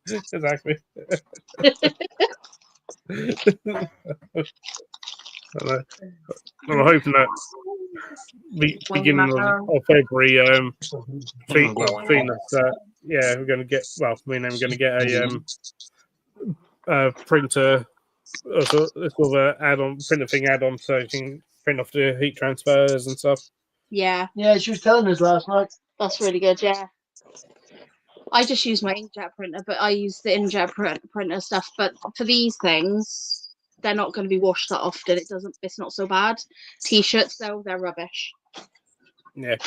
Exactly. I'm hoping that beginning of February, Venus, yeah, we're going to get. Well, me and them are going to get a printer, sort of add-on printer thing add-on, so you can print off the heat transfers and stuff. Yeah. Yeah, she was telling us last night. That's really good, yeah. I just use my inkjet printer, but I use the inkjet printer stuff. But for these things, they're not going to be washed that often. It's not so bad. T-shirts, though, they're rubbish. Yeah.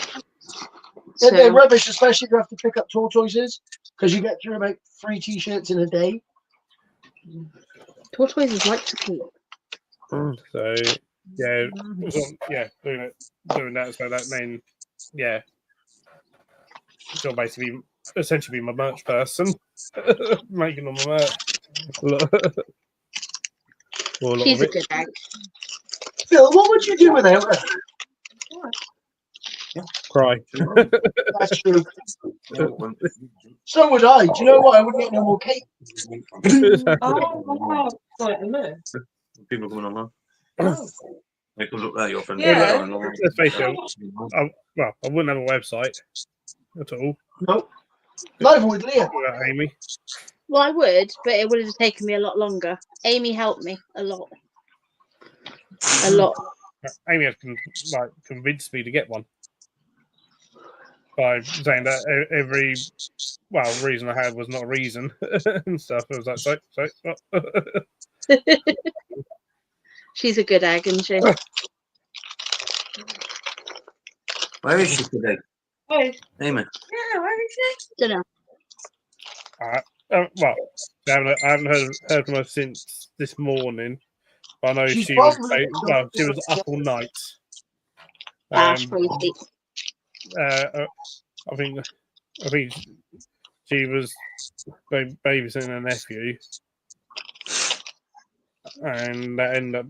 So, They're rubbish, especially if you have to pick up tortoises, because you get through about 3 T-shirts in a day. tortoises like to keep. So yeah, doing that. So that mean, yeah, she'll basically essentially be my merch person, making all my merch. She's a good egg. Phil, what would you do without her? Cry. That's true. So would I. Do you know what? I wouldn't get no more cake. People coming on they can look there, your friend. Yeah. Let's face it, I wouldn't have a website at all. Nope. Neither would Leah. Without Amy. Well, I would, but it would have taken me a lot longer. Amy helped me a lot. A lot. Amy has convinced me to get one by saying that every reason I had was not a reason and stuff. I was like, so. She's a good egg, isn't she? Where is she today? Where? Amy. Yeah, where is she? Don't know. Well, I haven't heard from her since this morning. But I know She's she was up all night. Ash, crazy. I think she was babysitting her nephew, and that ended up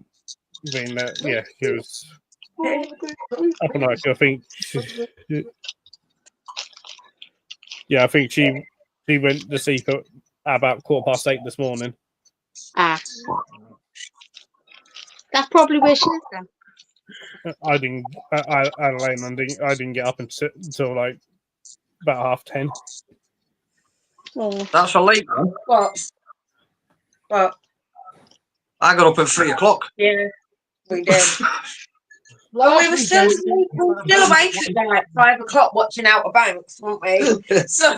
being that. Yeah, she was up all night. I think. I think she went to sleep at about 8:15 this morning. That's probably where she is then. I didn't get up until like about 10:30. Oh. That's a late one. What? I got up at 3 o'clock. Yeah, we did. Well, we were still awake at like 5 o'clock watching Outer Banks, weren't we? So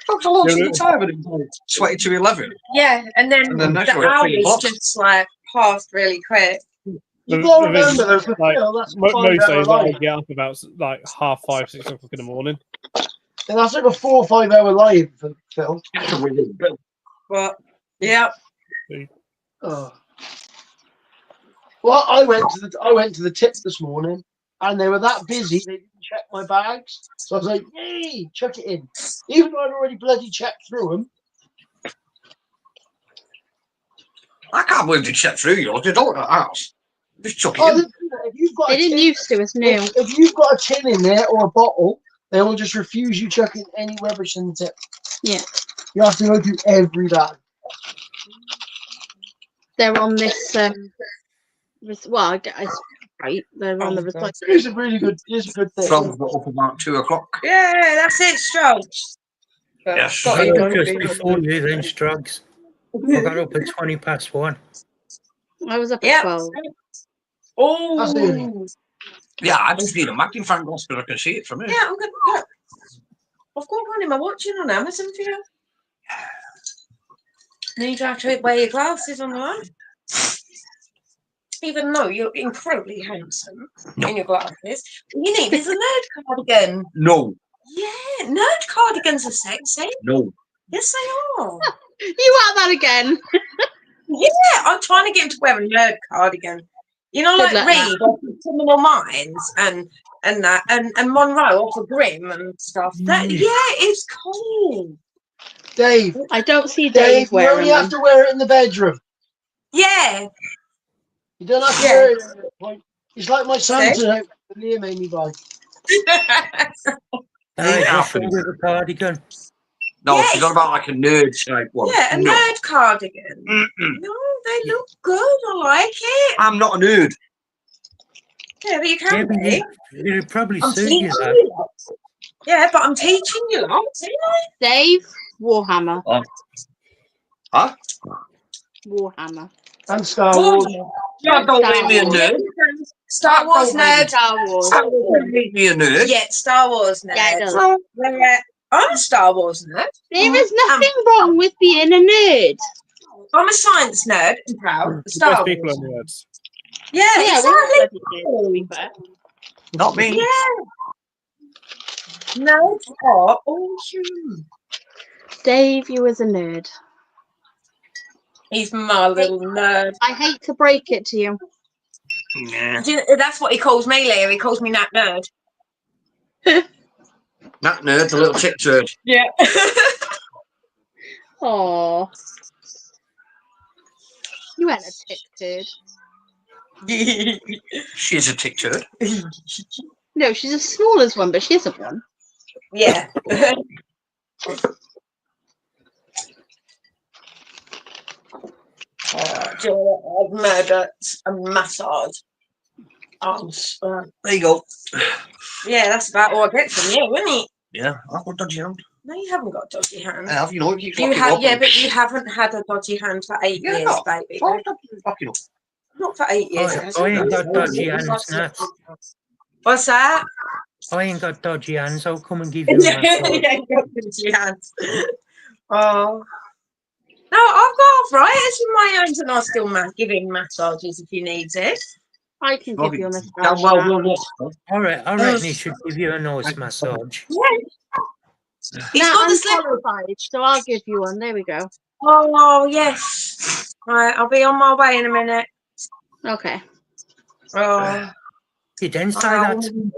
That's a long time, and it was 20 to 11. yeah, and then And then the that's where it hours blocks. just like passed really quick. You got to remember, though, for Like, Phil, that's a most 5 hour days I lie. get up about like 5:30, 6 o'clock in the morning. And that's like a 4 or 5 hour lie for Phil. But yeah, Oh. Well, I went to the tip this morning, and they were that busy they didn't check my bags. So I was like, "Yay, chuck it in!" Even though I'd already bloody checked through them. I can't believe they checked through yours. They don't at ours. Just chuck it Oh, in. if you've got They a didn't tin, used to. It's new. if you've got a tin in there or a bottle, they will just refuse you chucking any rubbish in the tip. Yeah. You have to go through every bag. They're on this. Well, I guess right. They're on the recycling. It's a really good. It's a good thing. From up about 2 o'clock. yeah, that's it, Strokes. Yes. Got I you, got don't just be- before you, then Strugs. I got up at 1:20. I was up at Yeah. 12. That's early. Oh, Yeah, I just need a magnifying glass because I can see it from here. yeah, I'm good. Look, I've got one in my watching on Amazon for you. Need to have to wear your glasses on the way. Even though you're incredibly handsome in your glasses, you need is a nerd cardigan. No, Yeah, nerd cardigans are sexy. no. Yes, they are. You at that again? Yeah, I'm trying to get him to wear a nerd cardigan. You know, Good like luck, Reed off of Criminal Minds and that and Monroe off of Grimm and stuff. That yeah, it's cool. Dave, I don't see Dave, Dave you wearing only have them. to wear it in the bedroom. Yeah, You don't have to Yeah. wear it. Like, it's like my Santa See? outfit that Leah made me buy. Hey, Yeah. what's wrong with the cardigan? No, Yes. she's on about like a nerd type one. yeah, a No. nerd cardigan. Mm-mm. No, they look good. I like it. I'm not a nerd. Yeah, but you Yeah, can but be. it'd probably I'm suit teaching you, though. you. Lot. Yeah, but I'm teaching you lot. See? Dave, Warhammer. Huh? Warhammer. And Star Wars. Yeah, don't Star make me a Wars. nerd. Star Wars nerd. Star Wars. Star Wars Don't make me a nerd. Yeah, Star Wars nerd. Yeah, it does. Yeah, I'm a Star Wars nerd. There is nothing wrong with being a nerd. I'm a science nerd and proud. The Star best Wars. people are nerds. Yeah, Yeah, we're all exactly. bloody nerds, to be fair. Not me. Yeah. Nerds are awesome. Dave, you was a nerd. He's my little nerd. I hate to break it to you. Nah. Do you- That's what he calls me, Leah. He calls me Nat Nerd. That nerd, the little tick turd. Yeah. Aww. You ain't a tit turd. She's a tick turd. No, she's as small as one, but she isn't one. Yeah. Do you know what? I've murdered and massage arms. There you go. Yeah, that's about all I get from you, isn't it? Yeah, I've got a dodgy hand. No, you haven't got a dodgy hand. I have, you know, it keeps You locking have, up. yeah, and- but you haven't had a dodgy hand for 8 Yeah, years, baby. Why not locking up? Not for 8 years. I ain't got dodgy hands, Nat. What's that? I ain't got dodgy hands. I'll come and give you a Yeah, massage. you ain't got dodgy hands. Oh. No, I've got arthritis in my hands and I still giving massages if you need it. I can give you a Yeah, massage. well, Nat. I reckon he should give you a nice massage. Yeah. He's Nat, got the I'm slip. qualified, so I'll give you one. There we go. Oh, yes. Right, I'll be on my way in a minute. Okay. Oh. You didn't say that to me.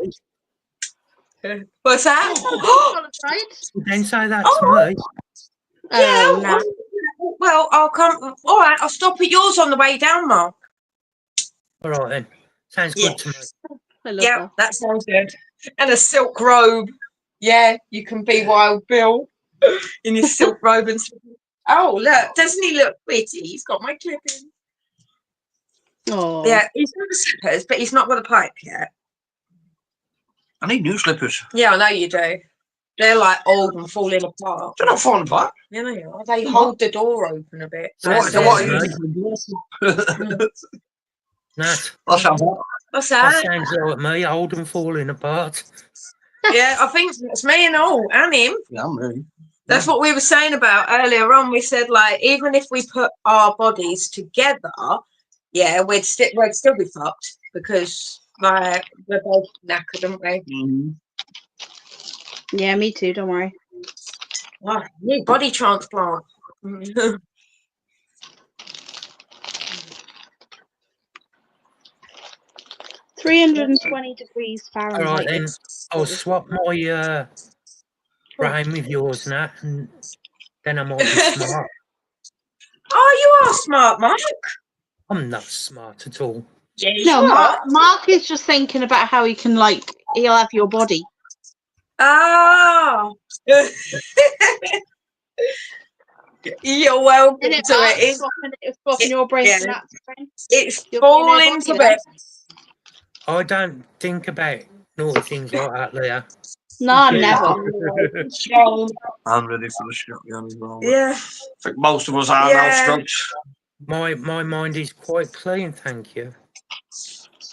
What's that? Qualified? You didn't say that Oh. to me. Oh, Yeah. Nat. Well, I'll come. All right, I'll stop at yours on the way down, Mark. All right, then. Sounds Yeah. good to me. I love Yeah, her. that sounds good. And a silk robe. Yeah, you can be Wild Bill in his silk robe and. Oh, look! Doesn't he look pretty? He's got my clipping. Oh. Yeah, he's got the slippers, but he's not got a pipe yet. I need new slippers. Yeah, I know you do. They're like old and falling apart. They're not falling apart. You know, they hold the door open a bit. So what are you Nat, That sounds What's that that? sounds like me, old and falling apart. Yeah, I think it's me and all, and him. Yeah, I'm really. That's what we were saying about earlier on. We said, like, even if we put our bodies together, yeah, we'd still be fucked because, like, we're both knackered, aren't we? Mm-hmm. Yeah, me too. Don't worry. Oh, need body transplant. 320 degrees All right Fahrenheit. then, I'll swap my brain with yours, Nat, and then I might be smart. Oh, you are smart, Mark. I'm not smart at all. Yeah, No, you are. Mark is just thinking about how he can, like, he'll have your body. Ah. You're welcome to it. Swapping your brain yeah. for Nat's brain. It's You're falling to bits. I don't think about naughty things like that, Leah. No, Yeah. never. I'm ready for the shotgun as well. Yeah. I think most of us are now, Scrubs. My mind is quite clean, thank you.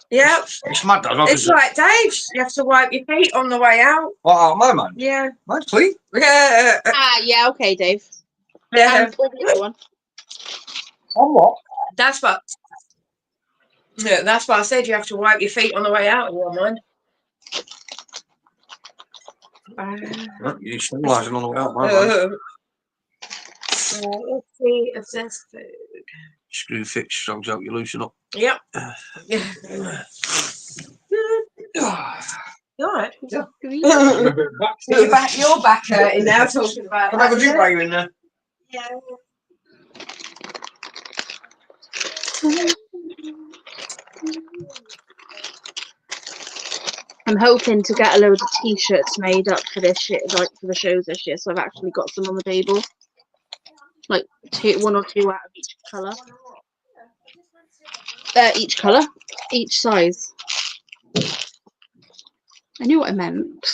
Yeah. It's mad, though. It's like Dave. You have to wipe your feet on the way out. Oh, my man. Yeah. Mine's clean. Yeah. Yeah, okay, Dave. Yeah. And all the other one. On what? That's what. Yeah, that's why I said you have to wipe your feet on the way out. You mind? You're symbolising on the way out, my man. Let's see if there's food. Screw fix, Scrubs out, you loosen up. Yep. Yeah. You alright? Yeah. You're back hurting now talking about Can I have a drink while you're in there? Yeah. I'm hoping to get a load of t-shirts made up for this shit, like for the shows this year. So I've actually got some on the table, like one or two out of each colour. Each size. I knew what I meant.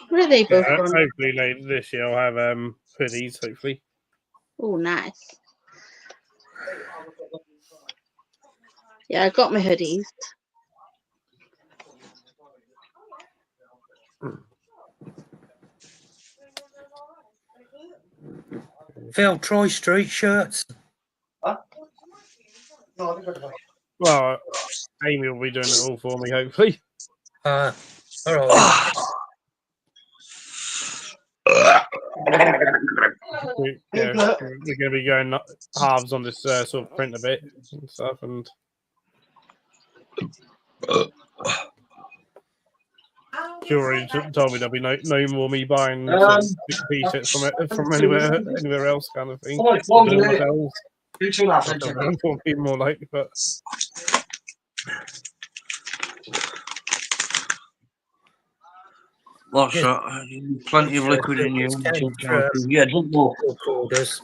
What are they both on? Hopefully later this year I'll have hoodies, hopefully. Oh, nice. Yeah, I got my hoodies. Phil, try street shirts. Huh? Well, Amy will be doing it all for me, hopefully. All right. We're going to be going halves on this sort of print a bit and stuff, and she already told me there'll be no more me buying t-shirts from anywhere else, kind of thing. More like, but. What's that? Plenty of liquid in you. Yeah, drink more. Orders.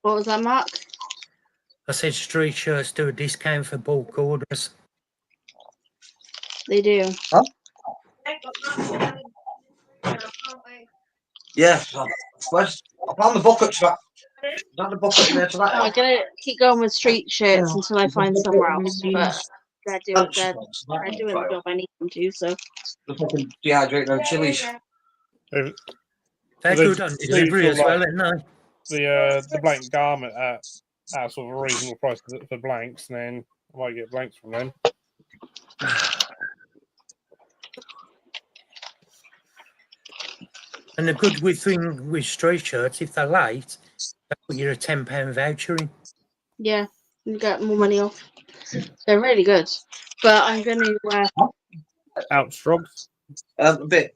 What was that, Mark? I said street shirts do a discount for bulk orders. They do. Huh? Yeah. Where's I found the bucket to that. Is that the bucket in there to that? I'm gonna keep going with street shirts until I find somewhere else. But they're doing the job I need them to. So. The fucking dehydrate no chilies. They're good on delivery as well, aren't they? The blank garment at sort of a reasonable price for blanks, and then I might get blanks from them. And the good thing with street shirts, if they're late, they put you a £10 voucher in. Yeah, you get more money off. They're really good. But I'm going to... Out Strogs? A bit.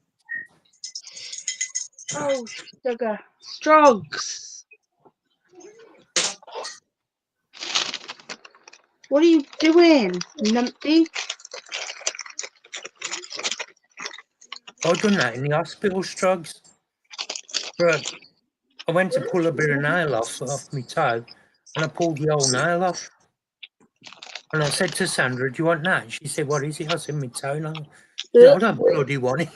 Oh, sugar. Strogs. What are you doing, numpty? I've done that in the hospital, Strogs. For I went to pull a bit of nail off my toe, and I pulled the whole nail off. And I said to Sandra, "Do you want that?" She said, "What is it?" I said, "My toenail." She said, "I don't bloody want it."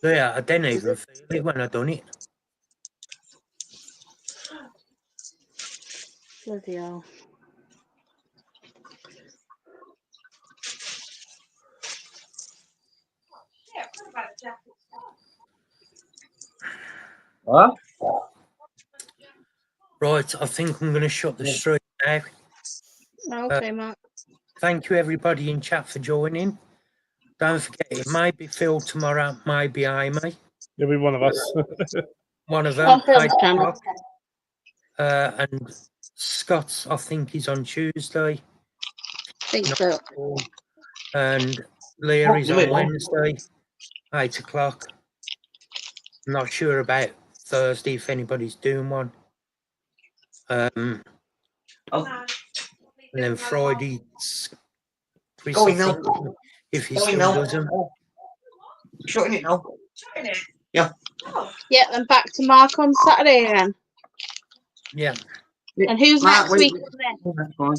Yeah, I didn't even feel it when I done it. Bloody hell. What? Right, I think I'm going to shut the stream now. Okay, Mark. Thank you, everybody in chat, for joining. Don't forget, it might be Phil tomorrow, might be Amy. You'll be one of us. One of them. On Phil's channel. And Scott, I think, is on Tuesday. Think so. And Leah is on Wednesday, 8 o'clock. Not sure about Thursday if anybody's doing one. And then Friday, Chris, I think, if he still does them. Shutting it now. Shutting it? Yeah. Oh. Yeah, then back to Mark on Saturday again. Yeah. And who's Mark, next week? That's fine.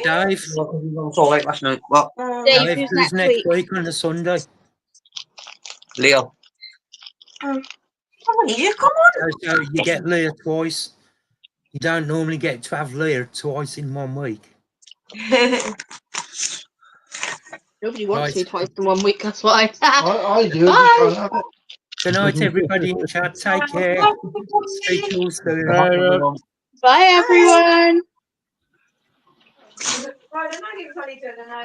Dave. So late last night. What? Dave, Dave, who's who's next week? on the Sunday? Leo. Come on. So you get Leah twice. You don't normally get to have Leah twice in 1 week. Nobody wants Right. to twice in 1 week, that's why. I do. Bye. Good night, everybody in chat. Take care. Speak to you soon. Bye, everyone. Right, I know you were funny to know.